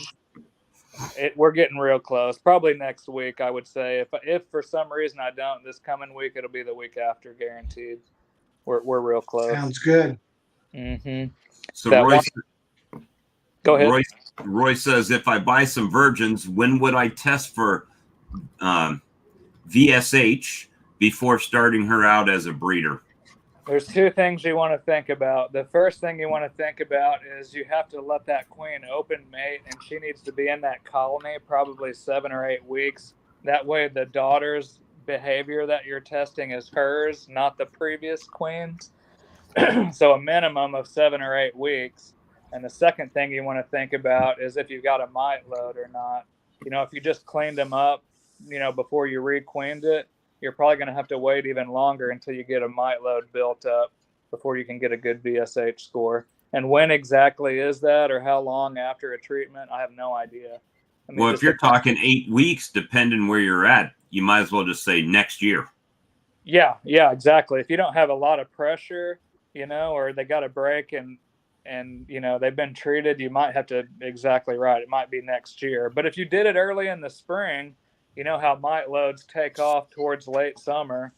we're getting real close. Probably next week, I would say. If for some reason I don't this coming week, it'll be the week after, guaranteed. We're real close. Sounds good. Mm-hmm. So That Go ahead. Roy says, if I buy some virgins, when would I test for VSH before starting her out as a breeder? There's 2 things you want to think about. The first thing you want to think about is you have to let that queen open mate, and she needs to be in that colony probably 7 or 8 weeks. That way the daughter's behavior that you're testing is hers, not the previous queen's. So a minimum of 7 or 8 weeks. And the second thing you want to think about is if you've got a mite load or not. You know, if you just cleaned them up, before you re-queened it, you're probably going to have to wait even longer until you get a mite load built up before you can get a good VSH score. And when exactly is that, or how long after a treatment? I have no idea. Well, if you're talking 8 weeks, depending where you're at, you might as well just say next year. Yeah, exactly. If you don't have a lot of pressure, or they got a break and they've been treated, you might have to, exactly right, it might be next year. But if you did it early in the spring, you know how mite loads take off towards late summer.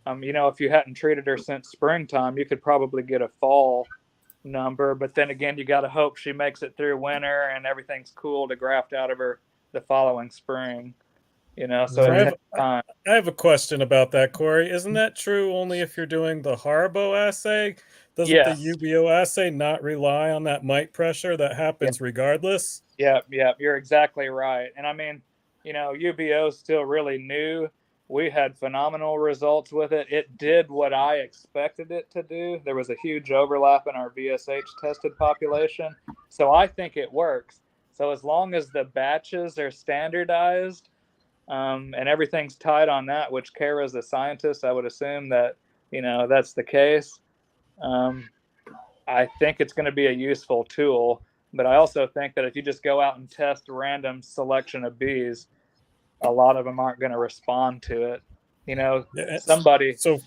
If you hadn't treated her since springtime, you could probably get a fall number. But then again, you got to hope she makes it through winter and everything's cool to graft out of her the following spring. So it takes time. I have a question about that, Corey. Isn't that true only if you're doing the Haribo assay? Doesn't Yes. the UBO assay not rely on that mite pressure that happens regardless? Yeah, you're exactly right. And I mean, UBO is still really new. We had phenomenal results with it. It did what I expected it to do. There was a huge overlap in our VSH tested population. So I think it works. So as long as the batches are standardized, and everything's tied on that, which Kara's a scientist, I would assume that, that's the case. I think it's going to be a useful tool, but I also think that if you just go out and test a random selection of bees, a lot of them aren't going to respond to it. Somebody. So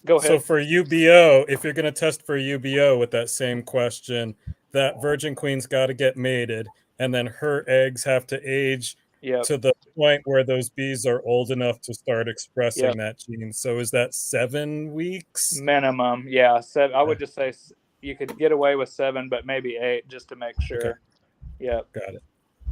go ahead. So for UBO, if you're going to test for UBO with that same question, that virgin queen's got to get mated, and then her eggs have to age to the point where those bees are old enough to start expressing that gene. So is that 7 weeks? Minimum, yeah. 7. I would just say you could get away with 7, but maybe 8 just to make sure. Okay. Yeah. Got it.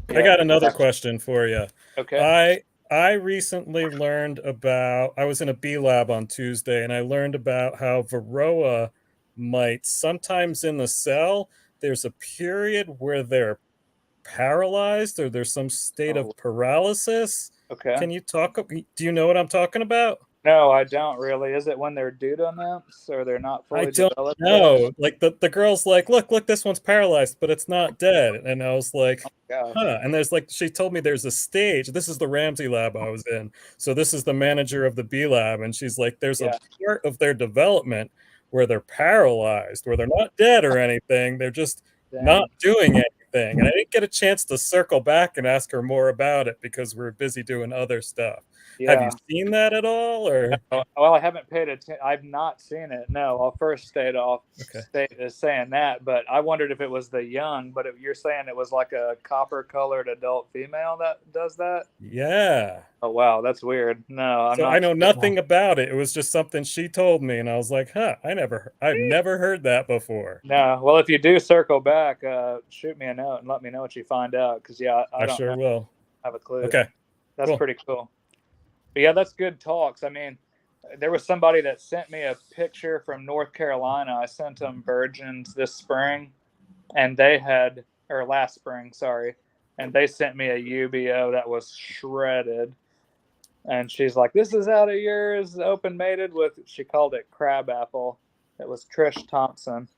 I got another question for you. Okay. I recently learned about, I was in a bee lab on Tuesday, and I learned about how Varroa mites, sometimes in the cell, there's a period where they're paralyzed or there's some state of paralysis. Okay. Can you talk? Do you know what I'm talking about? No, I don't really. Is it when they're due nymphs or they're not I fully don't developed know. Like the girl's like, look, this one's paralyzed, but it's not dead. And I was like, yet? huh. And there's like, she told me there's a stage. This is the Ramsey lab I was in. So this is the manager of the bee lab. And she's like, there's a part of their development where they're paralyzed, where they're not dead or anything. They're just not doing anything. And I didn't get a chance to circle back and ask her more about it because we're busy doing other stuff. Have you seen that at all, or? No, well, I haven't paid attention. I've not seen it. No, I'll first state as saying that, but I wondered if it was the young. But if you're saying it was like a copper-colored adult female that does that? Yeah. Oh wow, that's weird. No, I'm so not. I know nothing about it. It was just something she told me, and I was like, huh, I've never heard that before. No, well, if you do circle back, shoot me a note and let me know what you find out. Because I don't sure will. Have a clue. Okay, that's pretty cool. But yeah, that's good talks. I mean, there was somebody that sent me a picture from North Carolina. I sent them virgins this spring, and they had, or last spring, sorry, and they sent me a UBO that was shredded. And she's like, "This is out of yours, open mated with." She called it crabapple. It was Trish Thompson.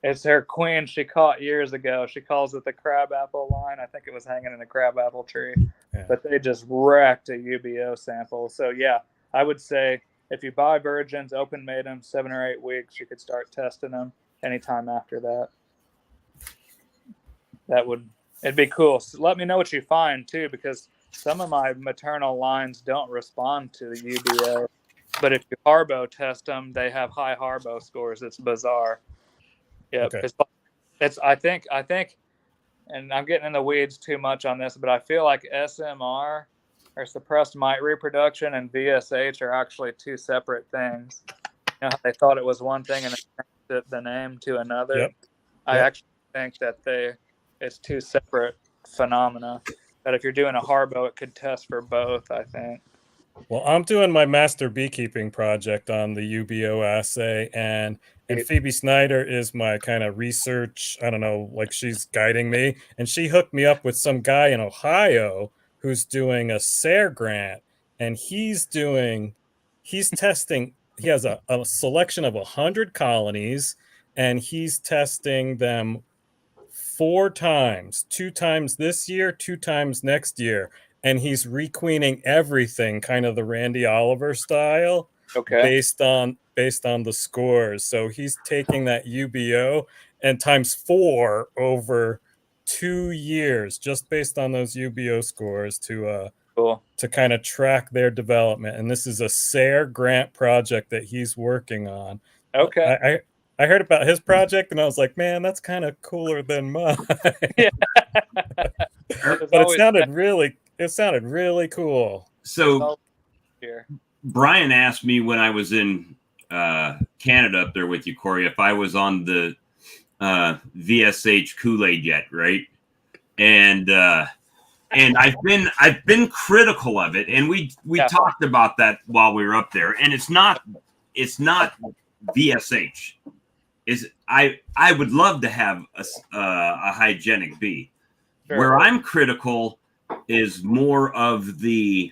It's her queen she caught years ago. She calls it the crabapple line. I think it was hanging in a crabapple tree. Yeah. But they just wrecked a UBO sample. So yeah, I would say if you buy virgins, open mate them 7 or 8 weeks, you could start testing them anytime after that. It'd be cool. So let me know what you find too, because some of my maternal lines don't respond to the UBO. But if you Harbo test them, they have high Harbo scores. It's bizarre. Yeah, okay. I think, and I'm getting in the weeds too much on this, but I feel like SMR, or suppressed mite reproduction, and VSH are actually two separate things. You know how they thought it was one thing and they changed the name to another? Yep. I actually think that it's two separate phenomena. That if you're doing a Harbo, it could test for both, I think. Well, I'm doing my master beekeeping project on the UBO assay, and Phoebe Snyder is my kind of research, I don't know, like she's guiding me, and she hooked me up with some guy in Ohio who's doing a SARE grant, and he's testing, he has a selection of 100 colonies, and he's testing them 4 times, 2 times this year, 2 times next year. And he's requeening everything, kind of the Randy Oliver style, based on the scores. So he's taking that UBO and times 4 over 2 years, just based on those UBO scores to kind of track their development. And this is a SARE grant project that he's working on. Okay. I heard about his project and I was like, man, that's kind of cooler than mine. But it sounded really cool. So Brian asked me when I was in Canada up there with you, Corey, if I was on the VSH Kool-Aid yet, right? And I've been critical of it, and we talked about that while we were up there. And it's not VSH. I would love to have a hygienic bee. Sure. Where I'm critical is more of the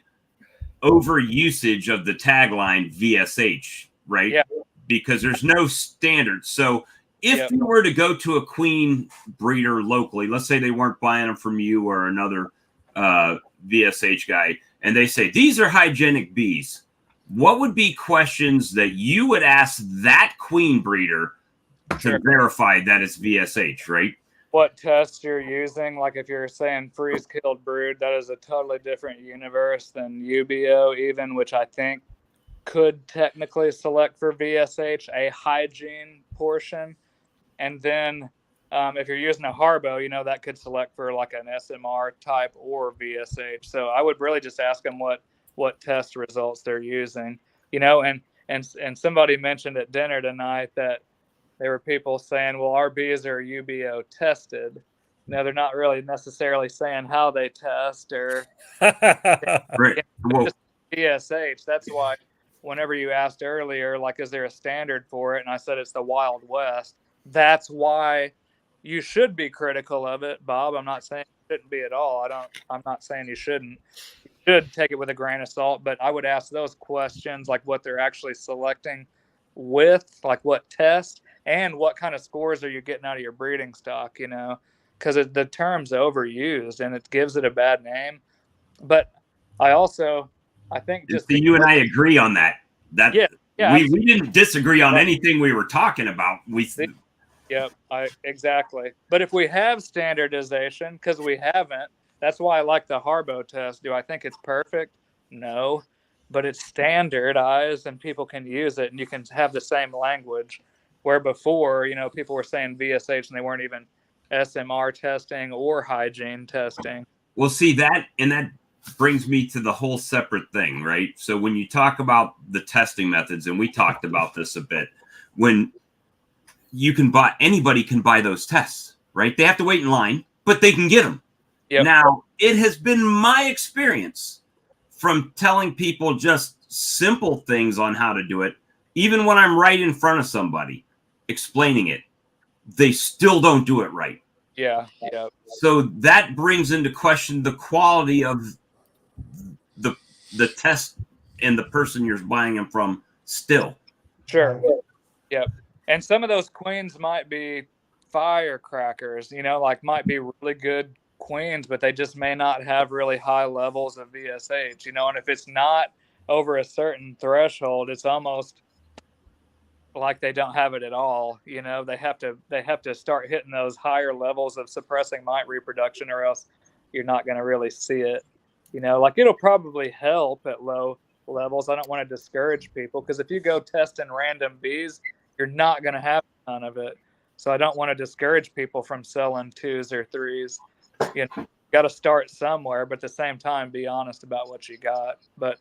overusage of the tagline VSH, right? Yeah. Because there's no standard. So if you were to go to a queen breeder locally, let's say they weren't buying them from you or another VSH guy, and they say, these are hygienic bees, what would be questions that you would ask that queen breeder to verify that it's VSH, right? What tests you're using. Like if you're saying freeze killed brood, that is a totally different universe than UBO even, which I think could technically select for VSH, a hygiene portion. And then if you're using a Harbo, that could select for like an SMR type or VSH. So I would really just ask them what test results they're using, and somebody mentioned at dinner tonight that there were people saying, well, our bees are UBO tested. No, they're not really necessarily saying how they test or Right. Well, just VSH. That's why whenever you asked earlier, like, is there a standard for it? And I said it's the Wild West. That's why you should be critical of it, Bob. I'm not saying you shouldn't be at all. I'm not saying you shouldn't. You should take it with a grain of salt, but I would ask those questions, like what they're actually selecting with, like what test, and what kind of scores are you getting out of your breeding stock, because the term's overused and it gives it a bad name. But I think just you and I agree on that. Yeah, we didn't disagree on anything we were talking about. Yep, exactly. But if we have standardization, because we haven't, that's why I like the Harbo test. Do I think it's perfect? No, but it's standardized and people can use it and you can have the same language. Where before, people were saying VSH and they weren't even SMR testing or hygiene testing. Well, see that brings me to the whole separate thing, right? So when you talk about the testing methods, and we talked about this a bit, when anybody can buy those tests, right? They have to wait in line, but they can get them. Yep. Now, it has been my experience from telling people just simple things on how to do it, even when I'm right in front of somebody explaining it, they still don't do it right. Yeah. So that brings into question the quality of the test and the person you're buying them from still. Sure. Yep. And some of those queens might be firecrackers, might be really good queens, but they just may not have really high levels of VSH, and if it's not over a certain threshold, it's almost like they don't have it at all. They have to start hitting those higher levels of suppressing mite reproduction, or else you're not going to really see it. It'll probably help at low levels. I don't want to discourage people, because if you go testing random bees, you're not going to have none of it. So I don't want to discourage people from selling 2s or 3s. You got to start somewhere, but at the same time, be honest about what you got. But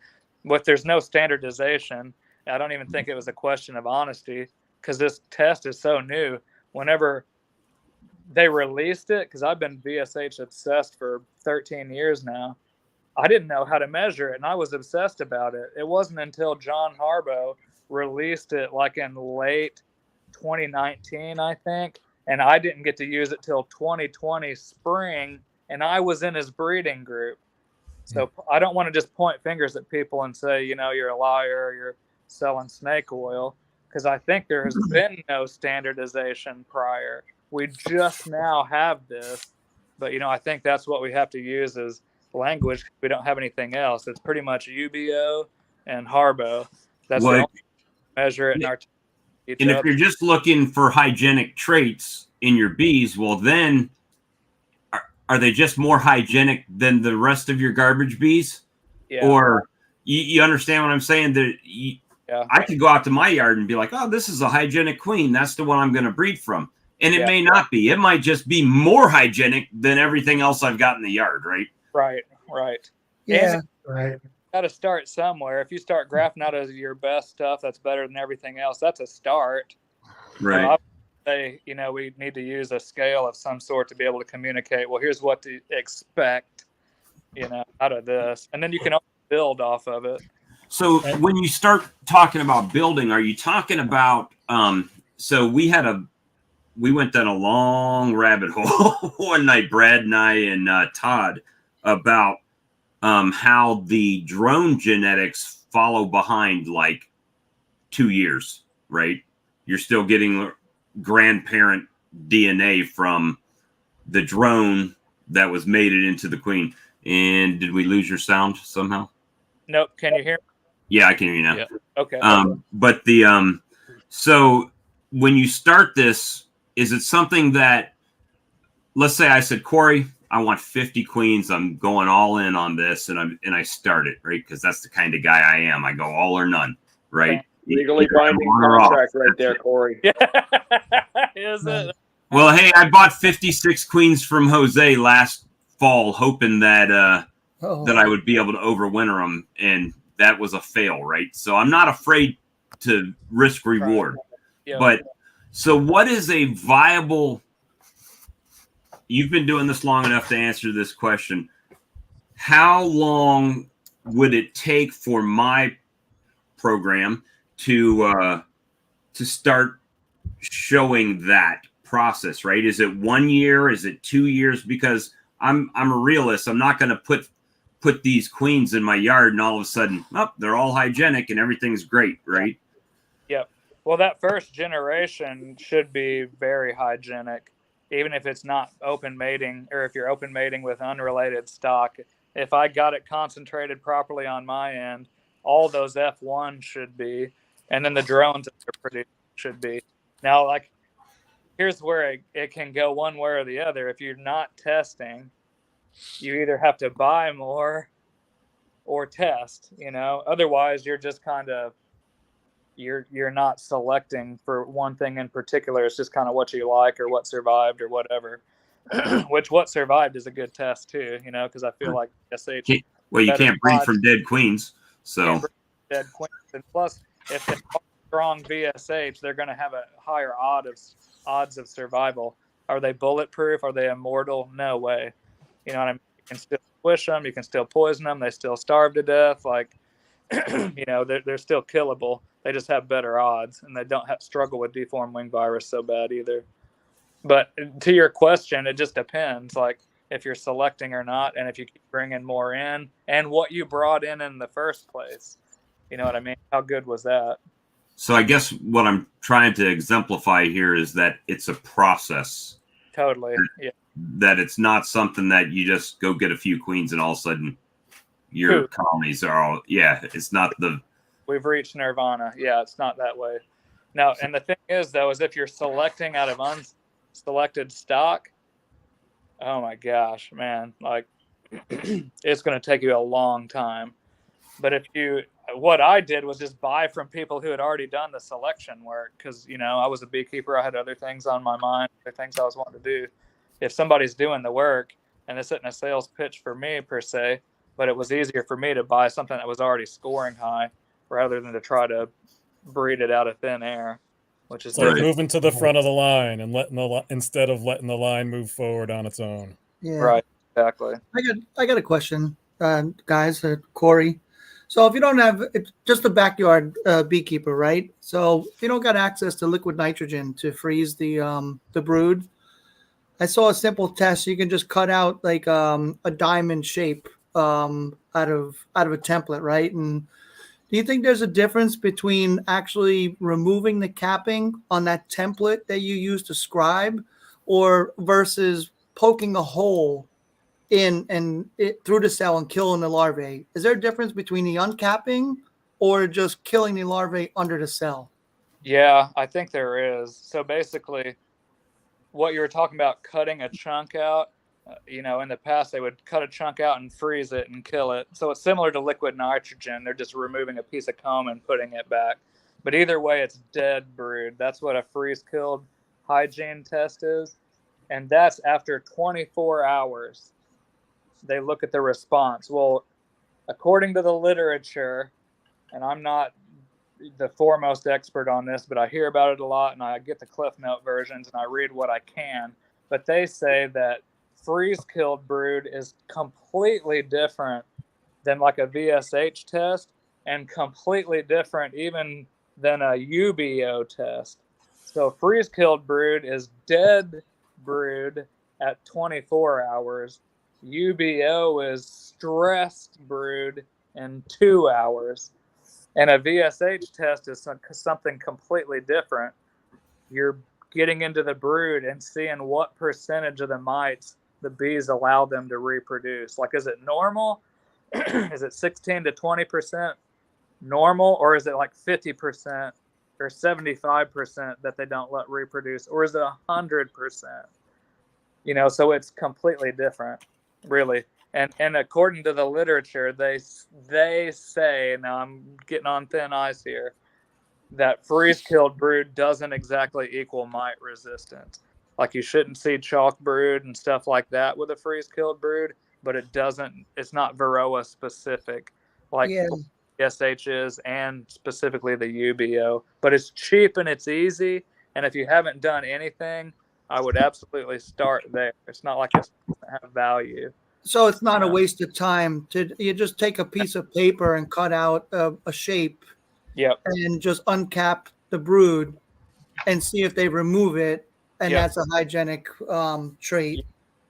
there's no standardization, I don't even think it was a question of honesty, because this test is so new. Whenever they released it, because I've been VSH obsessed for 13 years now, I didn't know how to measure it, and I was obsessed about it. It wasn't until John Harbo released it like in late 2019, I think, and I didn't get to use it till 2020 spring, and I was in his breeding group. So I don't want to just point fingers at people and say, you're a liar, you're selling snake oil, because I think there has been no standardization prior. We just now have this, but I think that's what we have to use as language. We don't have anything else. It's pretty much UBO and Harbo. That's the only measure it in our and if you're just looking for hygienic traits in your bees, well, then are they just more hygienic than the rest of your garbage bees? Yeah. Or you understand what I'm saying? That I could go out to my yard and be like, oh, this is a hygienic queen. That's the one I'm going to breed from. And it may not be. It might just be more hygienic than everything else I've got in the yard, right? Right. Yeah, right. Got to start somewhere. If you start grafting out of your best stuff that's better than everything else, that's a start. Right. I would say, we need to use a scale of some sort to be able to communicate, well, here's what to expect, out of this. And then you can build off of it. So when you start talking about building, are you talking about, so we went down a long rabbit hole one night, Brad and I and Todd, about how the drone genetics follow behind like 2 years, right? You're still getting grandparent DNA from the drone that was mated into the queen. And did we lose your sound somehow? Nope. Can you hear me? Yeah, I can hear you now. Yeah. Okay. But so when you start this, is it something that, let's say I said, Corey, I want 50 queens. I'm going all in on this, and I start it, right? Because that's the kind of guy I am. I go all or none, right? Legally binding contract right there, Corey. Is it? Well, hey, I bought 56 queens from Jose last fall, hoping that that I would be able to overwinter them, and that was a fail, right? So I'm not afraid to risk reward. Yeah. But so what is a viable you've been doing this long enough to answer this question. How long would it take for my program to start showing that process? Right? Is it 1 year? Is it 2 years? Because I'm a realist. I'm not going to put these queens in my yard and all of a sudden, they're all hygienic and everything's great, right? Yep. Well, that first generation should be very hygienic, even if it's not open mating, or if you're open mating with unrelated stock. If I got it concentrated properly on my end, all those F1 should be, and then the drones that they're producing should be. Now, like, here's where it can go one way or the other. If you're not testing, you either have to buy more or test, otherwise you're just kind of, you're not selecting for one thing in particular. It's just kind of what you like or what survived or whatever. Which what survived is a good test too, because I feel like SH. Well, you can't breed from dead queens, so dead queens, and plus, if they're strong VSH, they're going to have a higher odds of survival. Are they bulletproof? Are they immortal? No way. You know what I mean? You can still squish them. You can still poison them. They still starve to death. Like, they're still killable. They just have better odds, and they don't struggle with deformed wing virus so bad either. But to your question, it just depends, like if you're selecting or not, and if you keep bringing more in, and what you brought in the first place. You know what I mean? How good was that? So I guess what I'm trying to exemplify here is that it's a process. Totally. Yeah. That it's not something that you just go get a few queens and all of a sudden your colonies are all, it's not we've reached nirvana. Yeah, it's not that way. Now, and the thing is, though, is if you're selecting out of unselected stock, oh my gosh, man, like it's going to take you a long time. But what I did was just buy from people who had already done the selection work, because, I was a beekeeper. I had other things on my mind, other things I was wanting to do. If somebody's doing the work, and this isn't a sales pitch for me per se, but it was easier for me to buy something that was already scoring high rather than to try to breed it out of thin air, which is like moving to the front of the line and instead of letting the line move forward on its own. Yeah. Right. Exactly. I got a question, guys, Corey. So if you don't have, it's just a backyard beekeeper, right? So if you don't got access to liquid nitrogen to freeze the brood, I saw a simple test. You can just cut out like a diamond shape out of a template, right? And do you think there's a difference between actually removing the capping on that template that you use to scribe, or versus poking a hole through the cell and killing the larvae? Is there a difference between the uncapping or just killing the larvae under the cell? Yeah, I think there is. So basically, what you were talking about, cutting a chunk out, in the past they would cut a chunk out and freeze it and kill it. So it's similar to liquid nitrogen. They're just removing a piece of comb and putting it back. But either way, it's dead brood. That's what a freeze-killed hygiene test is. And that's after 24 hours. They look at the response. Well, according to the literature, and I'm not the foremost expert on this, but I hear about it a lot, and I get the Cliff Note versions, and I read what I can. But they say that freeze-killed brood is completely different than like a VSH test, and completely different even than a UBO test. So freeze-killed brood is dead brood at 24 hours. UBO is stressed brood in 2 hours. And a VSH test is something completely different. You're getting into the brood and seeing what percentage of the mites the bees allow them to reproduce. Like, is it normal? Is it 16 to 20% normal? Or is it like 50% or 75% that they don't let reproduce? Or is it 100%? So it's completely different, really. And according to the literature, they say, now I'm getting on thin ice here, that freeze-killed brood doesn't exactly equal mite resistance. Like, you shouldn't see chalk brood and stuff like that with a freeze-killed brood, but it's not Varroa specific, like SH is, and specifically the UBO. But it's cheap and it's easy, and if you haven't done anything, I would absolutely start there. It's not like it doesn't have value. So it's not a waste of time you just take a piece of paper and cut out a shape. Yep. And just uncap the brood and see if they remove it. And that's a hygienic trait.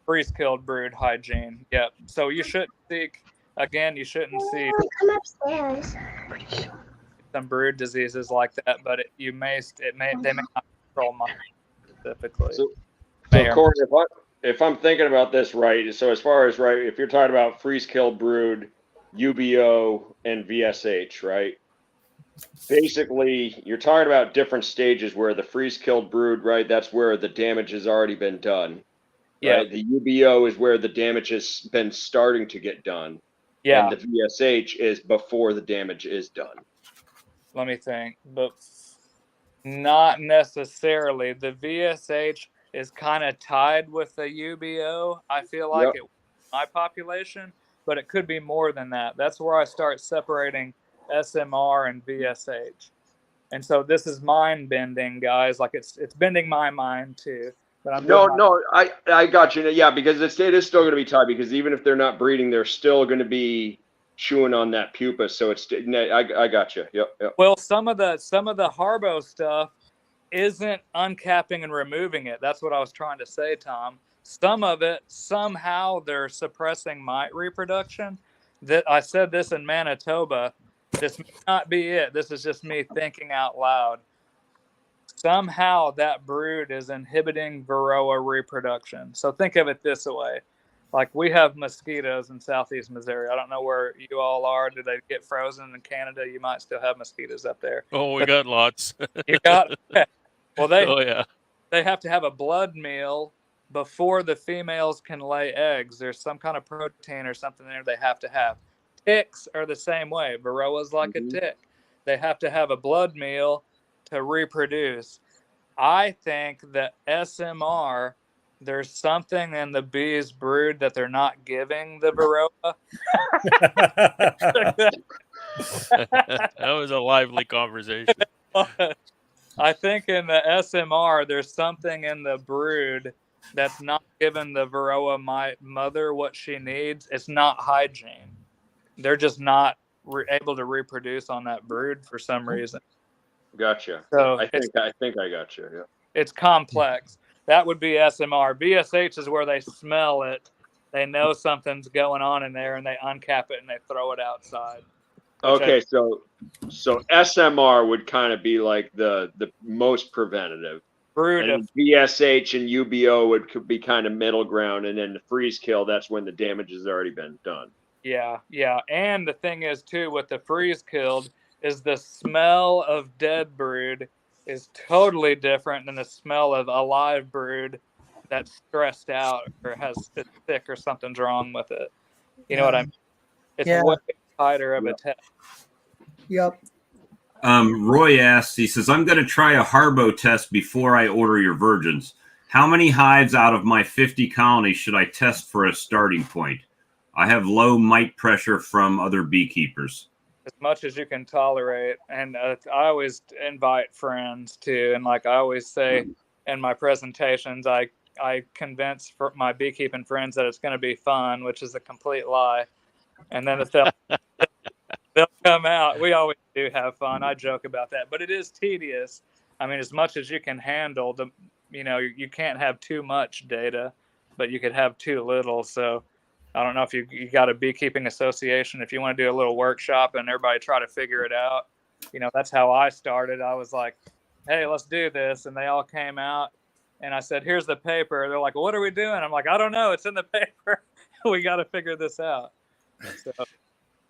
Freeze-killed brood hygiene. Yep. So you shouldn't seek, again, you shouldn't see Come upstairs. some brood diseases like that, but they may not control mine specifically. So Corey, if I'm thinking about this right, so as far as if you're talking about freeze-killed brood, UBO, and VSH, right? Basically, you're talking about different stages where the freeze-killed brood, right? That's where the damage has already been done. Right? Yeah. The UBO is where the damage has been starting to get done. Yeah. And the VSH is before the damage is done. Let me think. But not necessarily. The VSH is kind of tied with the UBO. I feel like it my population, but it could be more than that. That's where I start separating SMR and VSH. And so this is mind bending, guys. Like it's bending my mind too. But I got you. Yeah, because it is still going to be tied, because even if they're not breeding, they're still going to be chewing on that pupa. So I got you. Yep. Well, some of the Harbo stuff isn't uncapping and removing it. That's what I was trying to say, Tom. Some of it, somehow they're suppressing mite reproduction. That I said this in Manitoba. This may not be it. This is just me thinking out loud. Somehow that brood is inhibiting Varroa reproduction. So think of it this way. Like we have mosquitoes in southeast Missouri. I don't know where you all are. Do they get frozen in Canada? You might still have mosquitoes up there. Oh, we got lots. You got well, they have to have a blood meal before the females can lay eggs. There's some kind of protein or something there they have to have. Ticks are the same way. Varroa's like a tick. They have to have a blood meal to reproduce. I think that SMR, there's something in the bees' brood that they're not giving the Varroa. That was a lively conversation. I think in the SMR, there's something in the brood that's not giving the Varroa mother what she needs. It's not hygiene. They're just not able to reproduce on that brood for some reason. Gotcha. So I think I got you. Yeah. It's complex. That would be SMR. VSH is where they smell it. They know something's going on in there, and they uncap it and they throw it outside. Okay, so SMR would kind of be like the most preventative. Brood and VSH and UBO could be kind of middle ground, and then the freeze kill, that's when the damage has already been done. Yeah. And the thing is, too, with the freeze killed, is the smell of dead brood is totally different than the smell of a live brood that's stressed out or is sick or something's wrong with it. You know what I mean? It's way tighter of a test. Yep. Roy asks, he says, I'm going to try a Harbo test before I order your virgins. How many hives out of my 50 colonies should I test for a starting point? I have low mite pressure from other beekeepers. As much as you can tolerate. And I always invite friends too. And like I always say in my presentations, I convince my beekeeping friends that it's going to be fun, which is a complete lie. And then if they'll come out. We always do have fun. I joke about that, but it is tedious. I mean, as much as you can handle, you can't have too much data, but you could have too little. So I don't know if you got a beekeeping association, if you want to do a little workshop and everybody try to figure it out. That's how I started. I was like, hey, let's do this. And they all came out and I said, here's the paper. They're like, well, what are we doing? I'm like, I don't know. It's in the paper. We got to figure this out. So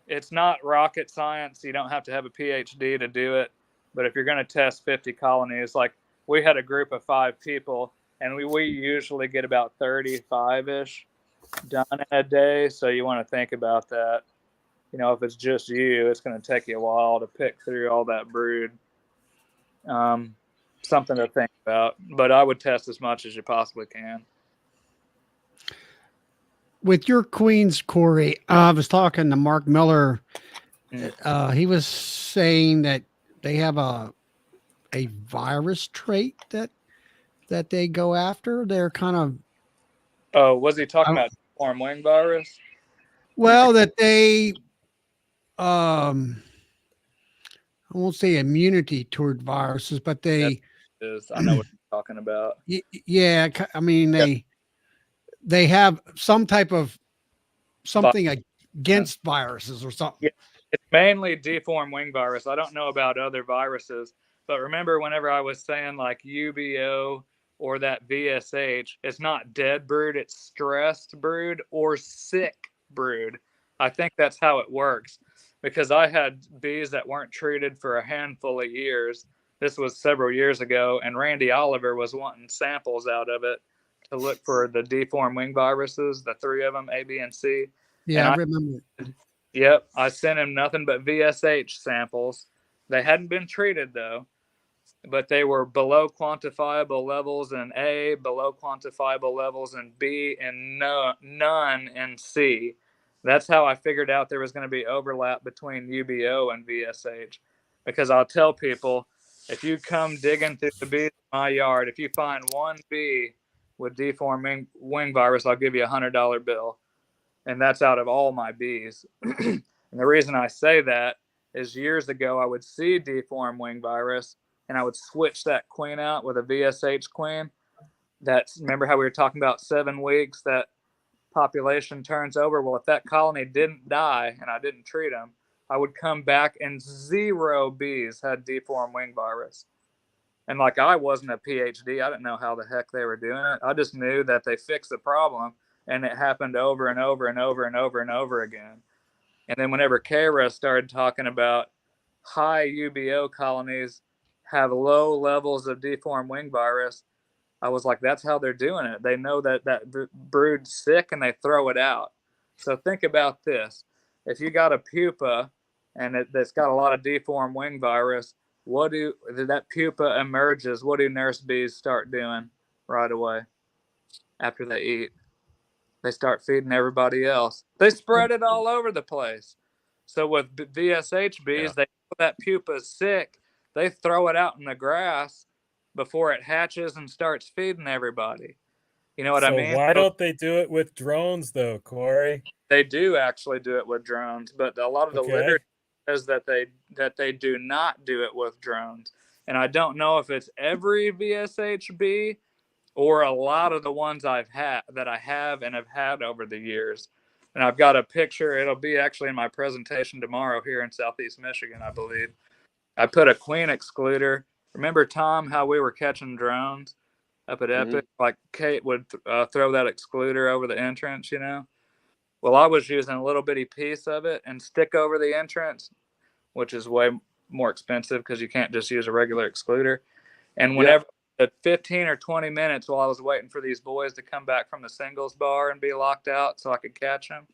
it's not rocket science. You don't have to have a PhD to do it. But if you're going to test 50 colonies, like we had a group of 5 people and we usually get about 35-ish done in a day. So you want to think about that. If it's just you, it's going to take you a while to pick through all that brood. Something to think about. But I would test as much as you possibly can. With your queens, Corey, I was talking to Mark Miller. He was saying that they have a virus trait that that they go after? They're kind of Oh, was he talking about deformed wing virus? well that they I won't say immunity toward viruses, but they I know what you're talking about. yeah, I mean they have some type of something against viruses or something. Yeah, it's mainly deformed wing virus. I don't know about other viruses, but remember whenever I was saying like UBO or that VSH, it's not dead brood, it's stressed brood or sick brood. I think that's how it works because I had bees that weren't treated for a handful of years. This was several years ago, and Randy Oliver was wanting samples out of it to look for the deformed wing viruses, the 3 of them, A, B, and C. Yeah, And I remember. Yep, I sent him nothing but VSH samples. They hadn't been treated though, but they were below quantifiable levels in A, below quantifiable levels in B, and none in C. That's how I figured out there was going to be overlap between UBO and VSH. Because I'll tell people, if you come digging through the bees in my yard, if you find one bee with deformed wing virus, I'll give you $100 bill. And that's out of all my bees. And the reason I say that is years ago I would see deformed wing virus and I would switch that queen out with a VSH queen. Remember how we were talking about 7 weeks that population turns over? Well, if that colony didn't die and I didn't treat them, I would come back and 0 bees had deformed wing virus. And like I wasn't a PhD, I didn't know how the heck they were doing it. I just knew that they fixed the problem. And it happened over and over and over and over and over again. And then whenever Kara started talking about high UBO colonies have low levels of deformed wing virus, I was like, that's how they're doing it. They know that brood's sick and they throw it out. So think about this. If you got a pupa and that's got a lot of deformed wing virus, that pupa emerges, what do nurse bees start doing right away after they eat? They start feeding everybody else. They spread it all over the place. So with VSH bees, they know that pupa is sick. They throw it out in the grass before it hatches and starts feeding everybody. You know what I mean? Why don't they do it with drones, though, Corey? They do actually do it with drones, but a lot of the literature says that they do not do it with drones. And I don't know if it's every VSH bee or a lot of the ones I have and have had over the years. And I've got a picture. It'll be actually in my presentation tomorrow here in Southeast Michigan, I believe. I put a queen excluder. Remember, Tom, how we were catching drones up at Epic? Like Kate would throw that excluder over the entrance, you know? Well, I was using a little bitty piece of it and stick over the entrance, which is way more expensive because you can't just use a regular excluder. And whenever at 15 or 20 minutes while I was waiting for these boys to come back from the singles bar and be locked out so I could catch them,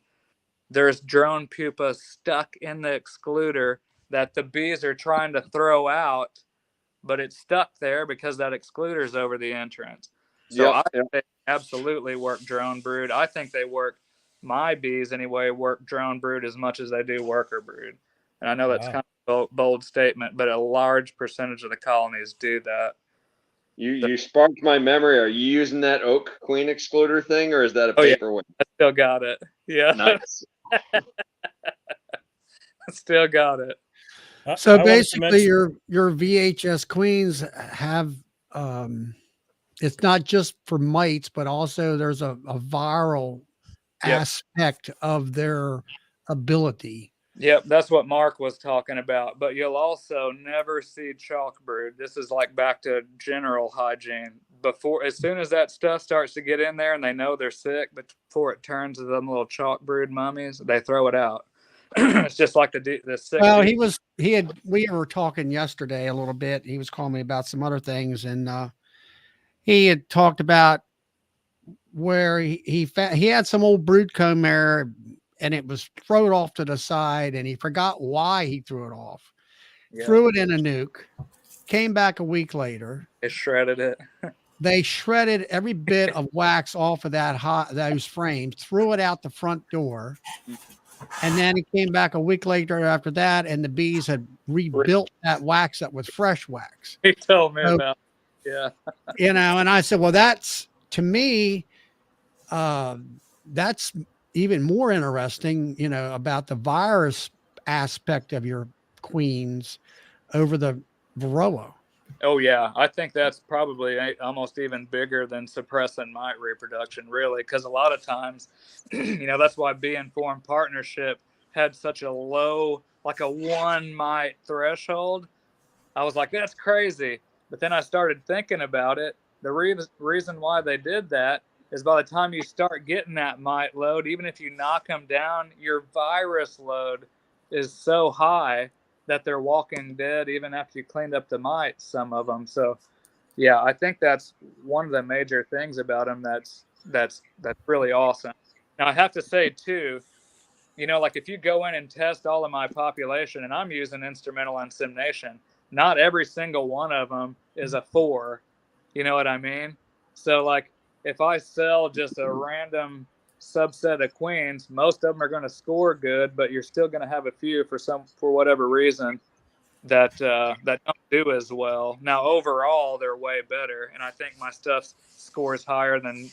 there's drone pupa stuck in the excluder that the bees are trying to throw out, but it's stuck there because that excluder's over the entrance. So I think they absolutely work drone brood. I think they work, my bees anyway, work drone brood as much as they do worker brood. And I know that's kind of a bold statement, but a large percentage of the colonies do that. You sparked my memory. Are you using that oak queen excluder thing, or is that a paperweight? I still got it. Yeah. Nice. I still got it. So basically, your VHS queens have it's not just for mites, but also there's a viral aspect of their ability. Yep, that's what Mark was talking about. But you'll also never see chalk brood. This is like back to general hygiene. As soon as that stuff starts to get in there and they know they're sick, but before it turns to them little chalk brood mummies, they throw it out. It's just like the sick. Well, we were talking yesterday a little bit. He was calling me about some other things, and he had talked about where he had some old brood comb there, and it was thrown off to the side, and he forgot why he threw it off. Threw it in a nuke, came back a week later. They shredded it. They shredded every bit of wax off of those frames, threw it out the front door. And then it came back a week later after that, and the bees had rebuilt that wax up with fresh wax. He told me about Yeah. And I said, well, that's to me, that's even more interesting, about the virus aspect of your queens over the varroa. Oh yeah, I think that's probably almost even bigger than suppressing mite reproduction, really, because a lot of times, that's why Bee Informed Partnership had such a low, like a 1 mite threshold. I was like, that's crazy. But then I started thinking about it. The reason why they did that is by the time you start getting that mite load, even if you knock them down, your virus load is so high that they're walking dead even after you cleaned up the mites, some of them. So yeah, I think that's one of the major things about them that's really awesome. Now I have to say too, like if you go in and test all of my population, and I'm using instrumental insemination, not every single one of them is a 4. You know what I mean? So like if I sell just a random subset of queens, most of them are going to score good, but you're still going to have a few for whatever reason that don't do as well. Now overall they're way better, and I think my stuff scores higher than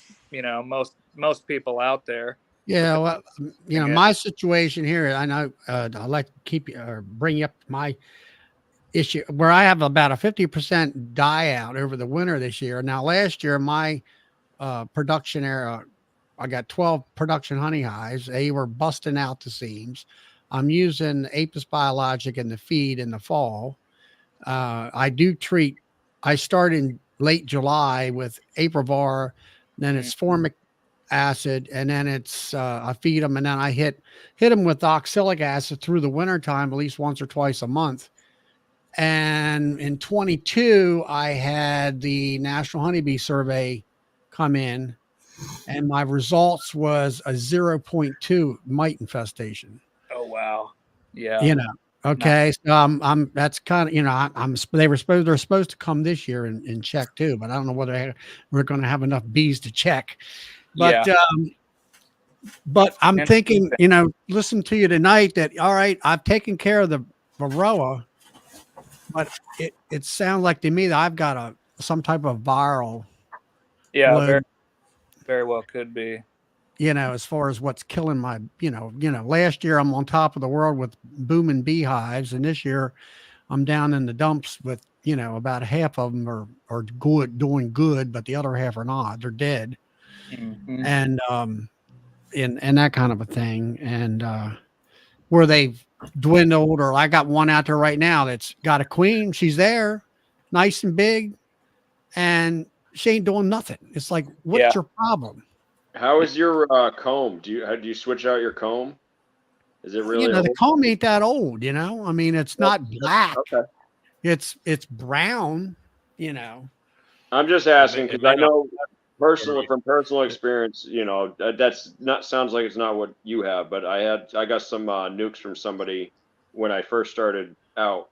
most people out there. Yeah, well, my situation here, I know I'd like to keep you or bring you up to my issue where I have about a 50% die out over the winter this year. Now, last year, my production area, I got 12 production honey hives. They were busting out the seams. I'm using Apis Biologic in the feed in the fall. I do treat, I start in late July with Aprovar, then it's formic acid, and then it's I feed them, and then I hit them with oxalic acid through the winter time at least once or twice a month. And in 22 I had the National Honeybee Survey come in, and my results was a 0.2 mite infestation. Oh wow. Yeah. Okay, so I'm that's kind of they're supposed to come this year and check too, but I don't know whether we're going to have enough bees to check. But but I'm thinking, listen to you tonight that all right, I've taken care of the varroa, but it sounds like to me that I've got some type of viral load, very, very well could be. As far as what's killing my, last year I'm on top of the world with booming beehives, and this year I'm down in the dumps with, about half of them are good, doing good, but the other half are not. They're dead. Mm-hmm. And and that kind of a thing. And where they've dwindled, or I got one out there right now that's got a queen. She's there, nice and big, and she ain't doing nothing. It's like, what's your problem? How is your comb? Do you switch out your comb? Is it really? The comb ain't that old. I mean, it's not black. Okay. It's brown. I'm just asking because I know from personal experience. That's not sounds like it's not what you have, but I got some nukes from somebody when I first started out,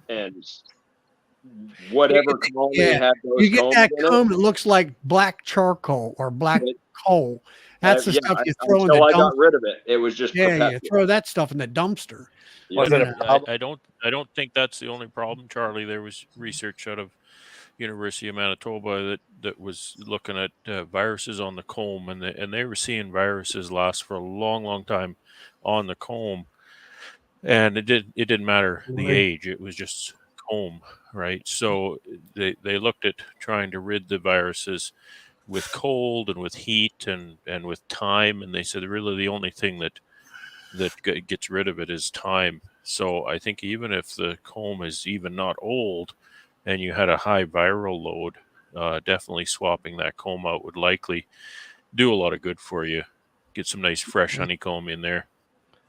and whatever comb they had, you get that comb that looks like black charcoal or black coal. That's the stuff you throw in the dumpster. I got rid of it. It was just you throw that stuff in the dumpster. Was it a problem? I don't think that's the only problem, Charlie. There was research out of University of Manitoba that was looking at viruses on the comb, and they were seeing viruses last for a long time on the comb, and it didn't matter the age. It was just comb, right? So they looked at trying to rid the viruses with cold and with heat and with time, and they said really the only thing that gets rid of it is time. So I think even if the comb is even not old and you had a high viral load, definitely swapping that comb out would likely do a lot of good for you. Get some nice fresh honeycomb in there.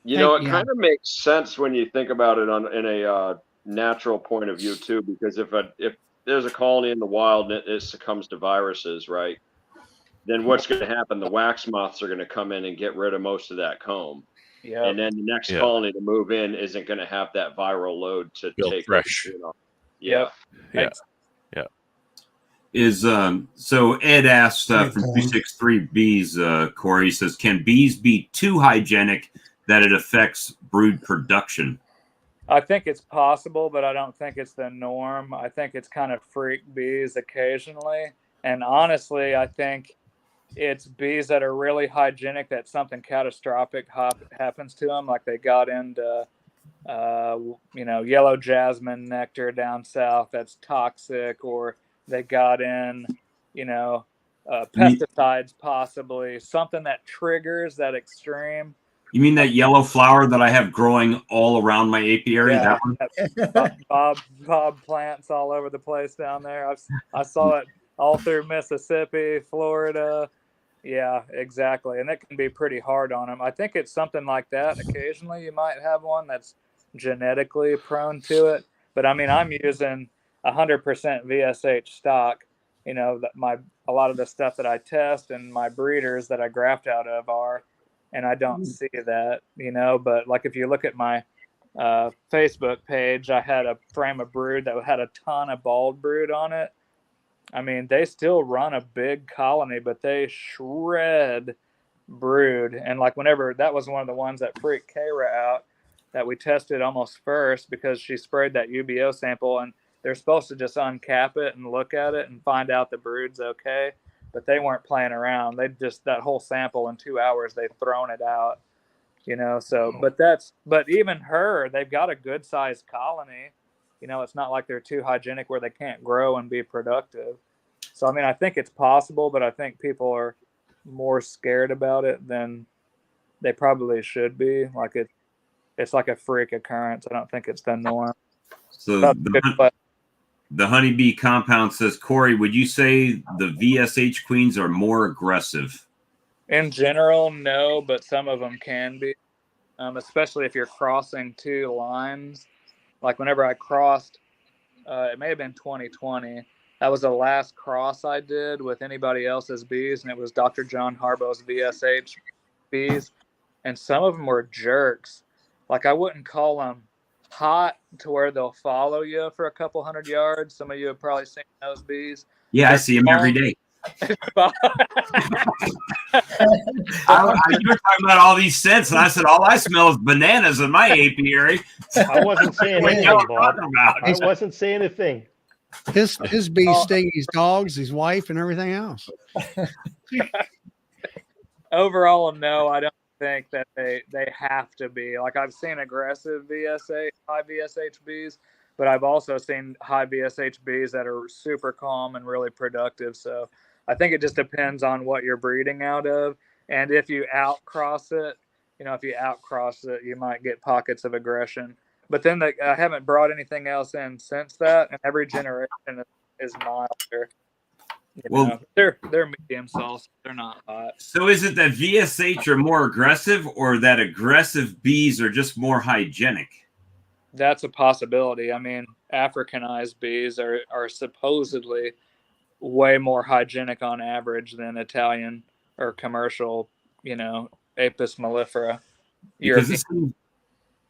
It kind of makes sense when you think about it in a natural point of view too, because if there's a colony in the wild and it succumbs to viruses, right, then what's going to happen? The wax moths are going to come in and get rid of most of that comb. Yeah. And then the next colony to move in isn't going to have that viral load to take fresh. Yeah. Is so Ed asked from 263 Bees, Corey says, can bees be too hygienic that it affects brood production? I think it's possible, but I don't think it's the norm. I think it's kind of freak bees occasionally. And honestly, I think it's bees that are really hygienic that something catastrophic happens to them, like they got into yellow jasmine nectar down south that's toxic, or they got in pesticides, possibly something that triggers that extreme. You mean that yellow flower that I have growing all around my apiary? Yeah, that one? Bob plants all over the place down there. I saw it all through Mississippi, Florida. Yeah, exactly. And it can be pretty hard on them. I think it's something like that. Occasionally you might have one that's genetically prone to it. But I mean, I'm using 100% VSH stock, that a lot of the stuff that I test and my breeders that I graft out of are, and I don't see that, but like if you look at my Facebook page, I had a frame of brood that had a ton of bald brood on it. I mean, they still run a big colony, but they shred brood. And like whenever that was one of the ones that freaked Kara out that we tested almost first, because she sprayed that UBO sample, and they're supposed to just uncap it and look at it and find out the brood's okay. But they weren't playing around. They just, that whole sample in 2 hours, they've thrown it out, so, but even her, they've got a good sized colony. It's not like they're too hygienic where they can't grow and be productive. So, I mean, I think it's possible, but I think people are more scared about it than they probably should be. Like it's like a freak occurrence. I don't think it's the norm. So the honeybee compound says, Corey, would you say the VSH queens are more aggressive? In general, no, but some of them can be, especially if you're crossing two lines. Like whenever I crossed, it may have been 2020. That was the last cross I did with anybody else's bees, and it was Dr. John Harbaugh's VSH bees. And some of them were jerks. Like I wouldn't call them hot to where they'll follow you for a couple 100 yards. Some of you have probably seen those bees. Yeah, I see them every day. You were talking about all these scents, and I said, all I smell is bananas in my apiary. I wasn't saying anything, Bob. I wasn't saying a thing. His bees sting his dogs, his wife, and everything else. Overall, no, I don't think that they have to be. Like I've seen aggressive high VSH bees, but I've also seen high VSH bees that are super calm and really productive. So I think it just depends on what you're breeding out of. And if you outcross it, you might get pockets of aggression. But then I haven't brought anything else in since that, and every generation is milder. They're medium sauce. They're not hot. So is it that VSH are more aggressive, or that aggressive bees are just more hygienic? That's a possibility. I mean, Africanized bees are supposedly way more hygienic on average than Italian or commercial, Apis mellifera. Because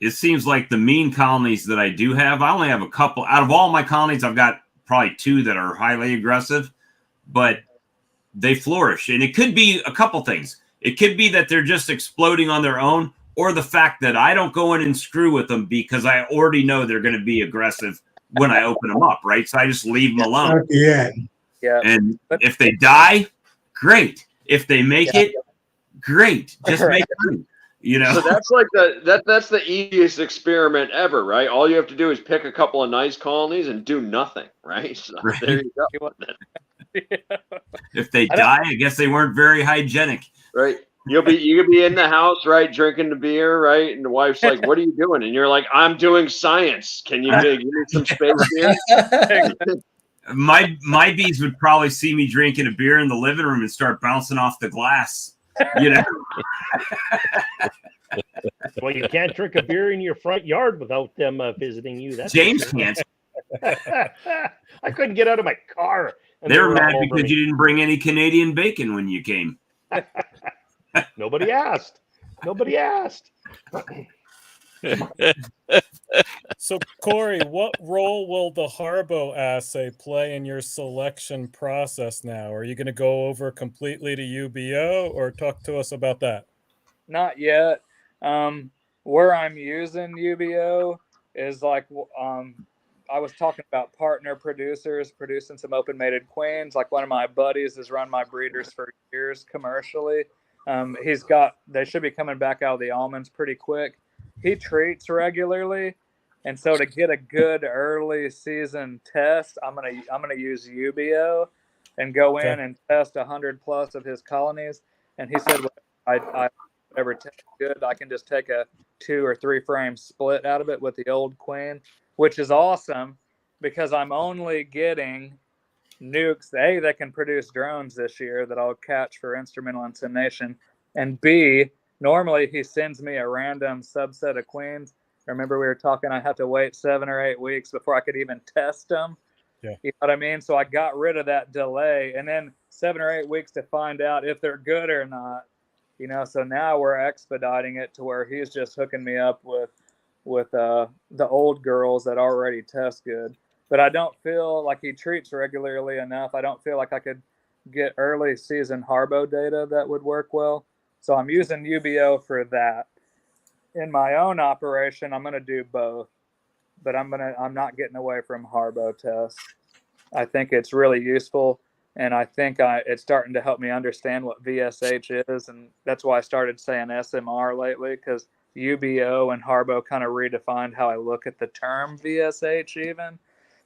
it seems like the mean colonies that I do have, I only have a couple. Out of all my colonies, I've got probably 2 that are highly aggressive, but they flourish. And it could be a couple things. It could be that they're just exploding on their own, or the fact that I don't go in and screw with them because I already know they're going to be aggressive when I open them up, right? So I just leave them alone. Yeah. And if they die, great. If they make it, great. Just make money. So that's like that's the easiest experiment ever, right? All you have to do is pick a couple of nice colonies and do nothing, right? So right. There you go. If they die, I guess they weren't very hygienic. Right. You could be in the house, right, drinking the beer, right? And the wife's like, "What are you doing?" And you're like, "I'm doing science. Can you give me some space here?" My bees would probably see me drinking a beer in the living room and start bouncing off the glass. Well, you can't drink a beer in your front yard without them visiting you. That's James can't. I couldn't get out of my car. They were mad because you didn't bring any Canadian bacon when you came. Nobody asked. So, Corey, what role will the Harbau assay play in your selection process now? Are you going to go over completely to UBO, or talk to us about that? Not yet. Where I'm using UBO is like, I was talking about partner producers producing some open mated queens. Like one of my buddies has run my breeders for years commercially. They should be coming back out of the almonds pretty quick. He treats regularly. And so to get a good early season test, I'm gonna use UBO and go in and test 100 plus of his colonies. And he said, I whatever test good, I can just take a 2 or 3 frame split out of it with the old queen, which is awesome because I'm only getting nukes, A, that can produce drones this year that I'll catch for instrumental insemination, and B, normally he sends me a random subset of queens. Remember we were talking, I have to wait 7 or 8 weeks before I could even test them. Yeah. You know what I mean? So I got rid of that delay, and then 7 or 8 weeks to find out if they're good or not. You know, so now we're expediting it to where he's just hooking me up with the old girls that already test good. But I don't feel like he treats regularly enough. I don't feel like I could get early season Harbo data that would work well. So I'm using UBO for that. In my own operation, I'm going to do both, but I'm not getting away from Harbo tests. I think it's really useful, and I think it's starting to help me understand what VSH is, and that's why I started saying SMR lately, because UBO and Harbo kind of redefined how I look at the term VSH even.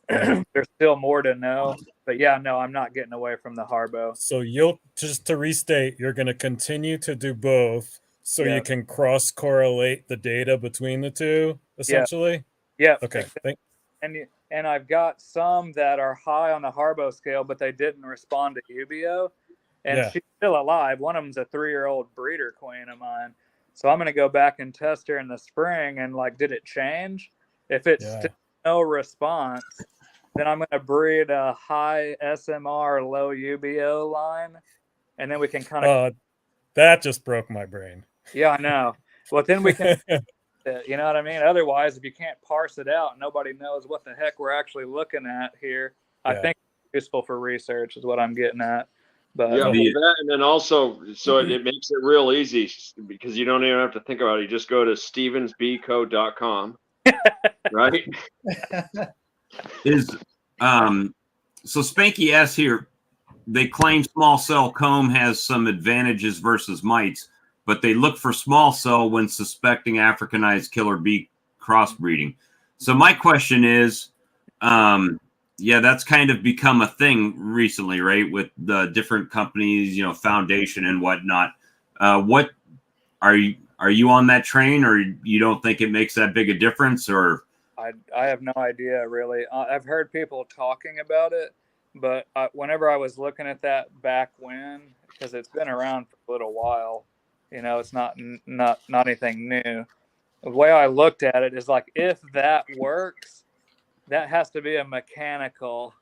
There's still more to know, but yeah, no, I'm not getting away from the Harbo. So you'll, just to restate, you're going to continue to do both so you can cross correlate the data between the two, essentially? Yeah. Okay. And I've got some that are high on the Harbo scale, but they didn't respond to UBO. And she's still alive. One of them's a 3-year-old breeder queen of mine. So I'm going to go back and test her in the spring and like, did it change? If it's still no response, then I'm going to breed a high SMR, low UBO line. And then we can kind of... that just broke my brain. Yeah, I know. Well, then we can... You know what I mean? Otherwise, if you can't parse it out, nobody knows what the heck we're actually looking at here. I think it's useful for research is what I'm getting at. But that, and then also, so it makes it real easy because you don't even have to think about it. You just go to stevensbeeco.com, right? So Spanky S here, they claim small cell comb has some advantages versus mites, but they look for small cell when suspecting Africanized killer bee crossbreeding. So my question is, that's kind of become a thing recently, right? With the different companies, you know, foundation and whatnot. What are you on that train, or you don't think it makes that big a difference, or? I have no idea really. I've heard people talking about it, but whenever I was looking at that back when, because it's been around for a little while, you know, it's not anything new. The way I looked at it is like, if that works, that has to be a mechanical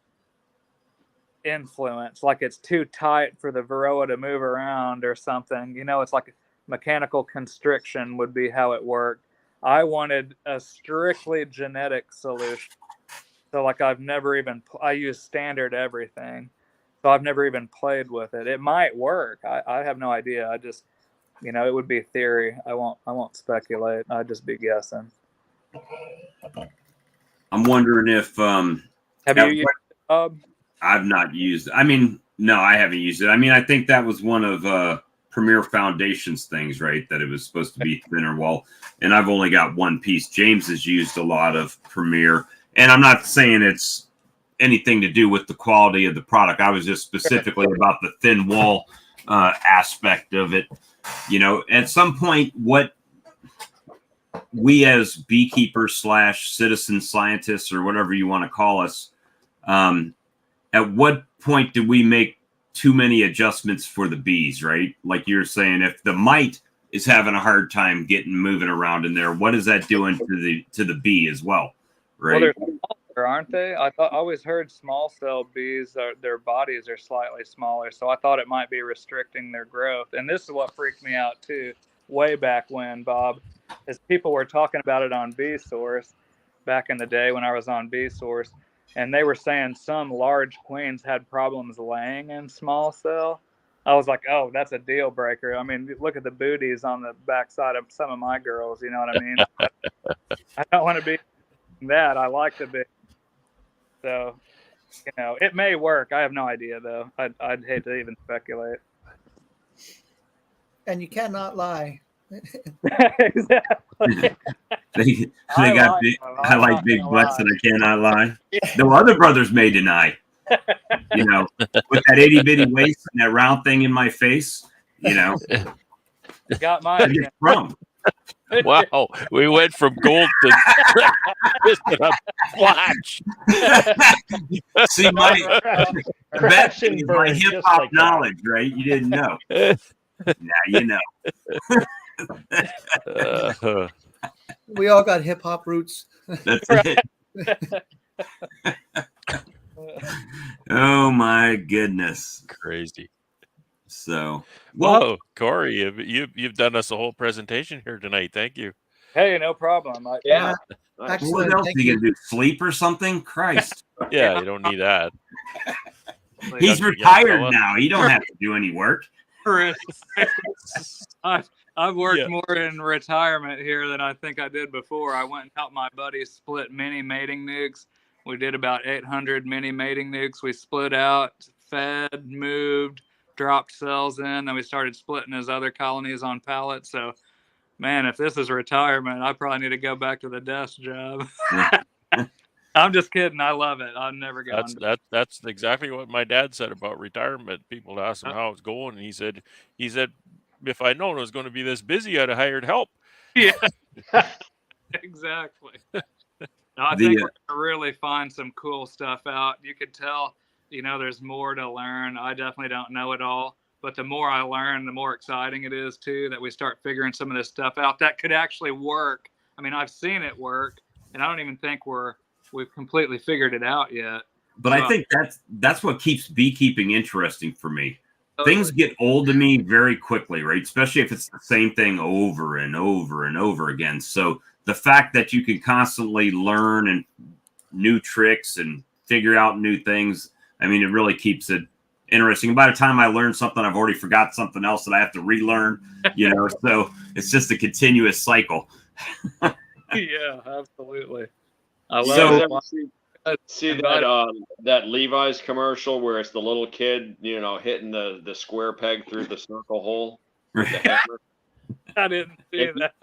influence. Like it's too tight for the varroa to move around or something. You know, it's like mechanical constriction would be how it worked. I wanted a strictly genetic solution. So like I use standard everything. So I've never even played with it. It might work. I have no idea. I just, you know, it would be theory. I won't speculate. I'd just be guessing. I'm wondering if have you used it? I've not used it. I mean, no, I haven't used it. I mean, I think that was one of Premier Foundation's things, right? That it was supposed to be thinner. Well, and I've only got one piece. James has used a lot of Premier, and I'm not saying it's anything to do with the quality of the product. I was just specifically about the thin wall aspect of it. You know, at some point, what we as beekeepers / citizen scientists or whatever you want to call us, at what point do we make too many adjustments for the bees, right? Like you're saying, if the mite is having a hard time moving around in there, what is that doing to the bee as well, right? Well, they're smaller, aren't they? I always heard small cell bees, their bodies are slightly smaller, so I thought it might be restricting their growth. And this is what freaked me out too, way back when, Bob, is people were talking about it on Bee Source back in the day when I was on Bee Source. And they were saying some large queens had problems laying in small cell. I was like, oh, that's a deal breaker. I mean, look at the booties on the backside of some of my girls. You know what I mean? I don't want to be that. I like the big. So, it may work. I have no idea though. I'd hate to even speculate. And you cannot lie. Exactly. they got big, I like big butts and I cannot lie. Though other brothers may deny. With that itty bitty waist and that round thing in my face, Got mine. From. Wow, we went from gold to flash. See, my hip hop like knowledge, right? You didn't know. Now you know. We all got hip hop roots. That's it. Oh my goodness, crazy. So, whoa, Corey, you've done us a whole presentation here tonight. Thank you. Hey, no problem. Yeah. What else are you gonna do? Sleep or something? Christ. Yeah, you don't need that. He's retired now. He don't have to do any work. I've worked more in retirement here than I think I did before. I went and helped my buddy split mini mating nukes. We did about 800 mini mating nukes. We split out, fed, moved, dropped cells in, then we started splitting his other colonies on pallets. So, man, if this is retirement, I probably need to go back to the desk job. I'm just kidding. I love it. I've never gone. That's exactly what my dad said about retirement. People asked him how it's going, and he said, if I'd known it was going to be this busy, I'd have hired help. Yeah, exactly. I think we're going to really find some cool stuff out. You could tell, there's more to learn. I definitely don't know it all, but the more I learn, the more exciting it is too, that we start figuring some of this stuff out that could actually work. I mean, I've seen it work, and I don't even think we've completely figured it out yet. But I think that's what keeps beekeeping interesting for me. Things get old to me very quickly, right? Especially if it's the same thing over and over and over again. So the fact that you can constantly learn and new tricks and figure out new things, I mean, it really keeps it interesting. By the time I learn something, I've already forgot something else that I have to relearn, so it's just a continuous cycle. Yeah, absolutely. I love it. See that Levi's commercial where it's the little kid, hitting the square peg through the circle hole with the hammer? I didn't see that.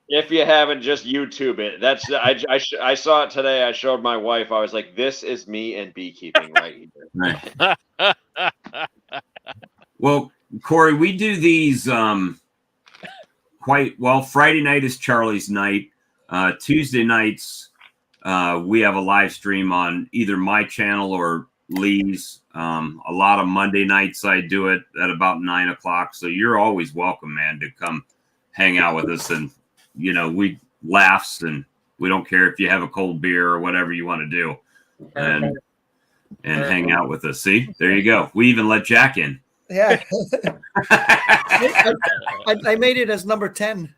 If you haven't, just YouTube it. I saw it today. I showed my wife. I was like, "This is me and beekeeping right here." Right. Well, Corey, we do these quite well. Friday night is Charlie's night. Tuesday nights, we have a live stream on either my channel or Lee's. A lot of Monday nights I do it at about 9 o'clock. So you're always welcome, man, to come hang out with us. And, we laughs, and we don't care if you have a cold beer or whatever you want to do and hang out with us. See, there you go. We even let Jack in. Yeah. I made it as number 10.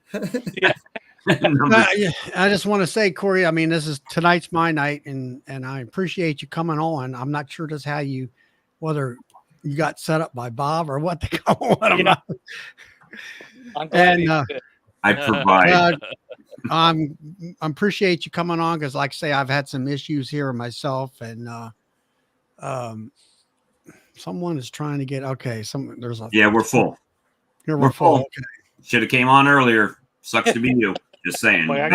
I just want to say, Corey, I mean, tonight's my night, and I appreciate you coming on. I'm not sure just whether you got set up by Bob or what the hell. I'm glad I provide. I appreciate you coming on because, like I say, I've had some issues here myself, and someone is trying to get we're full. We're full. Okay. Should have came on earlier. Sucks to be you. Just saying. But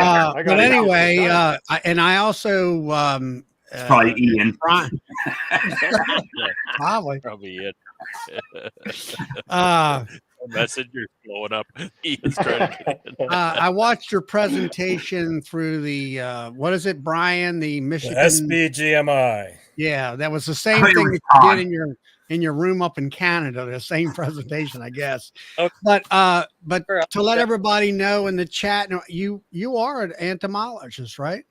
anyway, I also it's probably Ian. Probably it. Messenger's blowing up. Ian's trying to get in. I watched your presentation through the what is it, Brian? The Michigan SBGMI. Yeah, that was the same thing that you did in your room up in Canada. The same presentation, I guess. Okay. But to let everybody know in the chat, you are an entomologist, right?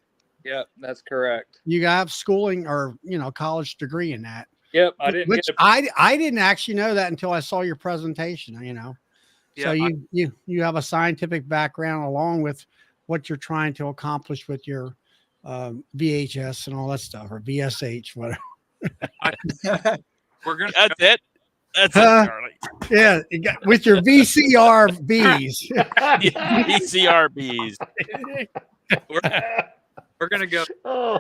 Yep, that's correct. You have schooling or college degree in that. Yep, I didn't. I didn't actually know that until I saw your presentation. Yeah, so you have a scientific background along with what you're trying to accomplish with your VHS and all that stuff, or VSH, whatever. That's it. That's it, Charlie. Yeah, with your VCR bees. VCR bees. We're gonna go. Oh,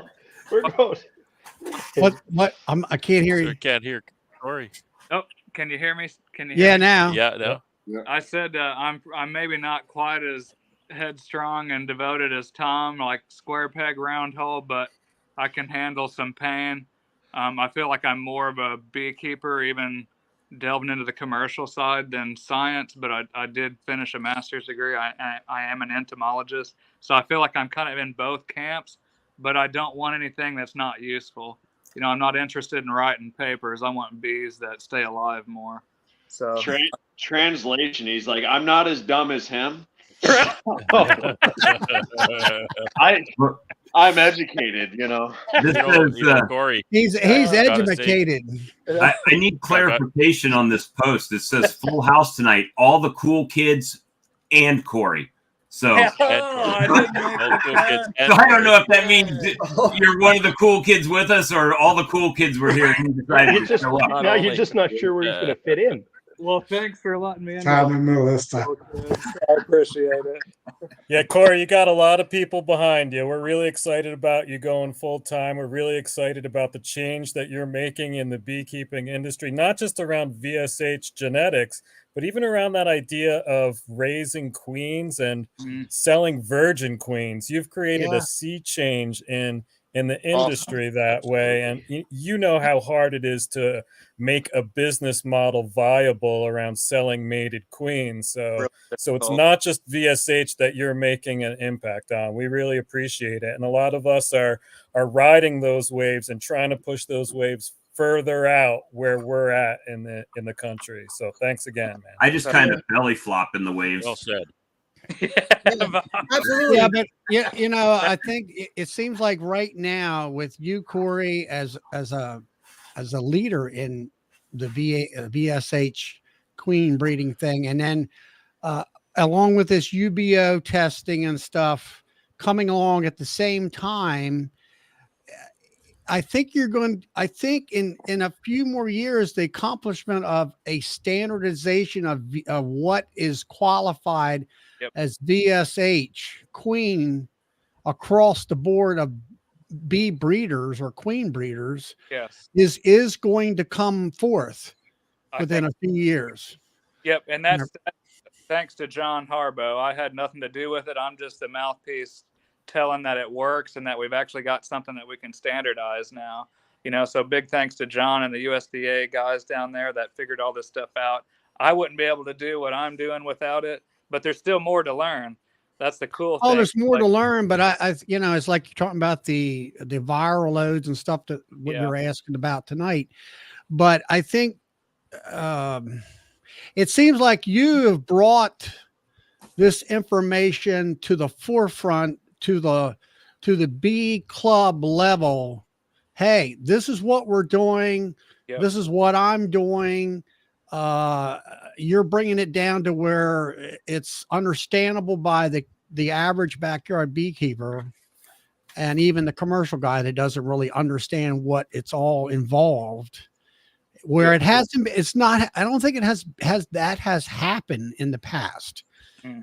we're going. What? I can't hear So you. can't hear Corey. Oh, can you hear me? Can you hear Yeah, me? now. Yeah, no. I said I'm maybe not quite as headstrong and devoted as Tom, like square peg round hole, but I can handle some pain. I feel like I'm more of a beekeeper, even delving into the commercial side than science. But I did finish a master's degree. I am an entomologist, so I feel like I'm kind of in both camps. But I don't want anything that's not useful. You know, I'm not interested in writing papers. I want bees that stay alive more. So Translation, he's like, I'm not as dumb as him. I'm educated, you know. This Corey. He's educated. I need clarification on this post. It says full house tonight, all the cool kids and Corey. So, I don't know if that means you're one of the cool kids with us or all the cool kids were here. And decided to show up. Now you're just not sure where he's going to fit in. Well, thanks for letting me in. Tom and Melissa. I appreciate it. Yeah, Corey, you got a lot of people behind you. We're really excited about you going full time. We're really excited about the change that you're making in the beekeeping industry, not just around VSH genetics, but even around that idea of raising queens and selling virgin queens. You've created a sea change in the industry that way. And you know how hard it is to make a business model viable around selling mated queens. So it's not just VSH that you're making an impact on. We really appreciate it. And a lot of us are riding those waves and trying to push those waves further out where we're at in the country. So thanks again, man. I just kind of belly flop in the waves. Well said. Absolutely. Yeah, but you know, I think it seems like right now with you, Corey, as a leader in the VSH queen breeding thing, and then along with this UBO testing and stuff coming along at the same time, I think in a few more years, the accomplishment of a standardization of what is qualified as VSH queen across the board of bee breeders or queen breeders is going to come forth within a few years. Yep. And that's thanks to John Harbaugh. I had nothing to do with it. I'm just the mouthpiece telling that it works and that we've actually got something that we can standardize now. You know, so big thanks to John and the USDA guys down there that figured all this stuff out. I wouldn't be able to do what I'm doing without it, but there's still more to learn. That's the cool thing. Oh, there's more to learn, but I you know, it's like you're talking about the viral loads and stuff that what you're asking about tonight. But I think it seems like you have brought this information to the forefront, to the bee club level. Hey, this is what we're doing. This is what I'm doing. You're bringing it down to where it's understandable by the average backyard beekeeper and even the commercial guy that doesn't really understand what it's all involved. Where it hasn't, it's not, I don't think it has happened in the past.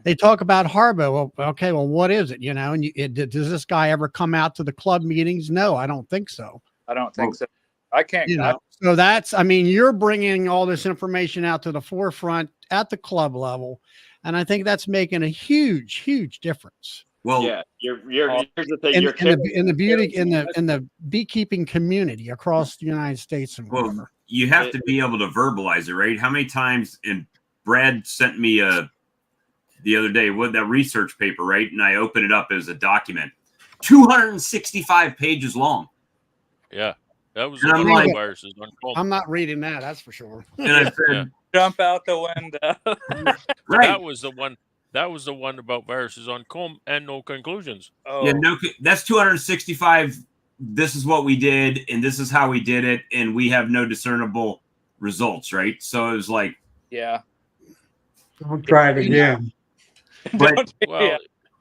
They talk about Harbaugh. Well, okay, well, what is it? You know, and does this guy ever come out to the club meetings? No, I don't think so. I don't think so. I can't. You know, so that's, I mean, you're bringing all this information out to the forefront at the club level, and I think that's making a huge, huge difference. Well, yeah, here's the thing. In the beekeeping community across the United States and whatever. Well, you have to be able to verbalize it, right? How many times? And Brad sent me the other day with that research paper, right? And I opened it up as a document, 265 pages long. Yeah, that was. Viruses. I'm not reading that. That's for sure. And I said, jump out the window. Right. That was the one. That was the one about viruses on comb and no conclusions. Oh. Yeah, that's 265. This is what we did, and this is how we did it, and we have no discernible results, right? So it was like, yeah, I'll try it again. But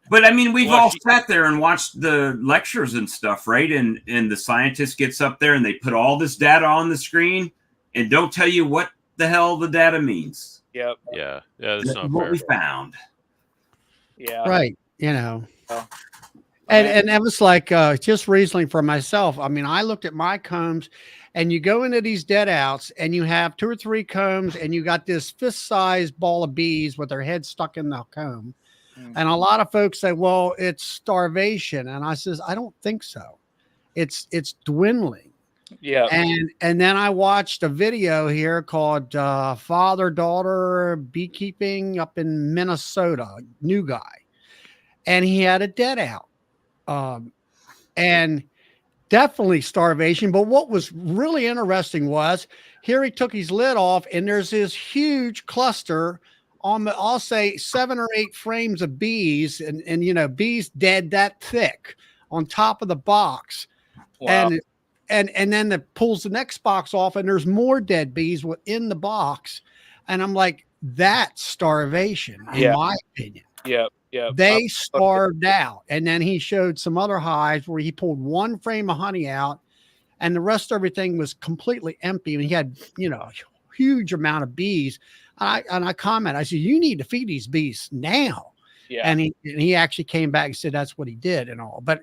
but I mean, we've all sat there and watched the lectures and stuff, right? And the scientist gets up there and they put all this data on the screen and don't tell you what the hell the data means. Yep. Yeah. That's not what fair. we found. Yeah. Right. You know. And it was like just recently for myself. I mean, I looked at my combs, and you go into these dead outs, and you have 2 or 3 combs, and you got this fist-sized ball of bees with their head stuck in the comb. And a lot of folks say, "Well, it's starvation," and I says, "I don't think so. It's dwindling." Yeah. And then I watched a video here called Father-Daughter Beekeeping up in Minnesota, new guy, and he had a dead out. And definitely starvation. But what was really interesting was here he took his lid off, and there's this huge cluster on the, I'll say 7 or 8 frames of bees, and you know, bees dead that thick on top of the box. Wow. And then it pulls the next box off, and there's more dead bees within the box. And I'm like, that's starvation, in my opinion. Yeah. Yeah. They starved out. And then he showed some other hives where he pulled 1 frame of honey out, and the rest of everything was completely empty. And he had, you know, a huge amount of bees. And I commented, I said, you need to feed these bees now. Yeah. And he actually came back and said that's what he did and all. But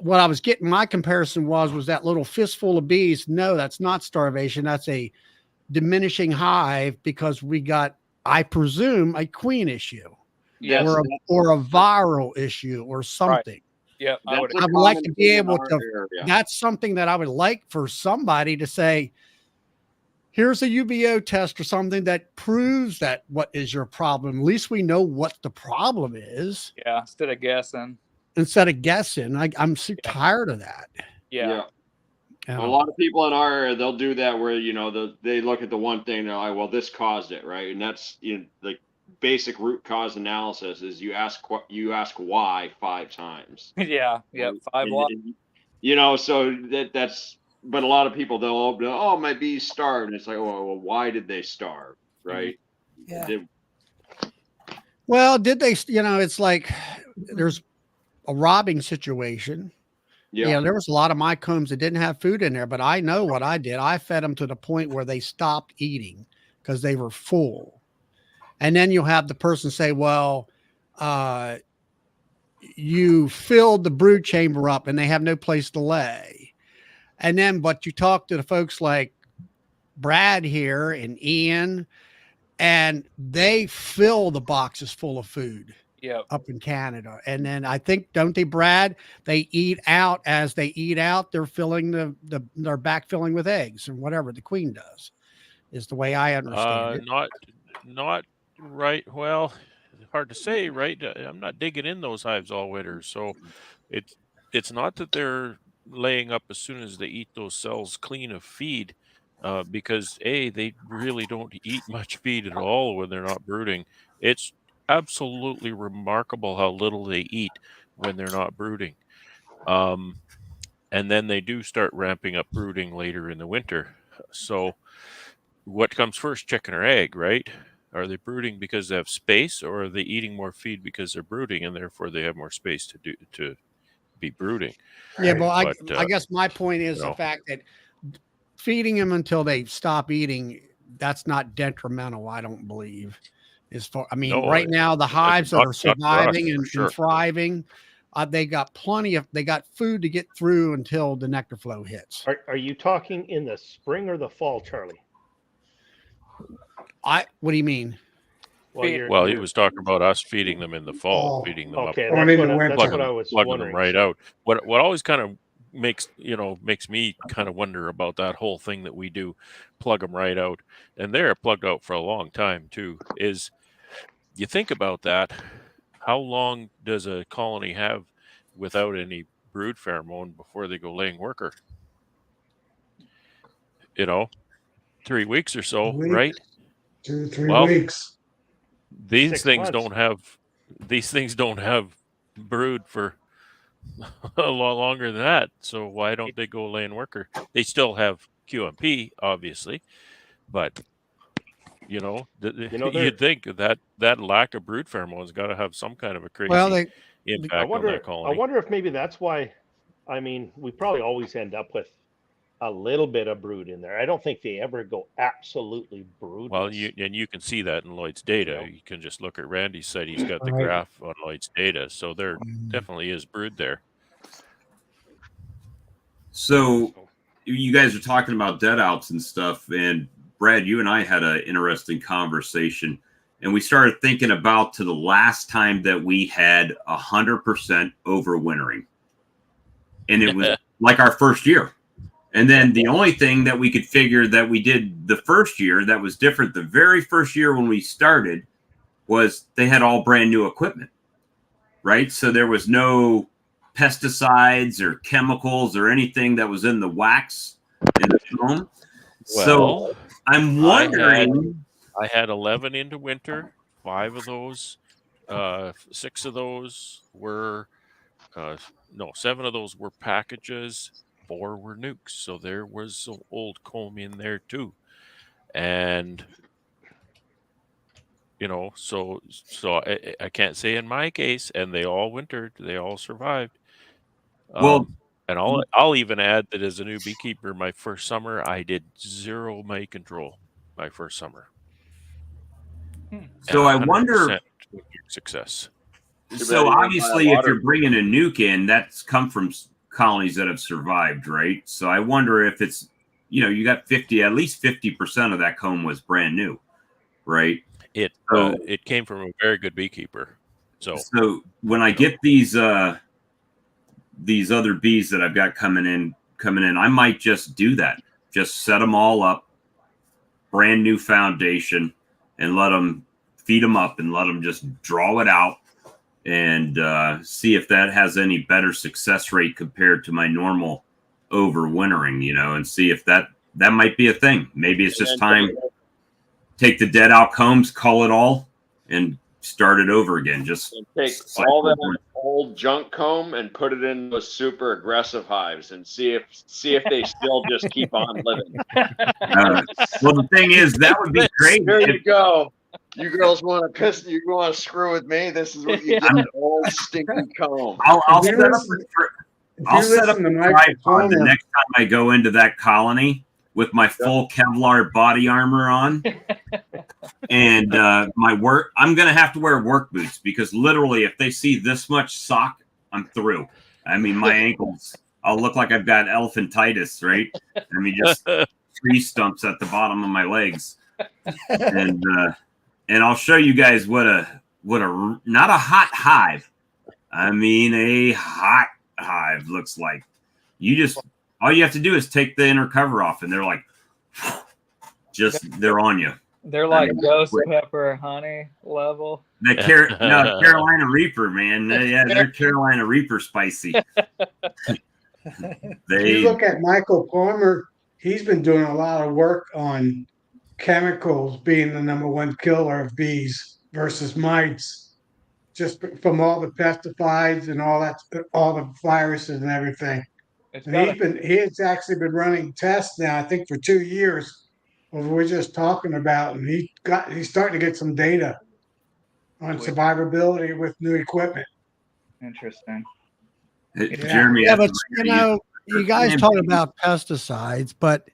what I was getting, my comparison was that little fistful of bees. No, that's not starvation. That's a diminishing hive because we got, I presume, a queen issue. Yes. Or a viral issue or something. Right. Yeah, I would like to be able to. That's something that I would like for somebody to say, here's a UBO test or something that proves that what is your problem. At least we know what the problem is. Yeah, instead of guessing. I'm so tired of that. Yeah. A lot of people in our area, they'll do that where, you know, they look at the one thing, they're like, well, this caused it, right? And that's, you know, the basic root cause analysis is you ask why 5 times. Yeah. 5 why. You know, so that's, but a lot of people, they'll go, oh, my bees starved. And it's like, oh, well, why did they starve? Right. Yeah. Well, did they, you know, it's like there's a robbing situation. Yeah. You know, there was a lot of my combs that didn't have food in there, but I know what I did. I fed them to the point where they stopped eating because they were full. And then you'll have the person say, well, you filled the brood chamber up and they have no place to lay. And then, but you talk to the folks like Brad here and Ian, and they fill the boxes full of food up in Canada. And then I think, don't they, Brad? They eat out. As they eat out, they're filling they're backfilling with eggs and whatever the queen does, is the way I understand it. Not right. Well, hard to say, right? I'm not digging in those hives all winter, so it's not that they're laying up as soon as they eat those cells clean of feed, because they really don't eat much feed at all when they're not brooding. It's absolutely remarkable how little they eat when they're not brooding, and then they do start ramping up brooding later in the winter. So what comes first, chicken or egg, right? Are they brooding because they have space, or are they eating more feed because they're brooding and therefore they have more space to be brooding? Yeah, but I guess my point is the fact that feeding them until they stop eating, that's not detrimental, I don't believe. Right now the hives that are surviving and thriving, they got food to get through until the nectar flow hits. Are you talking in the spring or the fall, Charlie? What do you mean? Well, he was talking about us feeding them in the fall, feeding them up, that's what I was plugging wondering. them right out. What always kind of makes me kind of wonder about that whole thing that we do, plug them right out, and they're plugged out for a long time too. Is you think about that, how long does a colony have without any brood pheromone before they go laying worker? 3 weeks or so, right? 2 to 3 weeks. These things don't have brood for a lot longer than that. So why don't they go laying worker? They still have QMP, obviously, but you'd think that lack of brood pheromones got to have some kind of a crazy impact on that colony. I wonder if maybe that's why. I mean, we probably always end up with a little bit of brood in there. I don't think they ever go absolutely broodless. Well, you can see that in Lloyd's data. Yeah. You can just look at Randy's site. He's got the Right. graph on Lloyd's data. So there definitely is brood there. So you guys are talking about dead outs and stuff, and Brad, you and I had an interesting conversation, and we started thinking about to the last time that we had 100% overwintering, and it was like our first year. And then the only thing that we could figure that we did the first year that was different, the very first year when we started, was they had all brand new equipment, right? So there was no pesticides or chemicals or anything that was in the wax in the foam. Well, so I'm wondering. I had 11 into winter. 5 of those, 6 of those were, no, 7 of those were packages. 4 were nukes. So there was some old comb in there too. And, you know, so I can't say in my case, and they all wintered, they all survived. Well, and I'll even add that as a new beekeeper, my first summer, I did 0 May control my first summer. So I wonder, success. So obviously, if you're bringing a nuke in, that's come from colonies that have survived, right? So I wonder if it's, you know, you got at least 50% of that comb was brand new, right? It came from a very good beekeeper. So when I get these other bees that I've got coming in, I might just do that. Just set them all up, brand new foundation, and let them feed them up and let them just draw it out and see if that has any better success rate compared to my normal overwintering, you know, and see if that might be a thing. Maybe it's just time, take the dead out combs, cull it all, and start it over again. Just take all that old junk comb and put it in those super aggressive hives and see if they still just keep on living. Well, the thing is, that would be great. There you go. You girls want to piss? You want to screw with me? This is what you get. An old stinky comb. I'll set up a tripod the next time I go into that colony with my full Kevlar body armor on, and I'm gonna have to wear work boots because literally, if they see this much sock, I'm through. I mean, my ankles. I'll look like I've got elephantitis, right? I mean, just tree stumps at the bottom of my legs, and I'll show you guys what a not a hot hive. I mean, a hot hive looks like. All you have to do is take the inner cover off, and they're like, they're on you. They're like ghost pepper honey level. Carolina Reaper, man. They're Carolina Reaper spicy. You look at Michael Palmer. He's been doing a lot of work on chemicals being the #1 killer of bees versus mites, just from all the pesticides and all the viruses and everything. And he's actually been running tests now, I think, for 2 years. What we're just talking about, and he's starting to get some data on survivability with new equipment. Interesting. Jeremy, but you know, you guys talk about pesticides, but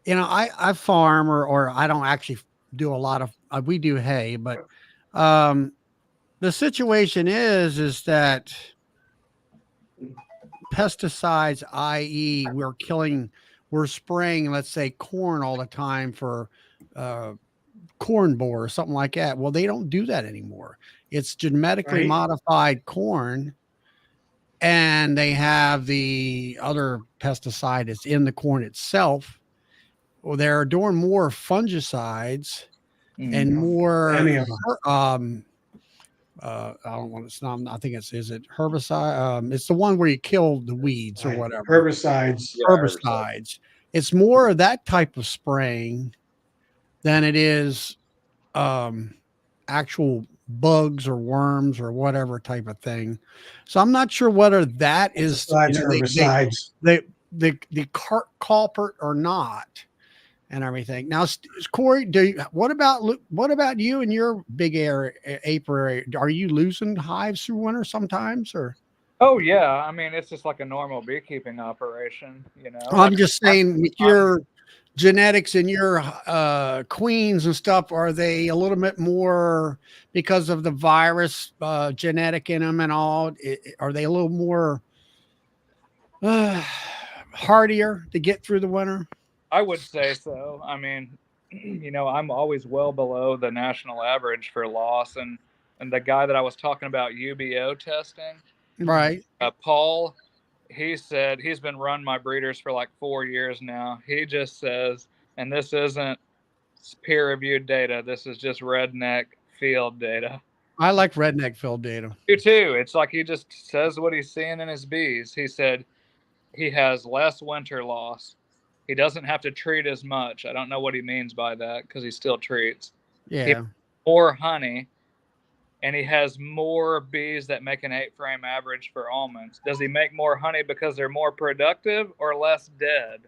you know, I farm or I don't actually do a lot of. We do hay, but the situation is that pesticides, i.e., we're spraying, let's say, corn all the time for corn borer or something like that. Well, they don't do that anymore. It's genetically modified corn, and they have the other pesticide that's in the corn itself. Well, they're doing more fungicides and more I don't want to. I think is it herbicide? It's the one where you kill the weeds or whatever. Herbicides. It's more of that type of spraying than it is actual bugs or worms or whatever type of thing. So I'm not sure whether that is herbicides. The culprit or not. And everything. Now, Corey, what about you and your big apiary? Are you losing hives through winter sometimes, or? Oh yeah, I mean it's just like a normal beekeeping operation, you know. I'm just saying, with your genetics and your queens and stuff, are they a little bit more because of the virus genetic in them and all? Are they a little more hardier to get through the winter? I would say so. I mean, you know, I'm always well below the national average for loss, and the guy that I was talking about UBO testing, Right. Paul, he said he's been running my breeders for like 4 years now. He just says, and this isn't peer-reviewed data. This is just redneck field data. I like redneck field data. You too. It's like he just says what he's seeing in his bees. He said he has less winter loss. He doesn't have to treat as much. I don't know what he means by that because he still treats. Yeah. He has more honey, and he has more bees that make an 8-frame average for almonds. Does he make more honey because they're more productive or less dead?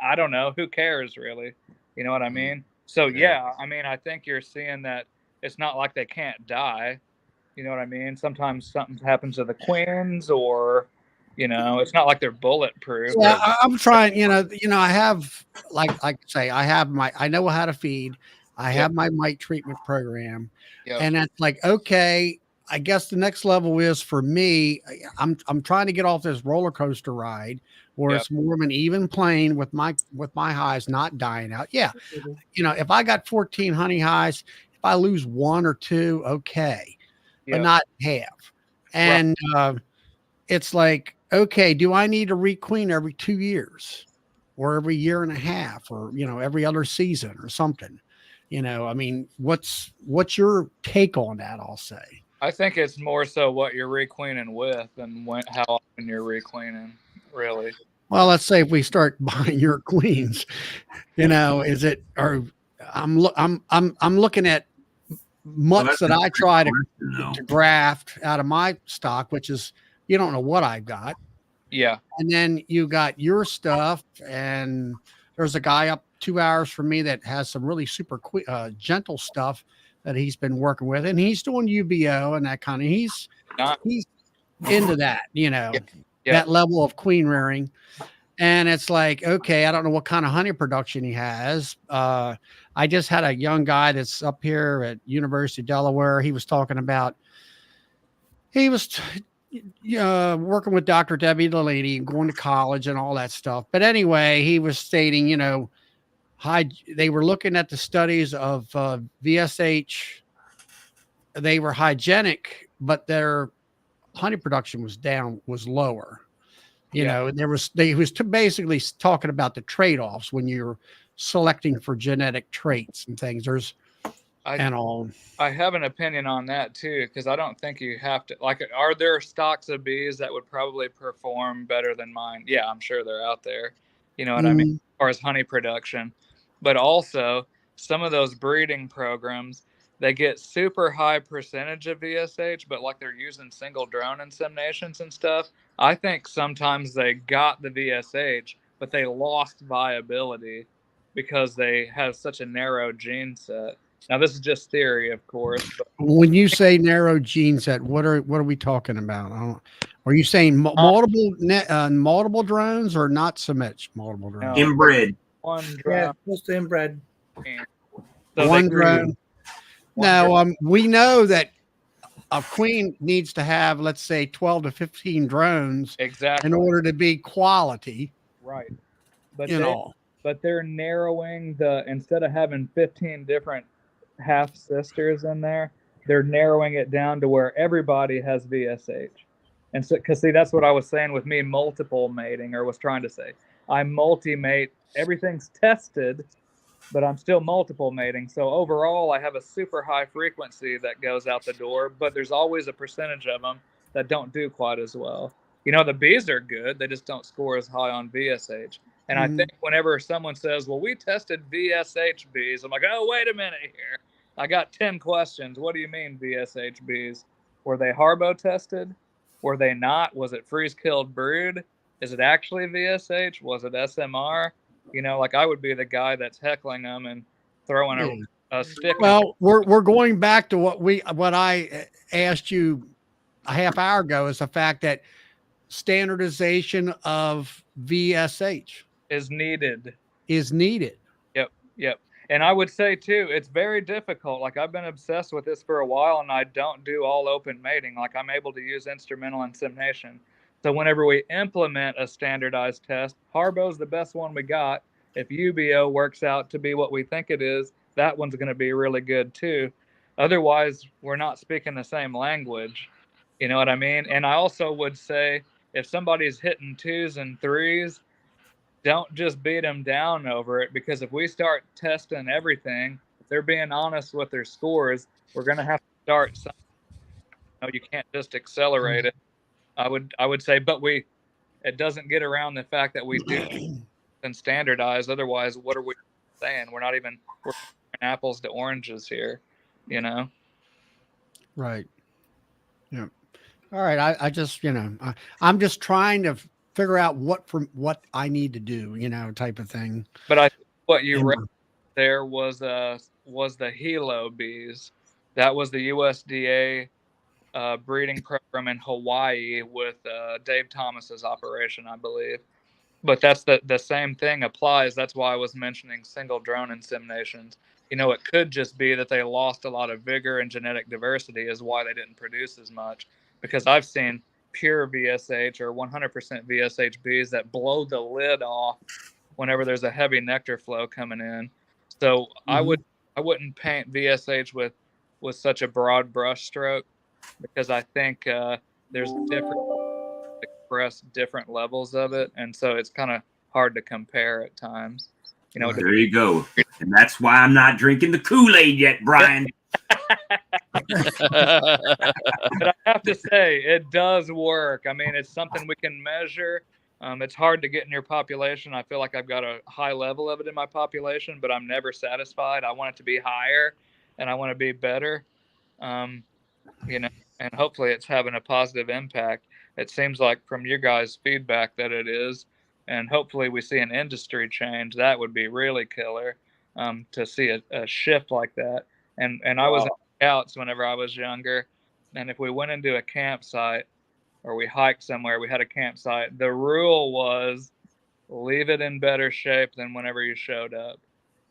I don't know. Who cares, really? You know what I mean? So, yeah, I mean, I think you're seeing that it's not like they can't die. You know what I mean? Sometimes something happens to the queens, or, you know, it's not like they're bulletproof. Yeah, I'm trying, I have, like I say, I know how to feed. I have my mite treatment program. And it's like, okay, I guess the next level is for me, I'm trying to get off this roller coaster ride where it's more of an even plane with my highs not dying out. Yeah. If I got 14 honey highs, if I lose 1 or 2, okay, but not half. And it's like, okay, do I need to requeen every 2 years or every year and a half or, every other season or something? I mean, what's your take on that? I'll say. I think it's more so what you're requeening with and how often you're requeening, really. Well, let's say if we start buying your queens, is it, or I'm looking at mutts that I try to graft out of my stock, which is, you don't know what I've got. Yeah. And then you got your stuff, and there's a guy up 2 hours from me that has some really super gentle stuff that he's been working with, and he's doing UBO and that kind of, he's into that, that level of queen rearing. And it's like, okay, I don't know what kind of honey production he has. I just had a young guy that's up here at University of Delaware. He was talking about, he was working with Dr. Debbie Delaney, going to college and all that stuff. But anyway, he was stating, they were looking at the studies of VSH. They were hygienic, but their honey production was lower. He was basically talking about the trade-offs when you're selecting for genetic traits and things. I have an opinion on that too, because I don't think you have to, like, are there stocks of bees that would probably perform better than mine? Yeah, I'm sure they're out there. You know what I mean? As far as honey production. But also some of those breeding programs, they get super high percentage of VSH, but like they're using single drone inseminations and stuff. I think sometimes they got the VSH, but they lost viability because they have such a narrow gene set. Now, this is just theory, of course. But when you say narrow gene set, what are we talking about? Are you saying multiple drones or not so much multiple drones? No. Inbred. One drone. Yeah, close to inbred. So one drone. Now, we know that a queen needs to have, let's say, 12 to 15 drones in order to be quality. Right. But they're narrowing instead of having 15 different half sisters in there, they're narrowing it down to where everybody has VSH. And so, because see, that's what I was saying with me multiple mating, or was trying to say. I multi-mate, everything's tested, but I'm still multiple mating. So overall, I have a super high frequency that goes out the door, but there's always a percentage of them that don't do quite as well. The bees are good. They just don't score as high on VSH. And I think whenever someone says, well, we tested VSH bees, I'm like, oh, wait a minute here. I got 10 questions. What do you mean VSH bees? Were they Harbo tested? Were they not? Was it freeze-killed brood? Is it actually VSH? Was it SMR? Like I would be the guy that's heckling them and throwing a stick. Well, we're going back to what I asked you a half hour ago, is the fact that standardization of VSH is needed. Yep. And I would say too, it's very difficult. Like I've been obsessed with this for a while, and I don't do all open mating. Like I'm able to use instrumental insemination. So whenever we implement a standardized test, Harbo's the best one we got. If UBO works out to be what we think it is, that one's going to be really good too. Otherwise, we're not speaking the same language. You know what I mean? And I also would say if somebody's hitting 2s and 3s, don't just beat them down over it, because if we start testing everything, if they're being honest with their scores, we're going to have to start something. You can't just accelerate it. I would say, but it doesn't get around the fact that we do and standardize. Otherwise, what are we saying? We're comparing apples to oranges here, Right. Yeah. All right. I just, I'm just trying to figure out what I need to do, type of thing. But I think what you read there was the Hilo bees. That was the USDA breeding program in Hawaii with Dave Thomas's operation, I believe. But that's the same thing applies. That's why I was mentioning single drone inseminations. It could just be that they lost a lot of vigor and genetic diversity is why they didn't produce as much. Because I've seen pure VSH or 100% VSH bees that blow the lid off whenever there's a heavy nectar flow coming in. So I wouldn't paint VSH with such a broad brush stroke, because I think there's different levels of it, and so it's kind of hard to compare at times. There you go, and that's why I'm not drinking the Kool-Aid yet, Brian. But I have to say, it does work. I mean, it's something we can measure. It's hard to get in your population. I feel like I've got a high level of it in my population, but I'm never satisfied. I want it to be higher, and I want to be better. And hopefully it's having a positive impact. It seems like from your guys' feedback that it is, and hopefully we see an industry change. That would be really killer, to see a shift like that. And I was in scouts whenever I was younger, and if we went into a campsite or we hiked somewhere, we had a campsite, the rule was leave it in better shape than whenever you showed up.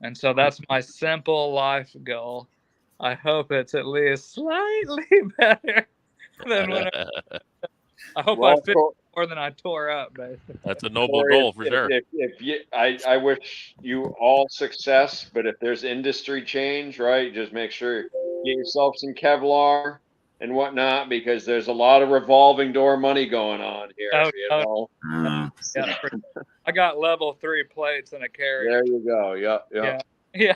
And so that's my simple life goal. I hope it's at least slightly better than when I hope I fit more than I tore up, basically. That's a noble goal for sure. I wish you all success, but if there's industry change, right, just make sure you get yourself some Kevlar and whatnot, because there's a lot of revolving door money going on here. Yeah, I got level 3 plates and a carrier. There you go. Yeah.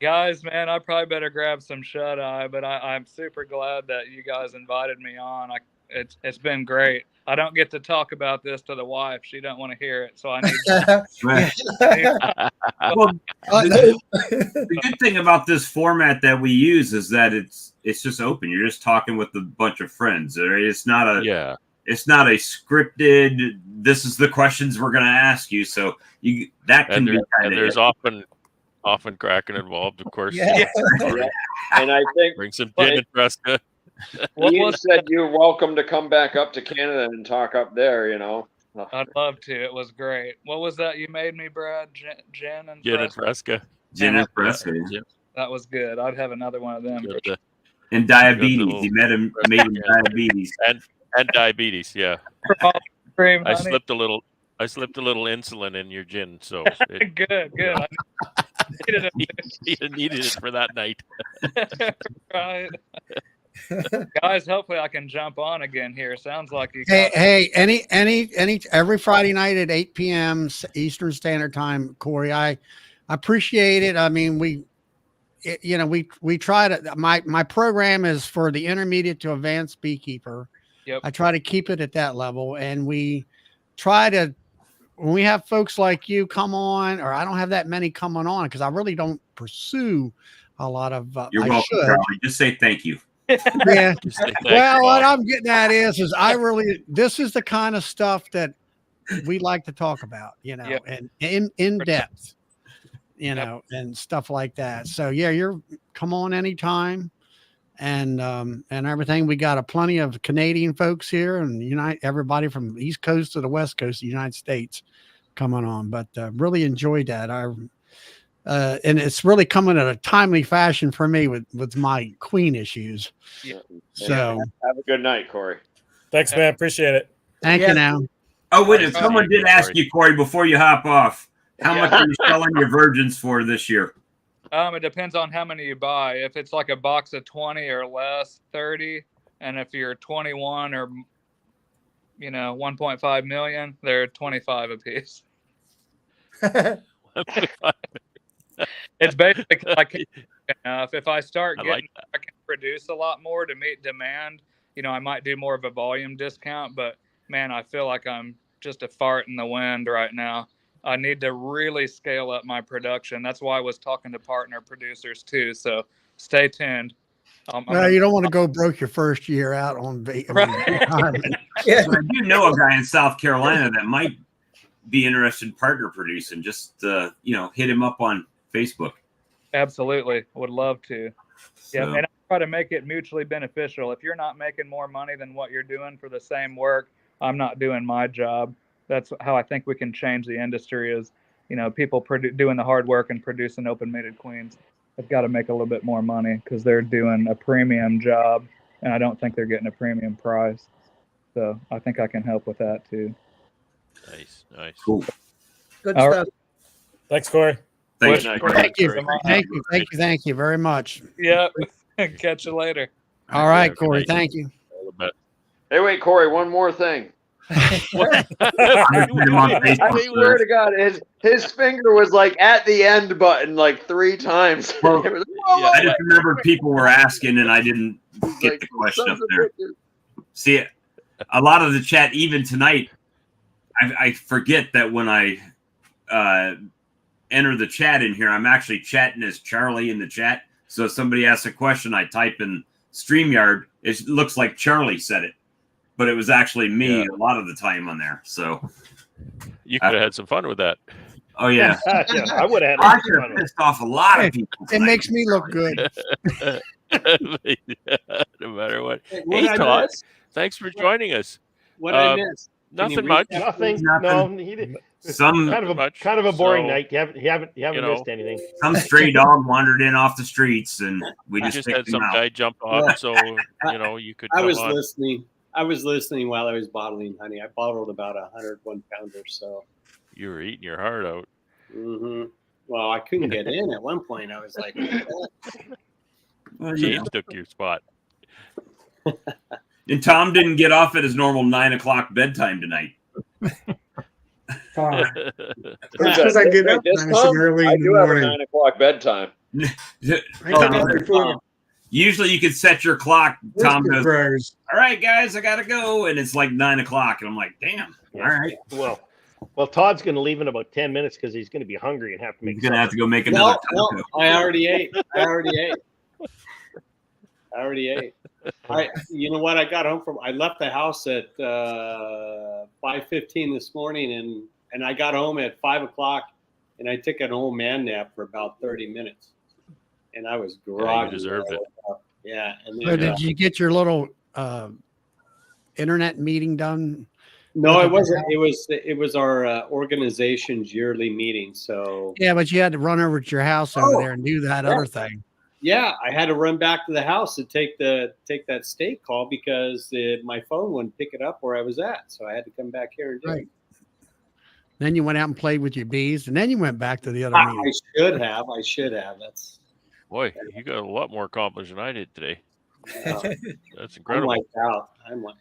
Guys, man, I probably better grab some shut eye, but I'm super glad that you guys invited me on. It's been great. I don't get to talk about this to the wife. She don't want to hear it, so I need Well, the good thing about this format that we use is that it's just open. You're just talking with a bunch of friends. It's not a it's not a scripted, this is the questions we're going to ask you. So that can be kind of, there's often cracking involved, of course. Yeah. And I think bring some gin and fresca. Ian said you're welcome to come back up to Canada and talk up there, I'd love to. It was great. What was that you made me, Brad? Gin and fresca. Gin and fresca. That was good. I'd have another one of them. And diabetes. He made him diabetes. And diabetes, yeah. I slipped a little insulin in your gin, so good. You needed it for that night. Right. Guys, hopefully I can jump on again here. Sounds like you every Friday night at 8 p.m. Eastern Standard Time, Corey. I appreciate it. I mean, we try to, my program is for the intermediate to advanced beekeeper. Yep. I try to keep it at that level, and we try to, when we have folks like you come on, or I don't have that many coming on because I really don't pursue a lot of. You're welcome, Charlie. Just say thank you. Yeah. Well, what I'm getting at is this is the kind of stuff that we like to talk about, and in 100%. and stuff like that. So yeah, you're come on anytime. and everything. We got plenty of Canadian folks here, and everybody from the East Coast to the West Coast of the United States coming on. But really enjoyed that. And it's really coming at a timely fashion for me with my queen issues. Yeah. So have a good night, Corey. Thanks, man. Appreciate it. Thank you now. Oh, wait, someone did ask you, Corey, before you hop off, how much are you selling your virgins for this year? It depends on how many you buy. If it's like a box of 20 or less, 30. And if you're 21 or, 1.5 million, they're 25 a piece. It's basically like enough. If I start getting, I can produce a lot more to meet demand. I might do more of a volume discount, but man, I feel like I'm just a fart in the wind right now. I need to really scale up my production. That's why I was talking to partner producers too. So stay tuned. Well, you don't want to go broke your first year out on retirement. Yeah. So I do know a guy in South Carolina that might be interested in partner producing. Just hit him up on Facebook. Absolutely, would love to. So. Yeah, and I try to make it mutually beneficial. If you're not making more money than what you're doing for the same work, I'm not doing my job. That's how I think we can change the industry. Is people doing the hard work and producing open mated queens. They've got to make a little bit more money because they're doing a premium job, and I don't think they're getting a premium price. So I think I can help with that too. Nice. Cool. Good stuff. Thanks, Corey. Thank you very much. Yep. Catch you later. All right, Corey. Thank you. Hey, wait, Corey, one more thing. I swear to God, his finger was like at the end button like 3 times. Well, I just remember people were asking, and I didn't get the question up there. See, a lot of the chat, even tonight, I forget that when I enter the chat in here, I'm actually chatting as Charlie in the chat. So if somebody asks a question, I type in StreamYard. It looks like Charlie said it, but it was actually me a lot of the time on there. So you could have had some fun with that. Oh yeah, I would have. I could have pissed off a lot of people. It makes me look good. No matter what. Hey, Todd, thanks for joining us. What did I miss? Nothing much. Nothing. No, he didn't. Some kind of a boring night. You haven't missed anything. Some stray dog wandered in off the streets, and we just had some guy jump off. So you could. I was listening. I was listening while I was bottling honey. I bottled about 101 pounder. So you were eating your heart out. Mm-hmm. Well, I couldn't get in at one point. I was like, James took your spot. And Tom didn't get off at his normal 9 o'clock bedtime tonight. Because I get up early in the morning. I do have a 9 o'clock bedtime. Usually you could set your clock. Tom goes, all right, guys, I got to go. And it's like 9 o'clock. And I'm like, damn. All right. Well, Todd's going to leave in about 10 minutes because he's going to be hungry and have to make. He's going to have to go make another taco. I already ate. You know what? I left the house at 5:15 this morning, and I got home at 5 o'clock, and I took an old man nap for about 30 minutes, and I was groggy. Yeah, you deserved it. Yeah. And then, did you get your little internet meeting done? No, it wasn't. It was our organization's yearly meeting. So yeah, but you had to run over to your house over there and do that other thing. Yeah, I had to run back to the house to take that state call because my phone wouldn't pick it up where I was at. So I had to come back here and do it. Then you went out and played with your bees, and then you went back to the other meeting. I should have. That's boy, you got a lot more accomplished than I did today. Yeah. That's incredible. I'm wiped out.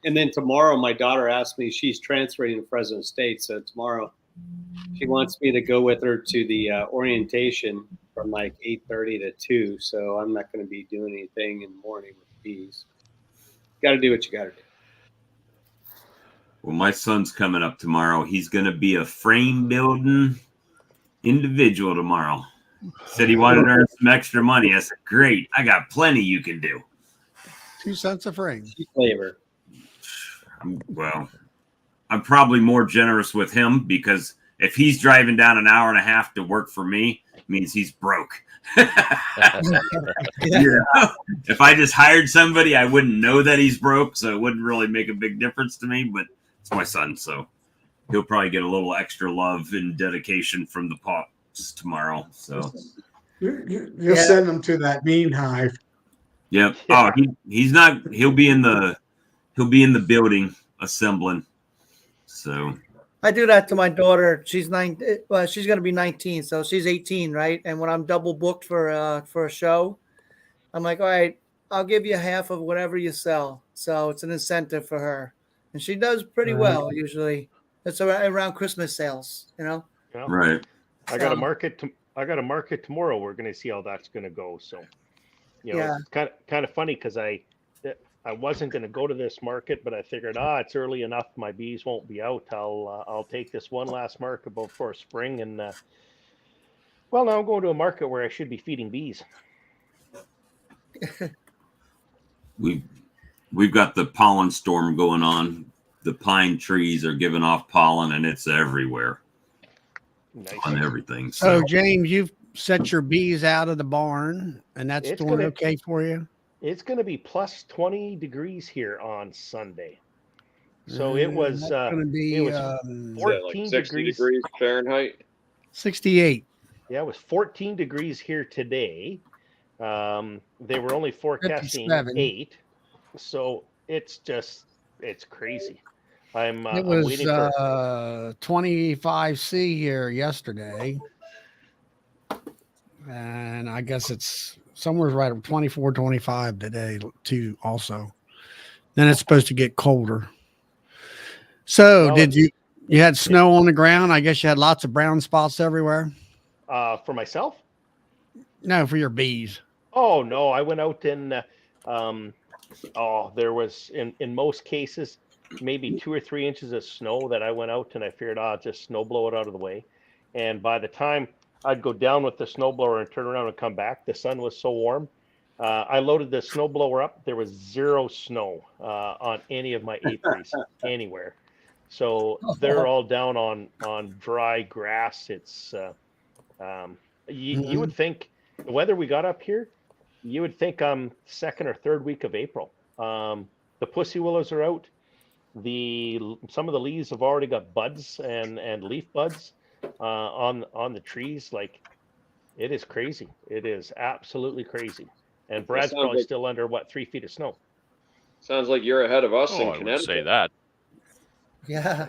And then tomorrow, my daughter asked me. She's transferring to Fresno State, so tomorrow she wants me to go with her to the orientation from like 8:30 to 2. So I'm not going to be doing anything in the morning with bees. Got to do what you got to do. Well, my son's coming up tomorrow. He's going to be a frame building individual tomorrow. Said he wanted to earn some extra money. I said, great. I got plenty you can do. 2 cents a frame. Flavor. Well, I'm probably more generous with him because if he's driving down an hour and a half to work for me, it means he's broke. Yeah. If I just hired somebody, I wouldn't know that he's broke, so it wouldn't really make a big difference to me. But it's my son, so he'll probably get a little extra love and dedication from the pops tomorrow. So you'll send them to that mean hive. yep. Oh, he's not. He'll be in the building assembling. So I do that to my daughter. She's well, she's going to be 19, so she's 18, right? And when I'm double booked for a show, I'm like, all right, I'll give you half of whatever you sell. So it's an incentive for her, and she does pretty well usually. It's around Christmas sales, you know. Yeah. right. I got a market. I got a market tomorrow. We're going to see how that's going to go. So, it's kind of funny because I wasn't going to go to this market, but I figured, it's early enough. My bees won't be out. I'll take this one last market before spring, and well, now I'm going to a market where I should be feeding bees. We've got the pollen storm going on. The pine trees are giving off pollen, and it's everywhere. Nice. On everything. So James, you've set your bees out of the barn, and that's doing okay for you? It's going to be plus 20 degrees here on Sunday. So it was going to be 14 like 60 degrees Fahrenheit. 68. Yeah, it was 14 degrees here today. They were only forecasting 57. 8. So it's crazy. It was waiting for 25C here yesterday. And I guess it's somewhere right at 24, 25 today too also. Then it's supposed to get colder. So did you had snow on the ground? I guess you had lots of brown spots everywhere. For myself? No, for your bees. Oh no, I went out and there was in most cases maybe 2 or 3 inches of snow that I went out and I figured, just snow blow it out of the way. And by the time I'd go down with the snowblower and turn around and come back, the sun was so warm. I loaded the snowblower up. There was 0 snow on any of my apiaries anywhere. So they're all down on dry grass. It's you would think the weather we got up here, you would think second or third week of April. The pussy willows are out. Some of the leaves have already got buds and leaf buds on the trees. Like, it is crazy. It is absolutely crazy. And Brad's probably still under 3 feet of snow. Sounds like you're ahead of us in I Connecticut. would say that. Yeah.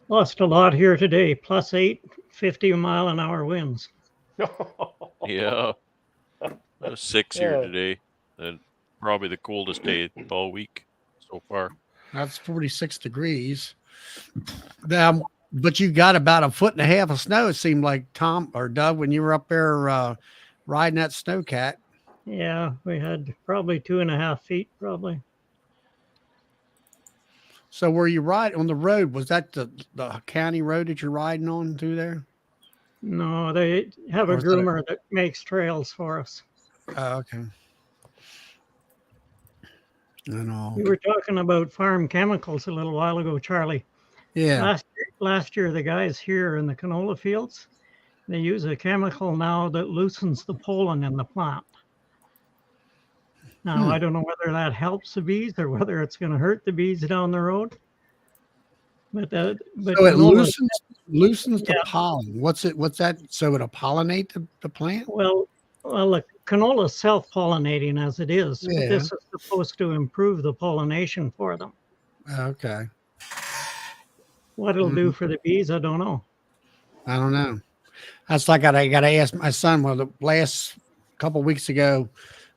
Lost a lot here today. +8, 50-mile-an-hour winds. Yeah. 6 here today. And probably the coldest day all week so far. That's 46 degrees. But you got about 1.5 feet of snow, it seemed like, Tom or Doug, when you were up there riding that snowcat. Yeah, we had probably 2.5 feet, probably. So were you riding on the road? Was that the county road that you're riding on through there? No, they have a groomer that makes trails for us. Oh, okay. I know. We were talking about farm chemicals a little while ago, Charlie. Yeah. Last year, the guys here in the canola fields, they use a chemical now that loosens the pollen in the plant. Now, I don't know whether that helps the bees or whether it's going to hurt the bees down the road. But so it loosens the pollen. What's that? So it'll pollinate the plant? Well, the canola is self-pollinating as it is. Yeah. But this is supposed to improve the pollination for them. Okay. What it'll do for the bees, I don't know. I don't know. That's like I got to ask my son. Well, the last couple of weeks ago,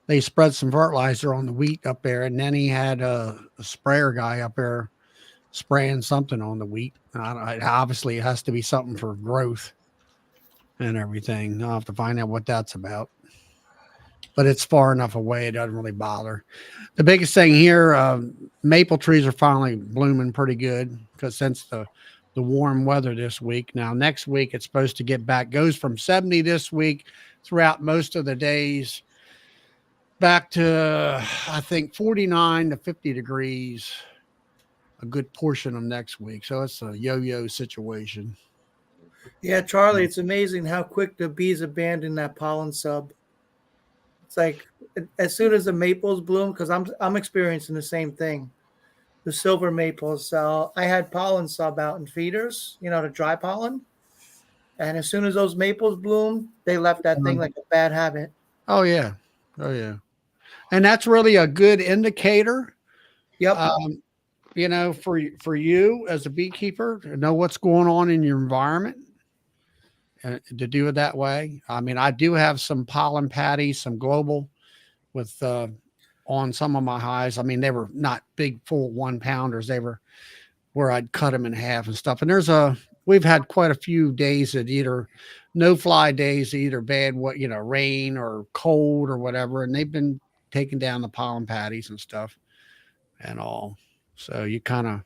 they spread some fertilizer on the wheat up there, and then he had a sprayer guy up there spraying something on the wheat. Obviously, it has to be something for growth and everything. I'll have to find out what that's about. But it's far enough away, it doesn't really bother. The biggest thing here, maple trees are finally blooming pretty good because since the warm weather this week. Now, next week, it's supposed to get back, goes from 70 this week throughout most of the days, back to, I think, 49 to 50 degrees a good portion of next week. So it's a yo-yo situation. Yeah, Charlie, it's amazing how quick the bees abandon that pollen sub. It's like as soon as the maples bloom, because I'm experiencing the same thing. The silver maples. So I had pollen sub out in feeders, the dry pollen. And as soon as those maples bloom, they left that thing like a bad habit. Oh yeah. Oh yeah. And that's really a good indicator. Yep. For you as a beekeeper to know what's going on in your environment and to do it that way. I mean, I do have some pollen patties, some global with on some of my hives. I mean, they were not big, full 1-pounders. They were where I'd cut them in half and stuff. And we've had quite a few days that either no fly days, either bad, rain or cold or whatever. And they've been taking down the pollen patties and stuff and all. So you kind of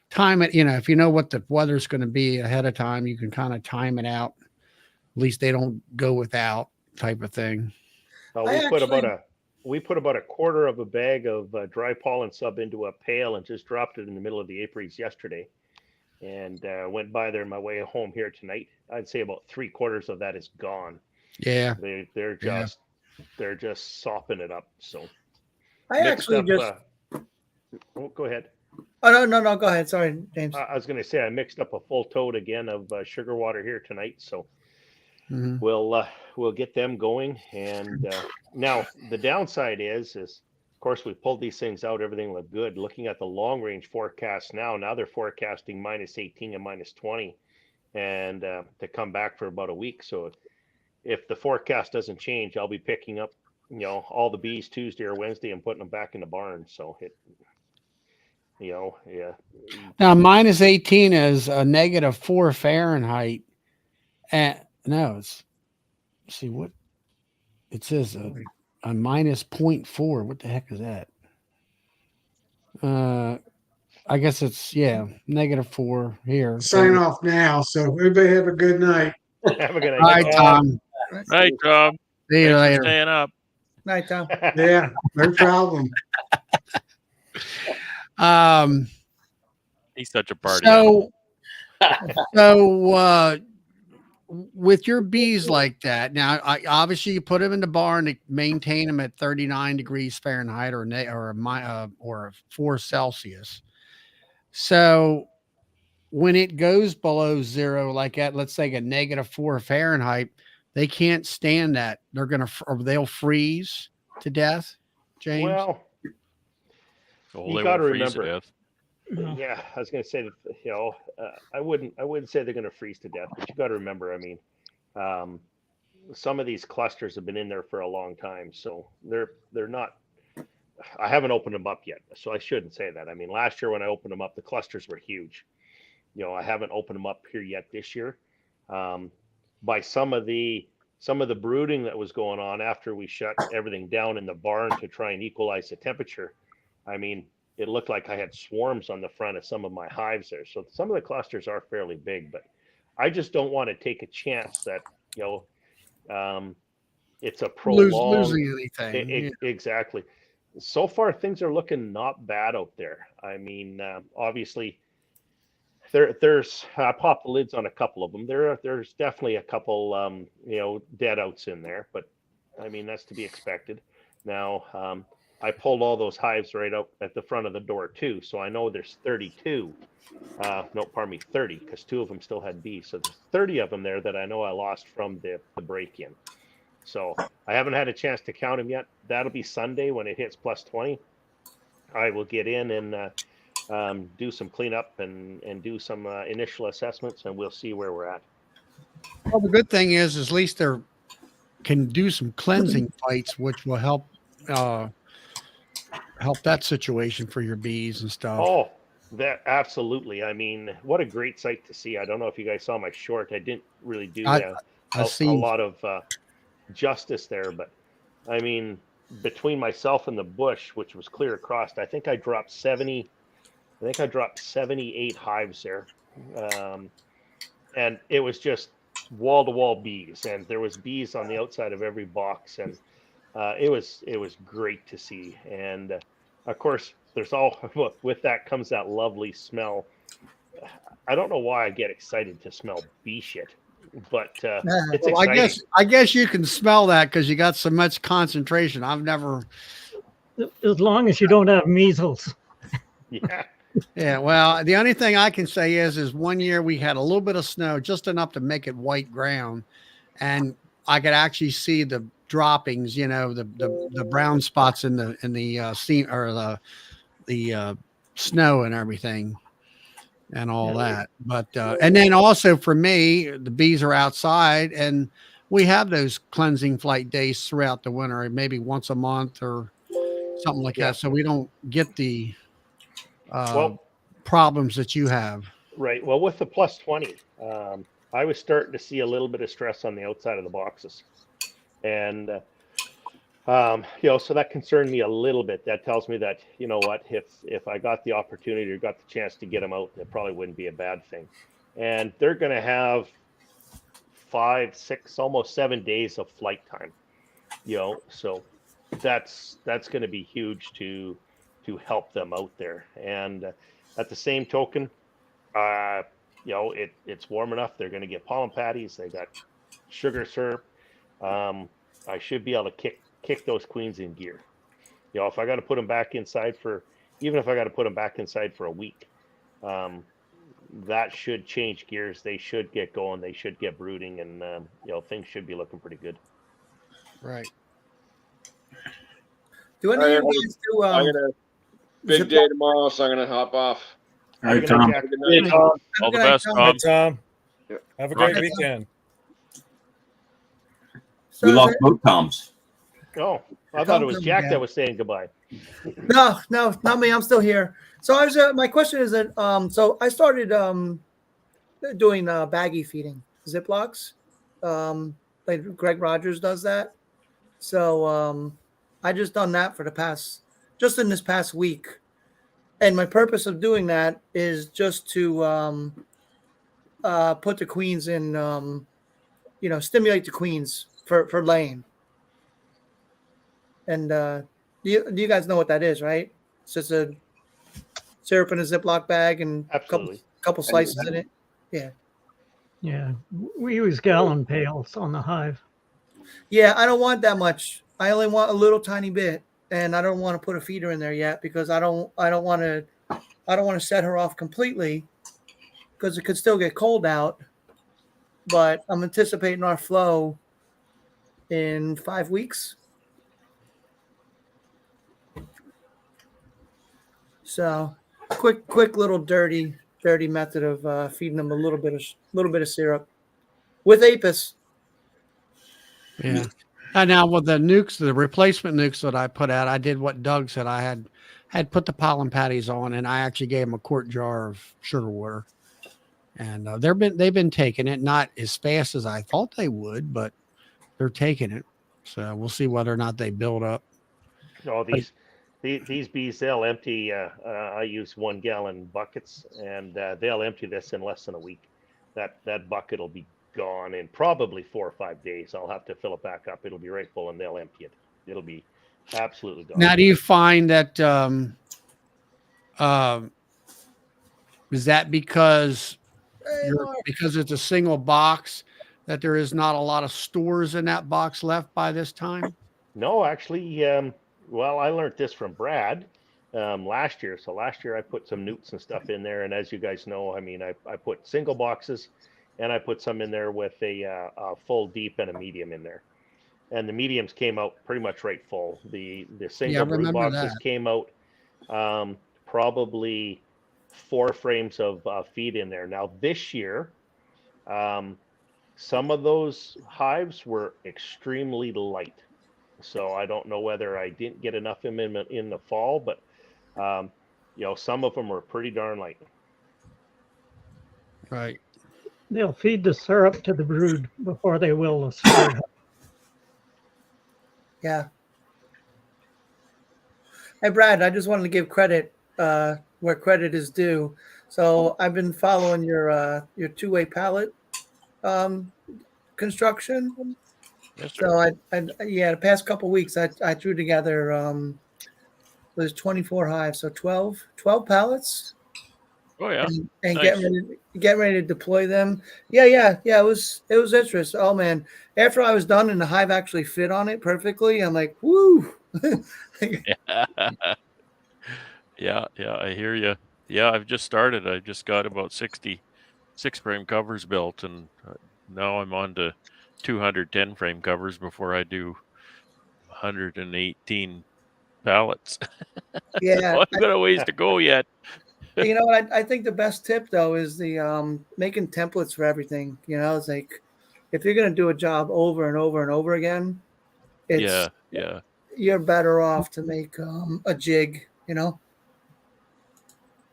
time it, if you know what the weather's going to be ahead of time, you can kind of time it out. At least they don't go without type of thing. We put about a quarter of a bag of dry pollen sub into a pail and just dropped it in the middle of the apiaries yesterday. And went by there on my way home here tonight. I'd say about 3/4 of that is gone. Yeah. They're just sopping it up. So I actually go ahead. Oh no, go ahead. Sorry, James. I was going to say I mixed up a full tote again of sugar water here tonight, so we'll get them going. And now the downside is of course we pulled these things out, everything looked good. Looking at the long range forecast now they're forecasting -18 and -20, and to come back for about a week. So if the forecast doesn't change, I'll be picking up all the bees Tuesday or Wednesday and putting them back in the barn. So yeah. Now -18 is a -4 Fahrenheit. And no, see what it says a -0.4. What the heck is that? I guess it's -4 here. Sign off now. So everybody have a good night. Have a good night. All right, Tom. Hey, Tom. See you Thanks later. for staying up. Night, Tom. Yeah, no problem. He's such a party animal. So with your bees like that, now obviously you put them in the barn to maintain them at 39 degrees Fahrenheit or 4 Celsius. So when it goes below zero, like at let's say a -4 Fahrenheit, they can't stand that. They'll freeze to death. James. Well, you got to remember. Yeah, I was going to say that, I wouldn't say they're going to freeze to death, but you got to remember, I mean, some of these clusters have been in there for a long time, so they're not. I haven't opened them up yet, so I shouldn't say that. I mean, last year when I opened them up, the clusters were huge. I haven't opened them up here yet this year. By some of the brooding that was going on after we shut everything down in the barn to try and equalize the temperature, I mean, it looked like I had swarms on the front of some of my hives there. So some of the clusters are fairly big, but I just don't want to take a chance that, it's a prolonged losing anything. Exactly. So far, things are looking not bad out there. I mean, obviously there's I popped the lids on a couple of them. There's definitely a couple, dead outs in there, but I mean, that's to be expected. Now, I pulled all those hives right up at the front of the door too. So I know there's 32, 30, because 2 of them still had bees. So there's 30 of them there that I know I lost from the break-in. So I haven't had a chance to count them yet. That'll be Sunday when it hits +20. I will get in and do some cleanup and do some initial assessments, and we'll see where we're at. Well, the good thing is at least they can do some cleansing fights, which will help that situation for your bees and stuff. Oh, that absolutely. I mean, what a great sight to see. I don't know if you guys saw my short. I didn't really do a lot of justice there, but I mean, between myself and the bush, which was clear across, I think I dropped 78 hives there. And it was just wall-to-wall bees, and there was bees on the outside of every box, and it was great to see. And of course, with that comes that lovely smell. I don't know why I get excited to smell bee shit, but it's Well, exciting. I guess you can smell that because you got so much concentration. I've never. As long as you don't have measles. Yeah. Yeah. Well, the only thing I can say is 1 year we had a little bit of snow, just enough to make it white ground, and I could actually see the droppings. You know, the brown spots in the steam or the snow and everything. And all that. But and then also for me, the bees are outside and we have those cleansing flight days throughout the winter, maybe once a month or something like Yeah. that. So we don't get the Well, problems that you have. right. Well, with the plus 20, I was starting to see a little bit of stress on the outside of the boxes. And, so that concerned me a little bit. That tells me that, you know what, if I got the opportunity or got the chance to get them out, it probably wouldn't be a bad thing. And they're going to have 5, 6, almost 7 days of flight time, so that's going to be huge to help them out there. And at the same token, it's warm enough. They're going to get pollen patties. They got sugar syrup. I should be able to kick those queens in gear. If I got to put them back inside even if I got to put them back inside for a week, that should change gears. They should get going. They should get brooding, and things should be looking pretty good. Right. Do any of you guys do? I got a big day tomorrow, so I'm gonna hop off. All right, Tom. Have a good night. All the best, Tom. Tom. Yeah. Have a great weekend. We lost both Toms. Oh, I thought it was Jack that was saying goodbye. No, not me. I'm still here. So I was. My question is that. So I started doing baggy feeding, Ziplocs. Like Greg Rogers does that. So I just done that for in this past week, and my purpose of doing that is just to put the queens in, stimulate the queens for laying. And do you guys know what that is, right? It's just a syrup in a Ziploc bag and a couple slices in it. Yeah. Yeah. We use gallon pails on the hive. Yeah, I don't want that much. I only want a little tiny bit, and I don't want to put a feeder in there yet because I don't want to set her off completely because it could still get cold out. But I'm anticipating our flow in 5 weeks. So, quick little dirty method of feeding them a little bit of syrup with Apis. Yeah. And now with the nukes, the replacement nukes that I put out, I did what Doug said. I had put the pollen patties on, and I actually gave them a quart jar of sugar water. And they've been taking it, not as fast as I thought they would, but they're taking it. So we'll see whether or not they build up. Oh, these bees, they'll empty. I use 1 gallon buckets, and they'll empty this in less than a week. That bucket will be gone in probably 4 or 5 days. I'll have to fill it back up. It'll be right full, and they'll empty it. It'll be absolutely gone. Now, do you find that is that because it's a single box that there is not a lot of stores in that box left by this time? No, actually, well, I learned this from Brad last year. So last year I put some newts and stuff in there, and as you guys know, I mean, I put single boxes, and I put some in there with a full deep and a medium in there, and the mediums came out pretty much right full. The single brood boxes came out probably 4 frames of feed in there. Now this year, some of those hives were extremely light. So I don't know whether I didn't get enough in the fall, but some of them were pretty darn light. Right. They'll feed the syrup to the brood before they will the spore. Yeah. Hey, Brad, I just wanted to give credit where credit is due. So I've been following your two-way pallet construction. Yes, sir. So the past couple of weeks I threw together there's 24 hives, so 12 pallets, Oh yeah. And Nice. get ready to deploy them. Yeah. It was interesting. Oh man, after I was done and the hive actually fit on it perfectly, I'm like, woo. Yeah, I hear you. Yeah, I've just started. I just got about 60 6-frame covers built, and now I'm on to 210 frame covers before I do 118 pallets. Yeah, So I've got a ways to go yet. You know what? I think the best tip though is the making templates for everything. You know, it's like if you're gonna do a job over and over and over again, it's Yeah. you're better off to make a jig. You know.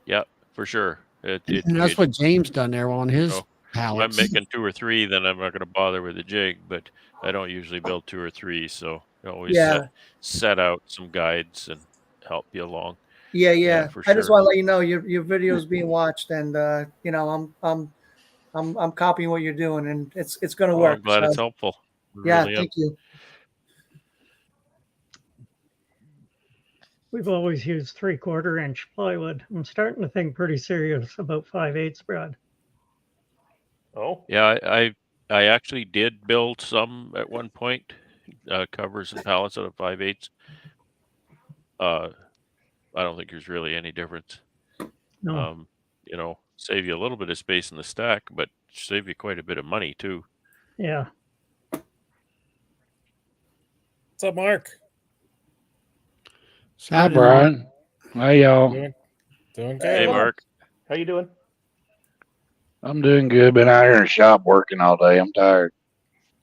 Yeah, for sure. That's what James done there on his If I'm pallets. making 2 or 3, then I'm not going to bother with a jig. But I don't usually build 2 or 3, so I always Yeah. set out some guides and help you along. Yeah. For I just sure. want to let you know your video is being watched, and you know I'm copying what you're doing, and it's going to work. I'm glad it's so, helpful. yeah, Really am. thank you. We've always used 3/4 inch plywood. I'm starting to think pretty serious about 5/8 Brad. Oh, Yeah, I actually did build some at one point, covers and pallets out of 5/8. I don't think there's really any difference. No. You know, save you a little bit of space in the stack, but save you quite a bit of money too. Yeah. What's up, Mark? Hi, Brian. Hey, y'all. Doing good. Hey, Mark. How you doing? I'm doing good. Been out here in the shop working all day. I'm tired.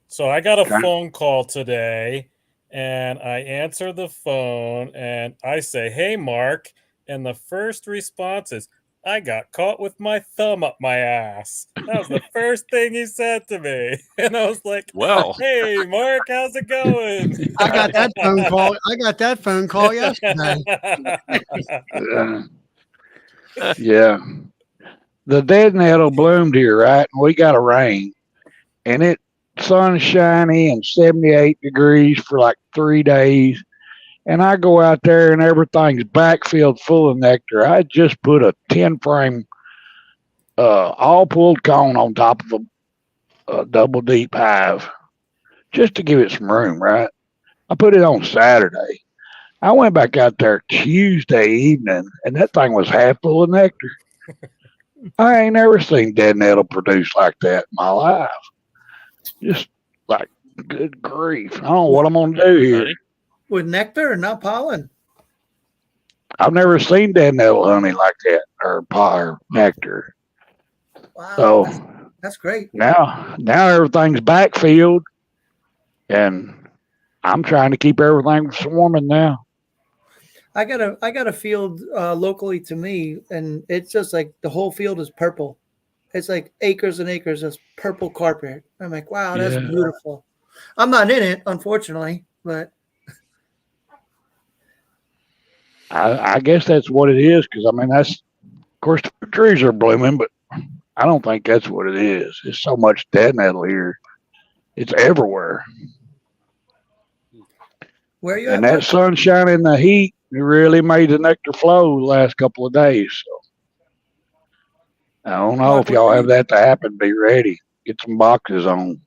So I got a phone call today, and I answer the phone, and I say, "Hey, Mark," and the first response is, "I got caught with my thumb up my ass." That was the first thing he said to me, and I was like, "Well, hey, Mark, how's it going?" I got that phone call. I got that phone call yesterday. Yeah. The dead nettle bloomed here, right? And we got a rain, and it sunshiny and 78 degrees for like 3 days. And I go out there and everything's backfilled full of nectar. I just put a 10 frame all pulled cone on top of a double deep hive just to give it some room, right? I put it on Saturday. I went back out there Tuesday evening, and that thing was half full of nectar. I ain't never seen dead nettle produce like that in my life. Just like, good grief. I don't know what I'm going to do here. With nectar and not pollen. I've never seen dead nettle honey like that, or nectar. Wow. So that's great. Now everything's backfilled, and I'm trying to keep everything swarming now. I got a field locally to me, and it's just like the whole field is purple. It's like acres and acres of purple carpet. I'm like, wow, that's beautiful. I'm not in it, unfortunately, but I guess that's what it is, because I mean of course the trees are blooming, but I don't think that's what it is. It's so much dead nettle here. It's everywhere. Where are you and at? that sunshine and the heat really made the nectar flow the last couple of days. So I don't know if y'all have that to happen. Be ready. Get some boxes on.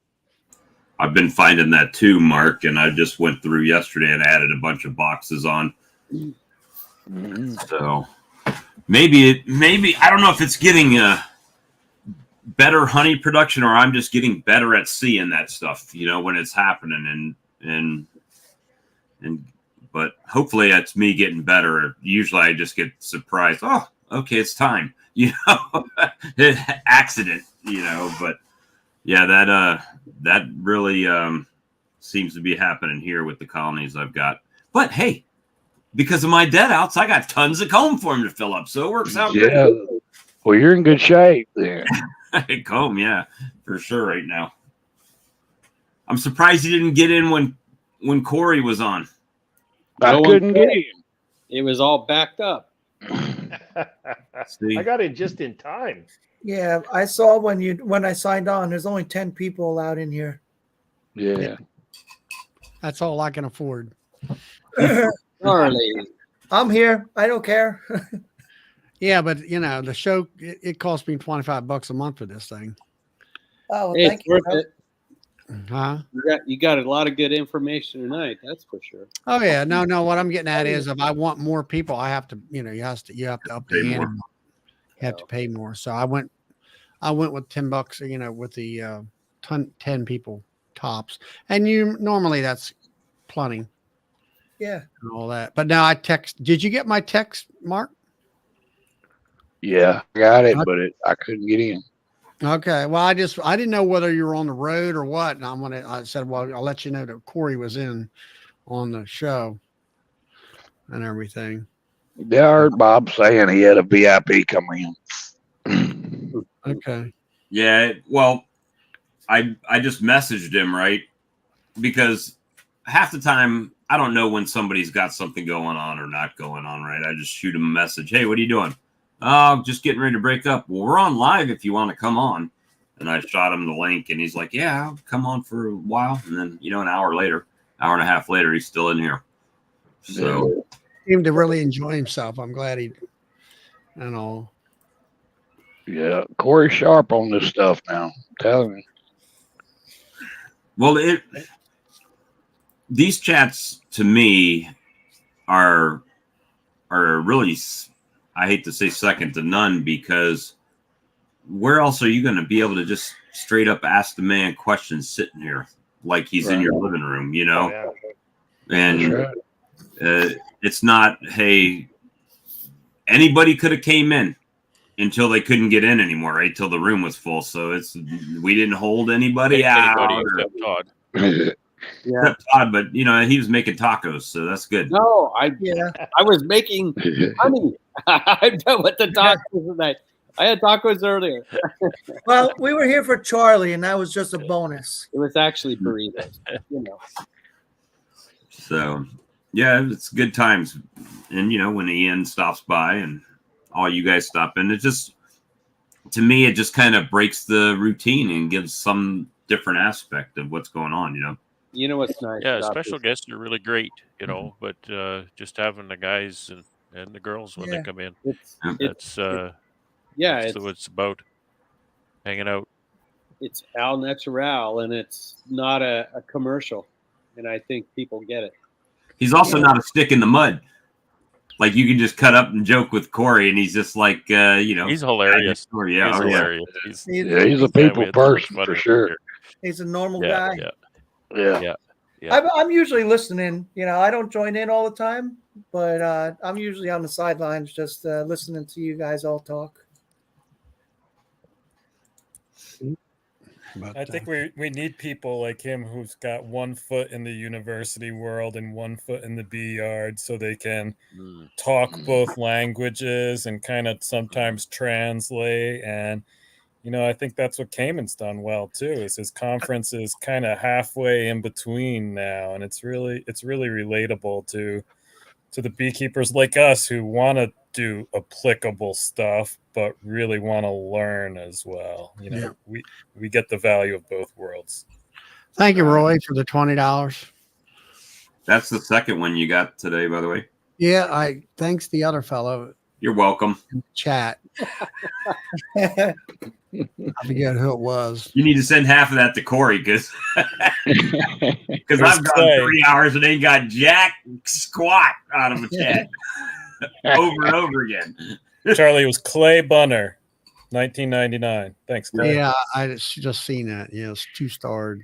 I've been finding that too, Mark, and I just went through yesterday and added a bunch of boxes on. So maybe I don't know if it's getting better honey production, or I'm just getting better at seeing that stuff, you know, when it's happening, and but hopefully that's me getting better. Usually I just get surprised. Oh, okay, it's time, you know, accident, you know, but yeah, that really seems to be happening here with the colonies I've got. But hey, because of my dead outs, I got tons of comb for him to fill up, so it works out great. Well, you're in good shape there. Comb, yeah, for sure right now. I'm surprised he didn't get in when Corey was on. I couldn't get him. It was all backed up. I got in just in time. Yeah, I saw when I signed on, there's only 10 people allowed in here. Yeah. That's all I can afford. Charlie. I'm here. I don't care. Yeah, but the show it cost me $25 a month for this thing. Oh, Hey, thank it's you. worth it. Huh? You got a lot of good information tonight. That's for sure. Oh yeah, no. What I'm getting at is, if I want more people, I have to, you have to up the Pay ante. more. You have to pay more. So I went with $10, with the 10 people tops, and normally that's plenty Yeah. and all that. But now I text. Did you get my text, Mark? Yeah, I got it, but I couldn't get in. Okay. Well, I didn't know whether you were on the road or what. And I said, well, I'll let you know that Corey was in on the show and everything. Yeah, I heard Bob saying he had a VIP come in. Okay. Yeah. Well, I just messaged him, right? Because half the time I don't know when somebody's got something going on or not going on, right? I just shoot him a message. Hey, what are you doing? Oh, just getting ready to break up. Well, we're on live if you want to come on. And I shot him the link, and he's like, yeah, I'll come on for a while. And then, an hour and a half later, he's still in here. So Seemed to really enjoy himself. I'm glad he and all. Yeah, Corey sharp on this stuff now. I'm telling you. Well, these chats to me are really, I hate to say second to none, because where else are you going to be able to just straight up ask the man questions sitting here like he's in your living room, Oh, yeah. And it's not, hey, anybody could have came in until they couldn't get in anymore, right? Till the room was full. So we didn't hold anybody out. Except Todd. Yeah, Todd, but he was making tacos, so that's good. No, I was making honey. I'm done with the tacos tonight. I had tacos earlier. Well, we were here for Charlie, and that was just a bonus. It was actually burritos. So yeah, it's good times. And when Ian stops by and all you guys stop in, it just, to me, it just kind of breaks the routine and gives some different aspect of what's going on. You know what's nice? Yeah, special guests are really great, but just having the guys and the girls when they come in, that's what it's about, hanging out. It's al natural, and it's not a commercial, and I think people get it. He's also not a stick in the mud. Like, you can just cut up and joke with Corey, and he's just like, he's hilarious. Yeah, he's hilarious. He's a people person for sure. He's a normal guy. Yeah. I'm usually listening. I don't join in all the time, but I'm usually on the sidelines just listening to you guys all talk. I think we need people like him who's got 1 foot in the university world and 1 foot in the bee yard, so they can talk both languages and kind of sometimes translate. And I think that's what Cayman's done well too. Is his conference is kind of halfway in between now, and it's really relatable to the beekeepers like us who want to do applicable stuff but really want to learn as well. We get the value of both worlds. Thank you, Roy, for the $20. That's the second one you got today, by the way. Yeah, thanks the other fellow. You're welcome. In the chat. I forget who it was. You need to send half of that to Corey because I've gone 3 hours and ain't got jack squat out of a chat over and over again. Charlie, it was Clay Bunner, 1999. Thanks, Clay. Yeah, I just seen that. Yeah, it's 2-starred.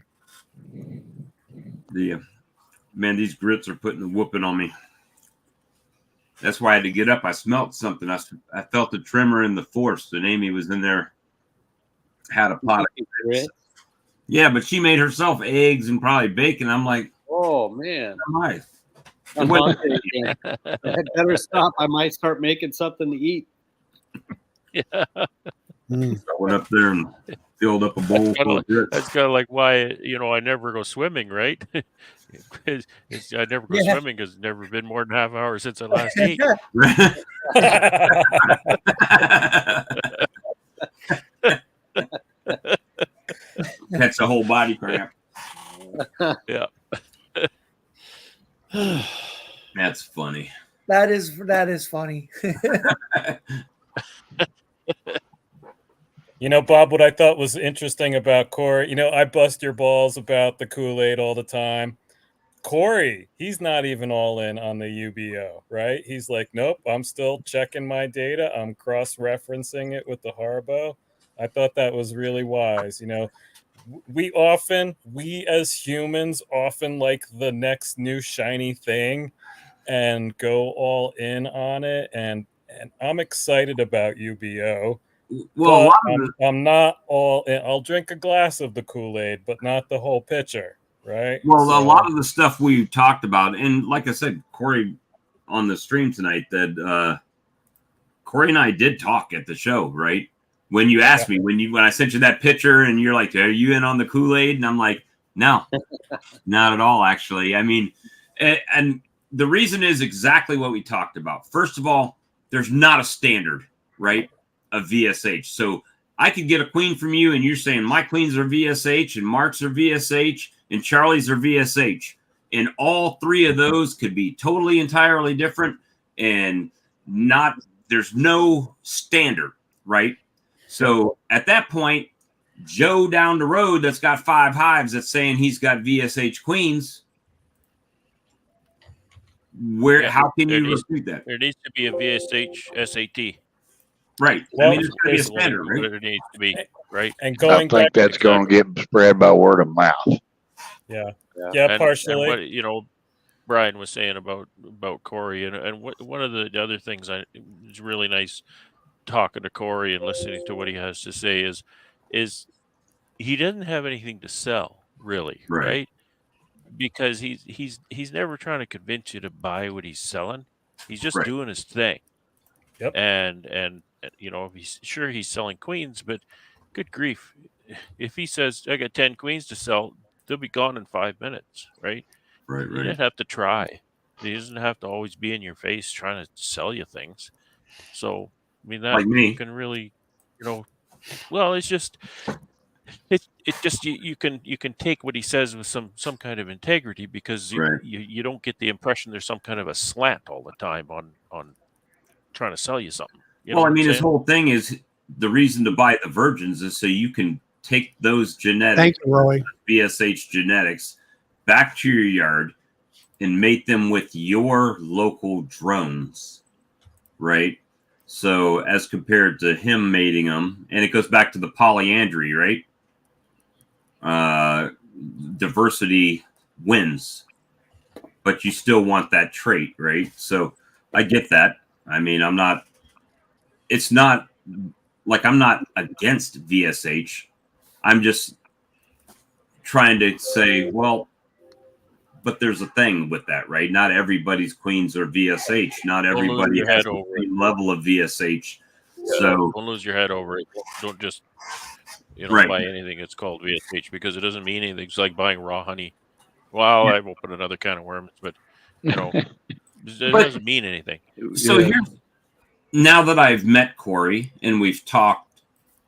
Man, these grits are putting the whooping on me. That's why I had to get up. I smelt something. I felt the tremor in the force. And Amy was in there, had a pot of grits. Yeah, but she made herself eggs and probably bacon. I'm like, oh man, I better stop. I might start making something to eat. Yeah. I went up there and filled up a bowl full of grits. That's kind of like why I never go swimming, right? I never go swimming because it's never been more than half an hour since I last ate. That's a whole body cramp. Yeah. That's funny. That is funny. You know, Bob, what I thought was interesting about Corey, you know, I bust your balls about the Kool-Aid all the time. Corey, he's not even all in on the UBO, right? He's like, nope, I'm still checking my data. I'm cross-referencing it with the Harbo. I thought that was really wise. You know, we as humans often like the next new shiny thing and go all in on it. And I'm excited about UBO. Well, a lot of I'm not all in. I'll drink a glass of the Kool-Aid, but not the whole pitcher, right? Well, a So- lot of the stuff we talked about, and like I said, Corey on the stream tonight, that Corey and I did talk at the show, right? When you asked me, when I sent you that picture, and you're like, "Are you in on the Kool-Aid?" And I'm like, "No, not at all, actually." I mean, and the reason is exactly what we talked about. First of all, there's not a standard, right, of VSH. So I could get a queen from you, and you're saying my queens are VSH, and Mark's are VSH, and Charlie's are VSH. And all three of those could be totally, entirely different, and there's no standard, right? So at that point, Joe down the road that's got 5 hives that's saying he's got VSH queens, how can you refute that? There needs to be a VSH SAT. Right. Well, I mean, there's got to be a standard, What right? it needs to be, right? And I think that's going to get spread by word of mouth. Yeah, And partially. what, you know, Brian was saying about Corey, and one of the other things is really nice talking to Corey and listening to what he has to say is he doesn't have anything to sell, really, right? Because he's never trying to convince you to buy what he's selling. He's just doing his thing. Yep. And you know, he's selling queens, but good grief, if he says I got 10 queens to sell, they'll be gone in 5 minutes, right? Right. You don't have to try. He doesn't have to always be in your face trying to sell you things. So I mean, that Like me. you can really, you know, well, it's just you can take what he says with some kind of integrity, because you don't get the impression there's some kind of a slant all the time on trying to sell you something. You know Well, I what I'm mean, his saying? whole thing is the reason to buy the virgins is so you can take those genetics, Thank you, Roy. VSH genetics, back to your yard and mate them with your local drones, right? So as compared to him mating them, and it goes back to the polyandry, right? Diversity wins, but you still want that trait, right? So I get that. I mean, it's not like I'm not against VSH. I'm just trying to say, well, but there's a thing with that, right? Not everybody's queens are VSH. Not everybody has the same level of VSH. So don't lose your head over it. Don't just buy anything that's called VSH, because it doesn't mean anything. It's like buying raw honey. Well, I've opened another can of worms, but it doesn't mean anything. So here's, now that I've met Corey and we've talked,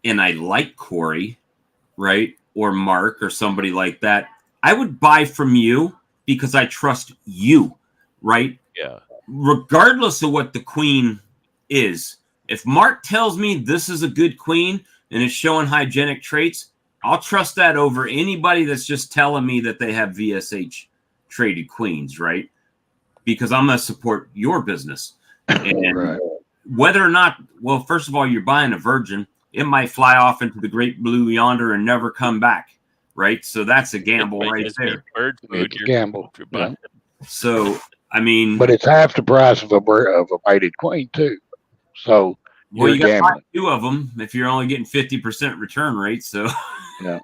and I like Corey, right, or Mark or somebody like that, I would buy from you because I trust you, right? Yeah. Regardless of what the queen is. If Mark tells me this is a good queen and it's showing hygienic traits, I'll trust that over anybody that's just telling me that they have VSH traded queens, right? Because I'm going to support your business. And whether or not, well, first of all, you're buying a virgin, it might fly off into the great blue yonder and never come back, right? So that's a gamble right there. It's a gamble. Yeah. So, I mean, but it's half the price of a mated queen too. So well, you got to buy gambling. 2 of them if you're only getting 50% return rate. So, yeah.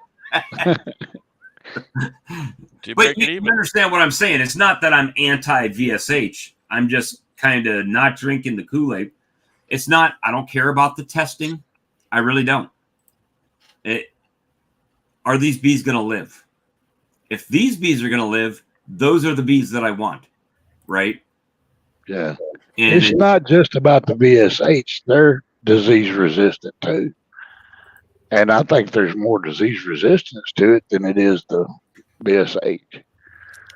But you understand what I'm saying. It's not that I'm anti VSH. I'm just kind of not drinking the Kool-Aid. It's not, I don't care about the testing. I really don't. Are these bees going to live? If these bees are going to live, those are the bees that I want, right? Yeah. And it's not just about the VSH. They're disease resistant too. And I think there's more disease resistance to it than it is the VSH.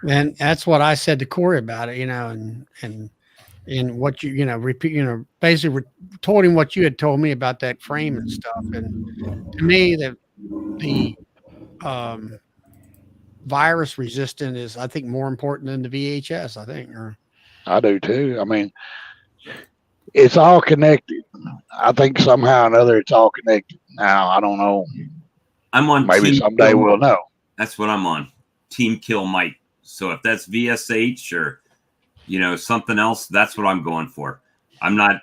And that's what I said to Corey about it, and and what repeat, basically told him what you had told me about that frame and stuff. And to me, the virus resistant is, I think, more important than the VHS. I think, or I do too. I mean, it's all connected. I think somehow or another it's all connected. Now I don't know. I'm on. Maybe someday we'll know. That's what I'm on. Team Kill Mike. So if that's VSH or something else, that's what I'm going for. I'm not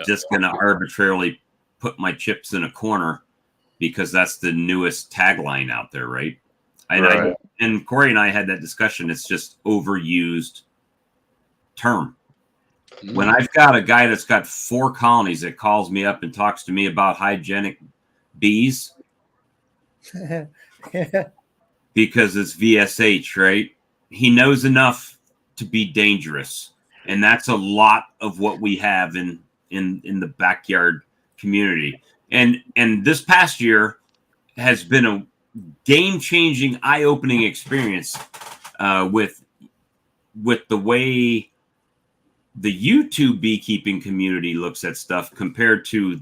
just going to arbitrarily put my chips in a corner because that's the newest tagline out there, right? And Corey and I had that discussion. It's just overused term. When I've got a guy that's got 4 colonies that calls me up and talks to me about hygienic bees because it's VSH, right? He knows enough to be dangerous. And that's a lot of what we have in the backyard community. And this past year has been a game-changing, eye-opening experience with the way the YouTube beekeeping community looks at stuff compared to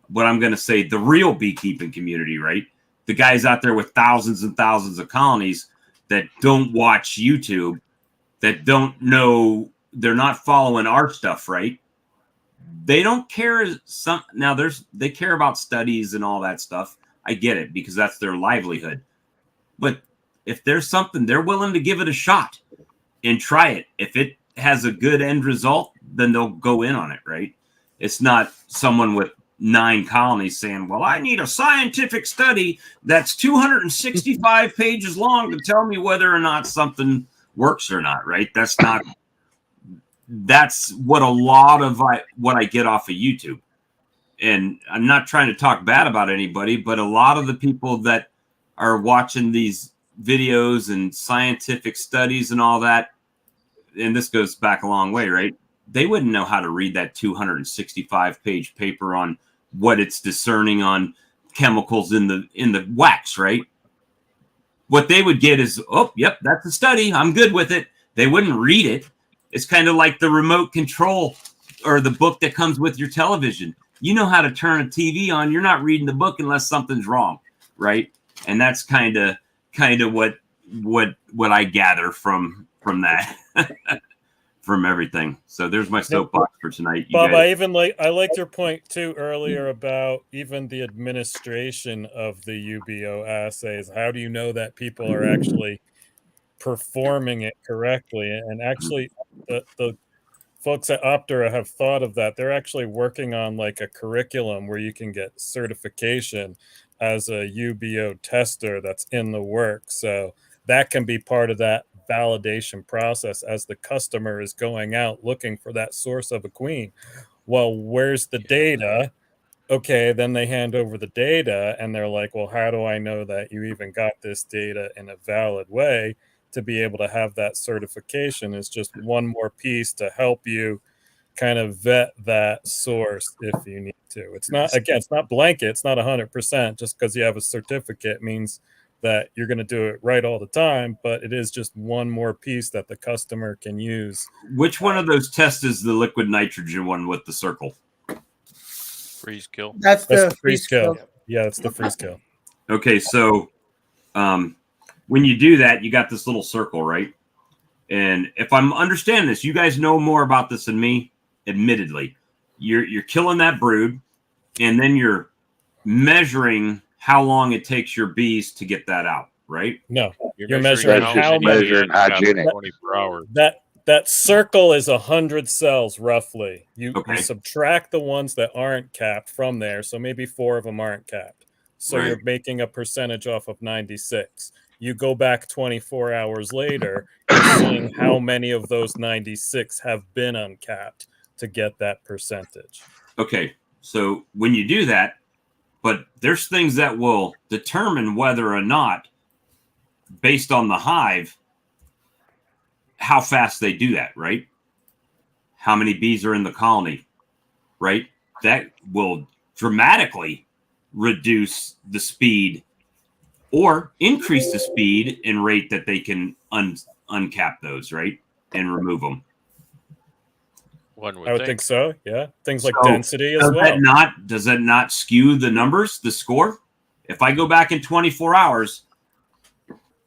what I'm going to say the real beekeeping community, right? The guys out there with thousands and thousands of colonies that don't watch YouTube, that don't know, they're not following our stuff, right? They don't care. They care about studies and all that stuff. I get it because that's their livelihood. But if there's something, they're willing to give it a shot and try it. If it has a good end result, then they'll go in on it, right? It's not someone with 9 colonies saying, well, I need a scientific study that's 265 pages long to tell me whether or not something works or not, right? That's what a lot of what I get off of YouTube. And I'm not trying to talk bad about anybody, but a lot of the people that are watching these videos and scientific studies and all that, and this goes back a long way, right? They wouldn't know how to read that 265-page paper on what it's discerning on chemicals in the wax, right? What they would get is, oh, yep, that's a study. I'm good with it. They wouldn't read it. It's kind of like the remote control or the book that comes with your television. You know how to turn a TV on. You're not reading the book unless something's wrong, right? And that's kind of what I gather from that, from everything. So there's my soapbox for tonight. Bob, I liked your point too earlier about even the administration of the UBO assays. How do you know that people are actually performing it correctly? And actually, the folks at Optera have thought of that. They're actually working on like a curriculum where you can get certification as a UBO tester. That's in the works. So that can be part of that validation process as the customer is going out looking for that source of a queen. Well, where's the data? Okay, then they hand over the data and they're like, well, how do I know that you even got this data in a valid way? To be able to have that certification is just one more piece to help you kind of vet that source if you need to. It's not blanket. It's not 100%. Just because you have a certificate means that you're going to do it right all the time, but it is just one more piece that the customer can use. Which one of those tests is the liquid nitrogen one with the circle? Freeze kill. That's the freeze kill. Yeah, it's the freeze kill. Okay, so when you do that, you got this little circle, right? And if I'm understanding this, you guys know more about this than me, admittedly. You're killing that brood, and then you're measuring how long it takes your bees to get that out, right? No, you're measuring how many. 24 hours. That circle is 100 cells roughly. You subtract the ones that aren't capped from there, so maybe 4 of them aren't capped. So you're making a percentage off of 96. You go back 24 hours later, you're seeing how many of those 96 have been uncapped to get that percentage. Okay, so when you do that, but there's things that will determine whether or not, based on the hive, how fast they do that, right? How many bees are in the colony, right? That will dramatically reduce the speed or increase the speed and rate that they can uncap those, right? And remove them. I would think so. Yeah, things like So, density as well. Does that not skew the numbers, the score? If I go back in 24 hours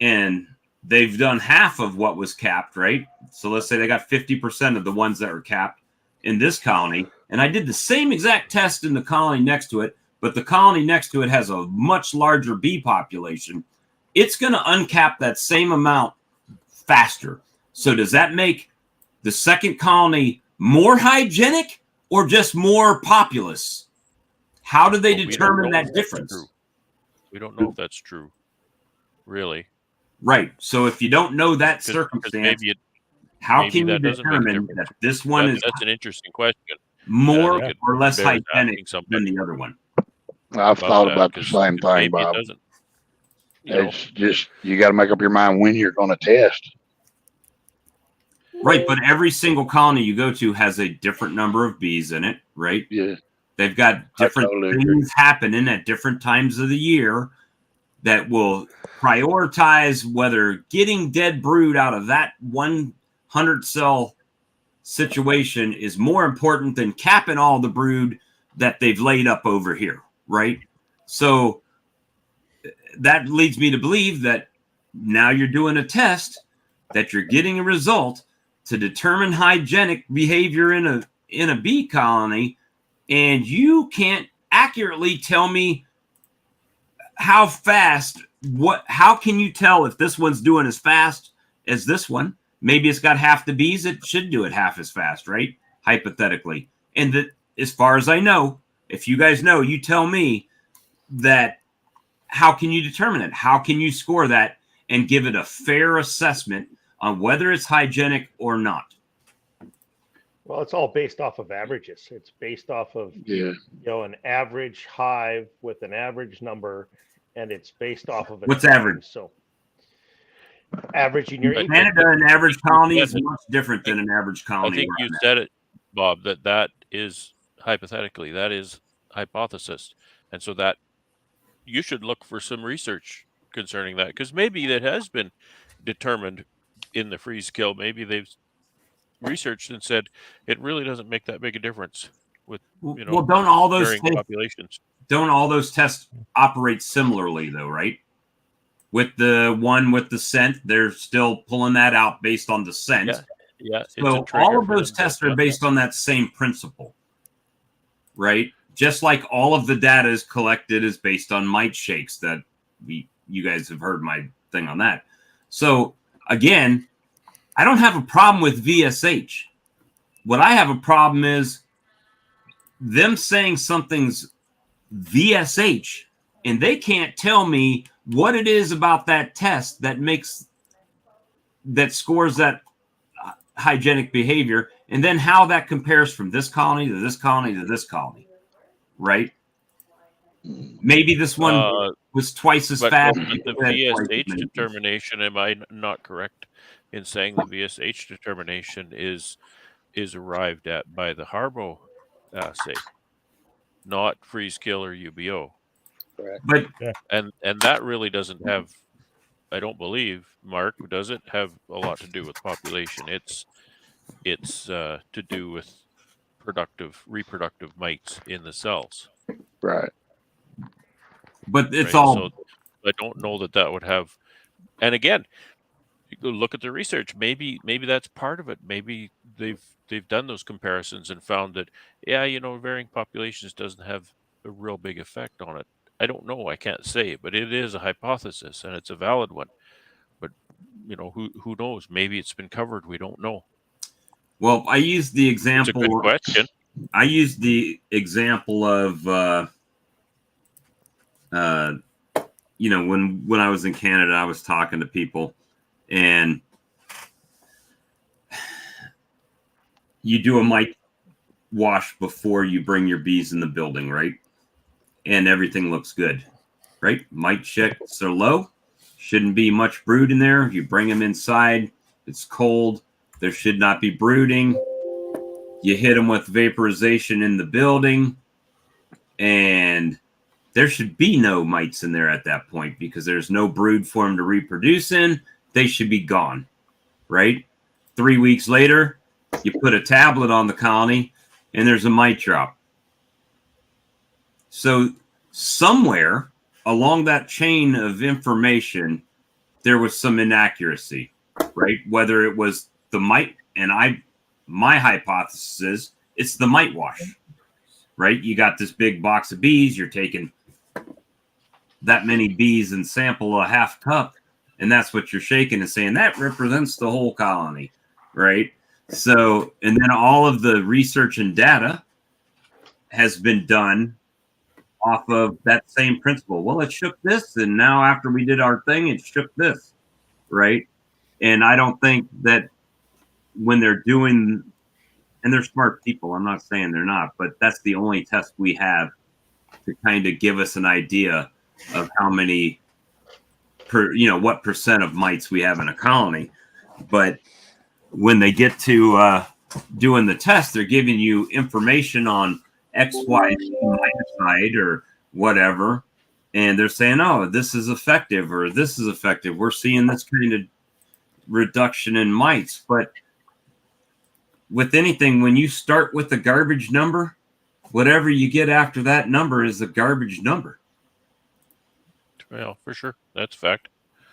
and they've done half of what was capped, right? So let's say they got 50% of the ones that were capped in this colony, and I did the same exact test in the colony next to it, but the colony next to it has a much larger bee population. It's going to uncap that same amount faster. So does that make the second colony more hygienic or just more populous? How do they determine that difference? We don't know if that's true, really. Right. So if you don't know that circumstance, how can you determine that this one is that's an interesting question. More or less hygienic than the other one? I've thought about the same thing, Bob. It's just you got to make up your mind when you're going to test. Right, but every single colony you go to has a different number of bees in it, right? Yeah. They've got different things happening at different times of the year that will prioritize whether getting dead brood out of that 100 cell situation is more important than capping all the brood that they've laid up over here, right? So that leads me to believe that now you're doing a test, that you're getting a result to determine hygienic behavior in a bee colony, and you can't accurately tell me how fast, how can you tell if this one's doing as fast as this one? Maybe it's got half the bees, it should do it half as fast, right? Hypothetically. And that, as far as I know, if you guys know, you tell me that. How can you determine it? How can you score that and give it a fair assessment on whether it's hygienic or not? Well, it's all based off of averages. It's based off of an average hive with an average number, and it's based off of what's average. So average in your Canada, an average colony is much different than an average colony. I think you said it, Bob. That is hypothetically, that is hypothesis, and so that you should look for some research concerning that, because maybe that has been determined in the freeze kill. Maybe they've researched and said it really doesn't make that big a difference with don't all those populations. Don't all those tests operate similarly though, right? With the one with the scent, they're still pulling that out based on the scent. Yeah. So all of those tests are based on that same principle, right? Just like all of the data is collected is based on mite shakes that you guys have heard my thing on that. So again, I don't have a problem with VSH. What I have a problem is them saying something's VSH and they can't tell me what it is about that test that scores that hygienic behavior, and then how that compares from this colony to this colony to this colony. Right? Maybe this one was twice as fast. The VSH determination, am I not correct in saying the VSH determination is arrived at by the Harbo assay, not freeze kill or UBO? Correct. And that really doesn't have, I don't believe, Mark, does it have a lot to do with population? It's to do with reproductive mites in the cells. Right. But it's all. So I don't know that would have. And again, look at the research. Maybe that's part of it. Maybe they've done those comparisons and found that varying populations doesn't have a real big effect on it. I don't know. I can't say, but it is a hypothesis and it's a valid one. But who knows? Maybe it's been covered. We don't know. Well, I used the example. It's a good question. I used the example of, when I was in Canada, I was talking to people, and you do a mite wash before you bring your bees in the building, right? And everything looks good, right? Mite checks are low. Shouldn't be much brood in there. You bring them inside. It's cold. There should not be brooding. You hit them with vaporization in the building, and there should be no mites in there at that point because there's no brood for them to reproduce in. They should be gone, right? 3 weeks later, you put a tablet on the colony, and there's a mite drop. So somewhere along that chain of information, there was some inaccuracy, right? Whether it was the mite, and my hypothesis is it's the mite wash, right? You got this big box of bees, you're taking that many bees and sample a half cup, and that's what you're shaking and saying that represents the whole colony, right? So, and then all of the research and data has been done off of that same principle. Well, it shook this, and now after we did our thing, it shook this, right? And I don't think that when they're doing, and they're smart people, I'm not saying they're not, but that's the only test we have to kind of give us an idea of how many what percent of mites we have in a colony. But when they get to doing the test, they're giving you information on X, Y, miticide or whatever, and they're saying, oh, this is effective or this is effective. We're seeing this kind of reduction in mites. But with anything, when you start with a garbage number, whatever you get after that number is a garbage number. Well, for sure. That's a fact.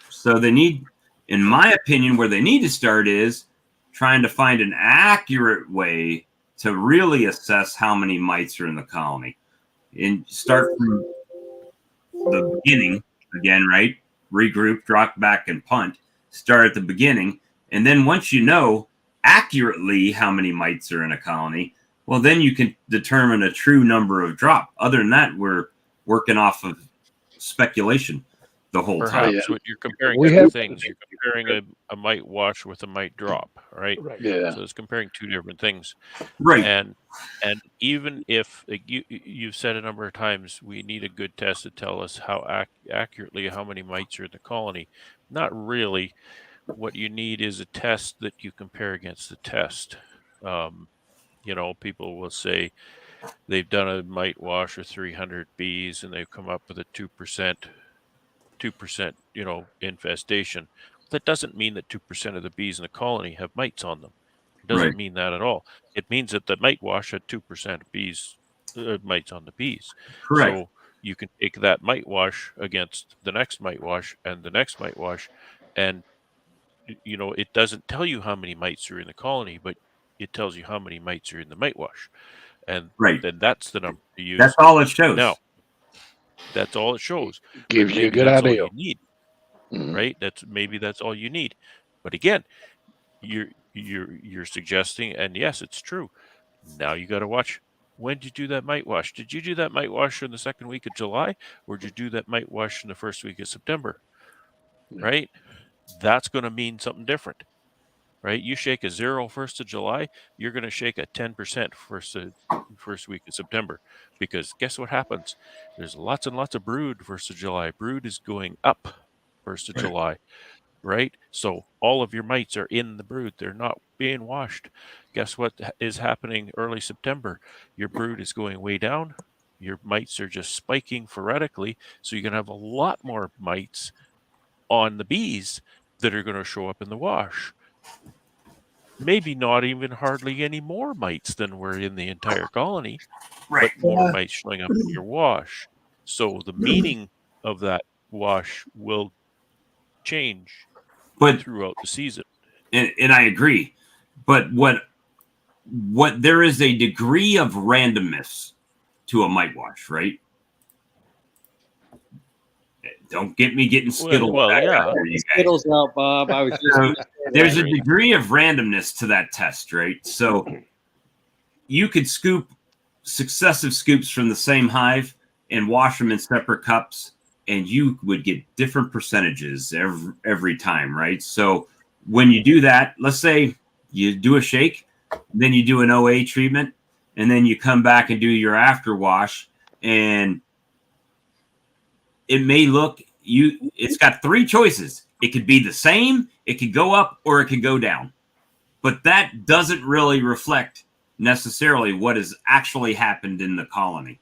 So they need, in my opinion, where they need to start is trying to find an accurate way to really assess how many mites are in the colony. And start from the beginning again, right? Regroup, drop back, and punt. Start at the beginning. And then once you know accurately how many mites are in a colony, well, then you can determine a true number of drop. Other than that, we're working off of speculation the whole time. Perhaps what you're comparing two things. You're comparing a mite wash with a mite drop, right? Yeah. So it's comparing two different things. Right. And even if you've said a number of times, we need a good test to tell us how accurately how many mites are in the colony. Not really. What you need is a test that you compare against the test. People will say they've done a mite wash of 300 bees and they've come up with a 2%, infestation. That doesn't mean that 2% of the bees in the colony have mites on them. It doesn't mean that at all. It means that the mite wash had 2% of bees, mites on the bees. Correct. So you can take that mite wash against the next mite wash and the next mite wash, and it doesn't tell you how many mites are in the colony, but it tells you how many mites are in the mite wash. And then that's the number to use. That's all it shows. Now, that's all it shows. Gives you a good that's idea. all you need, right? That's all you need. But again, you're suggesting, and yes, it's true. Now you got to watch. When did you do that mite wash? Did you do that mite wash in the second week of July, or did you do that mite wash in the first week of September? Right? That's going to mean something different. Right? You shake a 0 1st of July, you're going to shake a 10% first week of September, because guess what happens? There's lots and lots of brood 1st of July. Brood is going up 1st of July, right? So all of your mites are in the brood. They're not being washed. Guess what is happening early September? Your brood is going way down. Your mites are just spiking phoretically. So you're going to have a lot more mites on the bees that are going to show up in the wash. Maybe not even hardly any more mites than were in the entire colony, but more mites showing up in your wash. So the meaning of that wash will change throughout the season. And I agree. But what there is a degree of randomness to a mite wash, right? Don't get me getting Skittles. Well, yeah. Skittles out, Bob. I was just there's a degree of randomness to that test, right? So you could scoop successive scoops from the same hive and wash them in separate cups, and you would get different percentages every time, right? So when you do that, let's say you do a shake, then you do an OA treatment, and then you come back and do your after wash, and it may look, it's got 3 choices. It could be the same, it could go up, or it could go down. But that doesn't really reflect necessarily what has actually happened in the colony,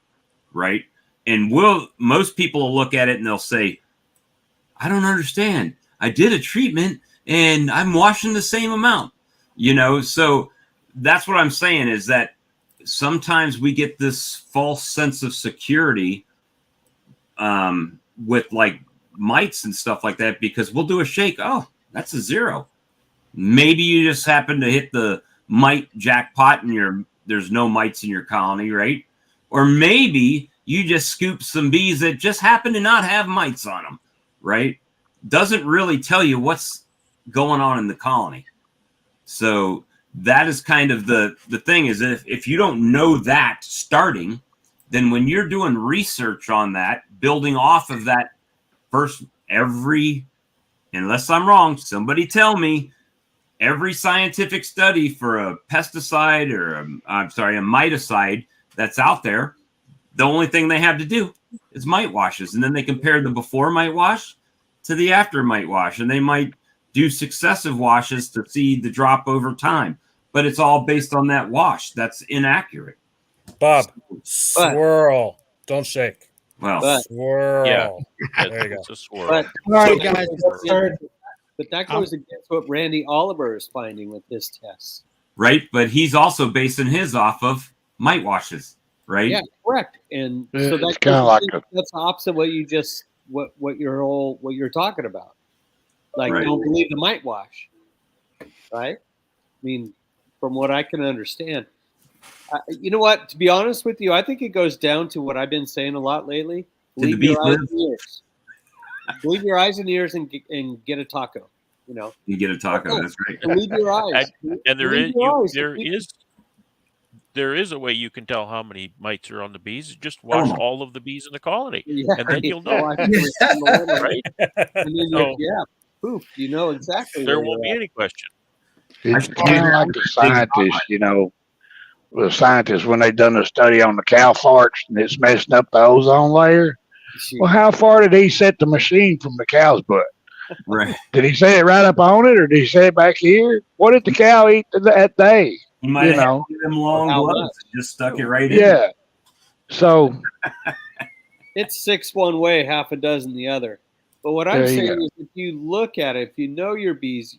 right? And most people will look at it and they'll say, I don't understand. I did a treatment and I'm washing the same amount, so that's what I'm saying, is that sometimes we get this false sense of security with like mites and stuff like that, because we'll do a shake. Oh, that's a 0. Maybe you just happen to hit the mite jackpot and there's no mites in your colony, right? Or maybe you just scoop some bees that just happen to not have mites on them, right? Doesn't really tell you what's going on in the colony. So that is kind of the thing, is that if you don't know that starting, then when you're doing research on that, building off of that first, unless I'm wrong, somebody tell me, every scientific study for a pesticide or a miticide that's out there, the only thing they have to do is mite washes. And then they compare the before mite wash to the after mite wash. And they might do successive washes to see the drop over time. But it's all based on that wash. That's inaccurate. Bob, swirl. Don't shake. Well, swirl. Yeah. There you go. It's a swirl. But, All right, guys. but that goes against what Randy Oliver is finding with this test. Right. But he's also basing his off of mite washes. Right. Yeah, correct. And so It's kind of like that's the opposite of what you just what you're talking about. Like, Right. don't believe the mite wash, right? I mean, from what I can understand, you know what? To be honest with you, I think it goes down to what I've been saying a lot lately. Believe your eyes and ears. Believe your eyes and ears, and get a taco. You know, you get a taco. That's right. Believe your eyes. And Believe your eyes. there is a way you can tell how many mites are on the bees. Just watch all of the bees in the colony, and then you'll know. Right? And then poof, you know exactly. There won't be any question. It's kind of like the scientists, the scientists, when they done a study on the cow farts and it's messing up the ozone layer. Well, how far did he set the machine from the cow's butt? Right. Did he set it right up on it, or did he set it back here? What did the cow eat that day? He might have them long gloves and just stuck it right in. Yeah. So it's 6 one way, half a dozen the other. But what I'm saying is, if you look at it, if you know your bees,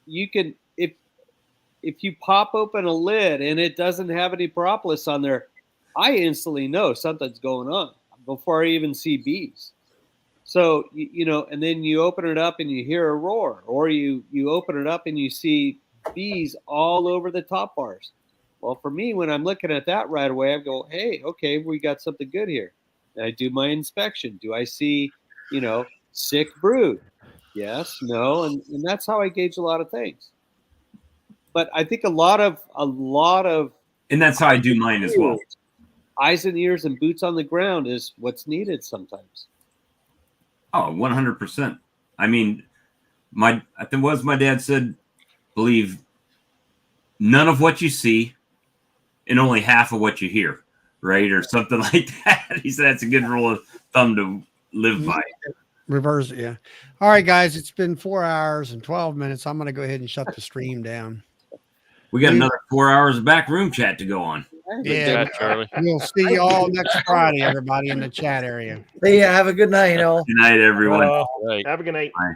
you can, if you pop open a lid and it doesn't have any propolis on there, I instantly know something's going on before I even see bees. So, and then you open it up and you hear a roar, or you open it up and you see bees all over the top bars. Well, for me, when I'm looking at that right away, I go, hey, okay, we got something good here. And I do my inspection. Do I see, sick brood? Yes, no. And that's how I gauge a lot of things. But I think a lot of, and that's how I do mine as well. Eyes and ears and boots on the ground is what's needed sometimes. Oh, 100%. I mean, I think my dad said, believe none of what you see and only half of what you hear, right? Or something like that. He said that's a good rule of thumb to live by. Reverse it, yeah. All right, guys, it's been 4 hours and 12 minutes. I'm going to go ahead and shut the stream down. We got another 4 hours of back room chat to go on. Yeah, Charlie. We'll see you all next Friday, everybody in the chat area. See ya. Have a good night, all. Good night, everyone. Have a good night. Bye.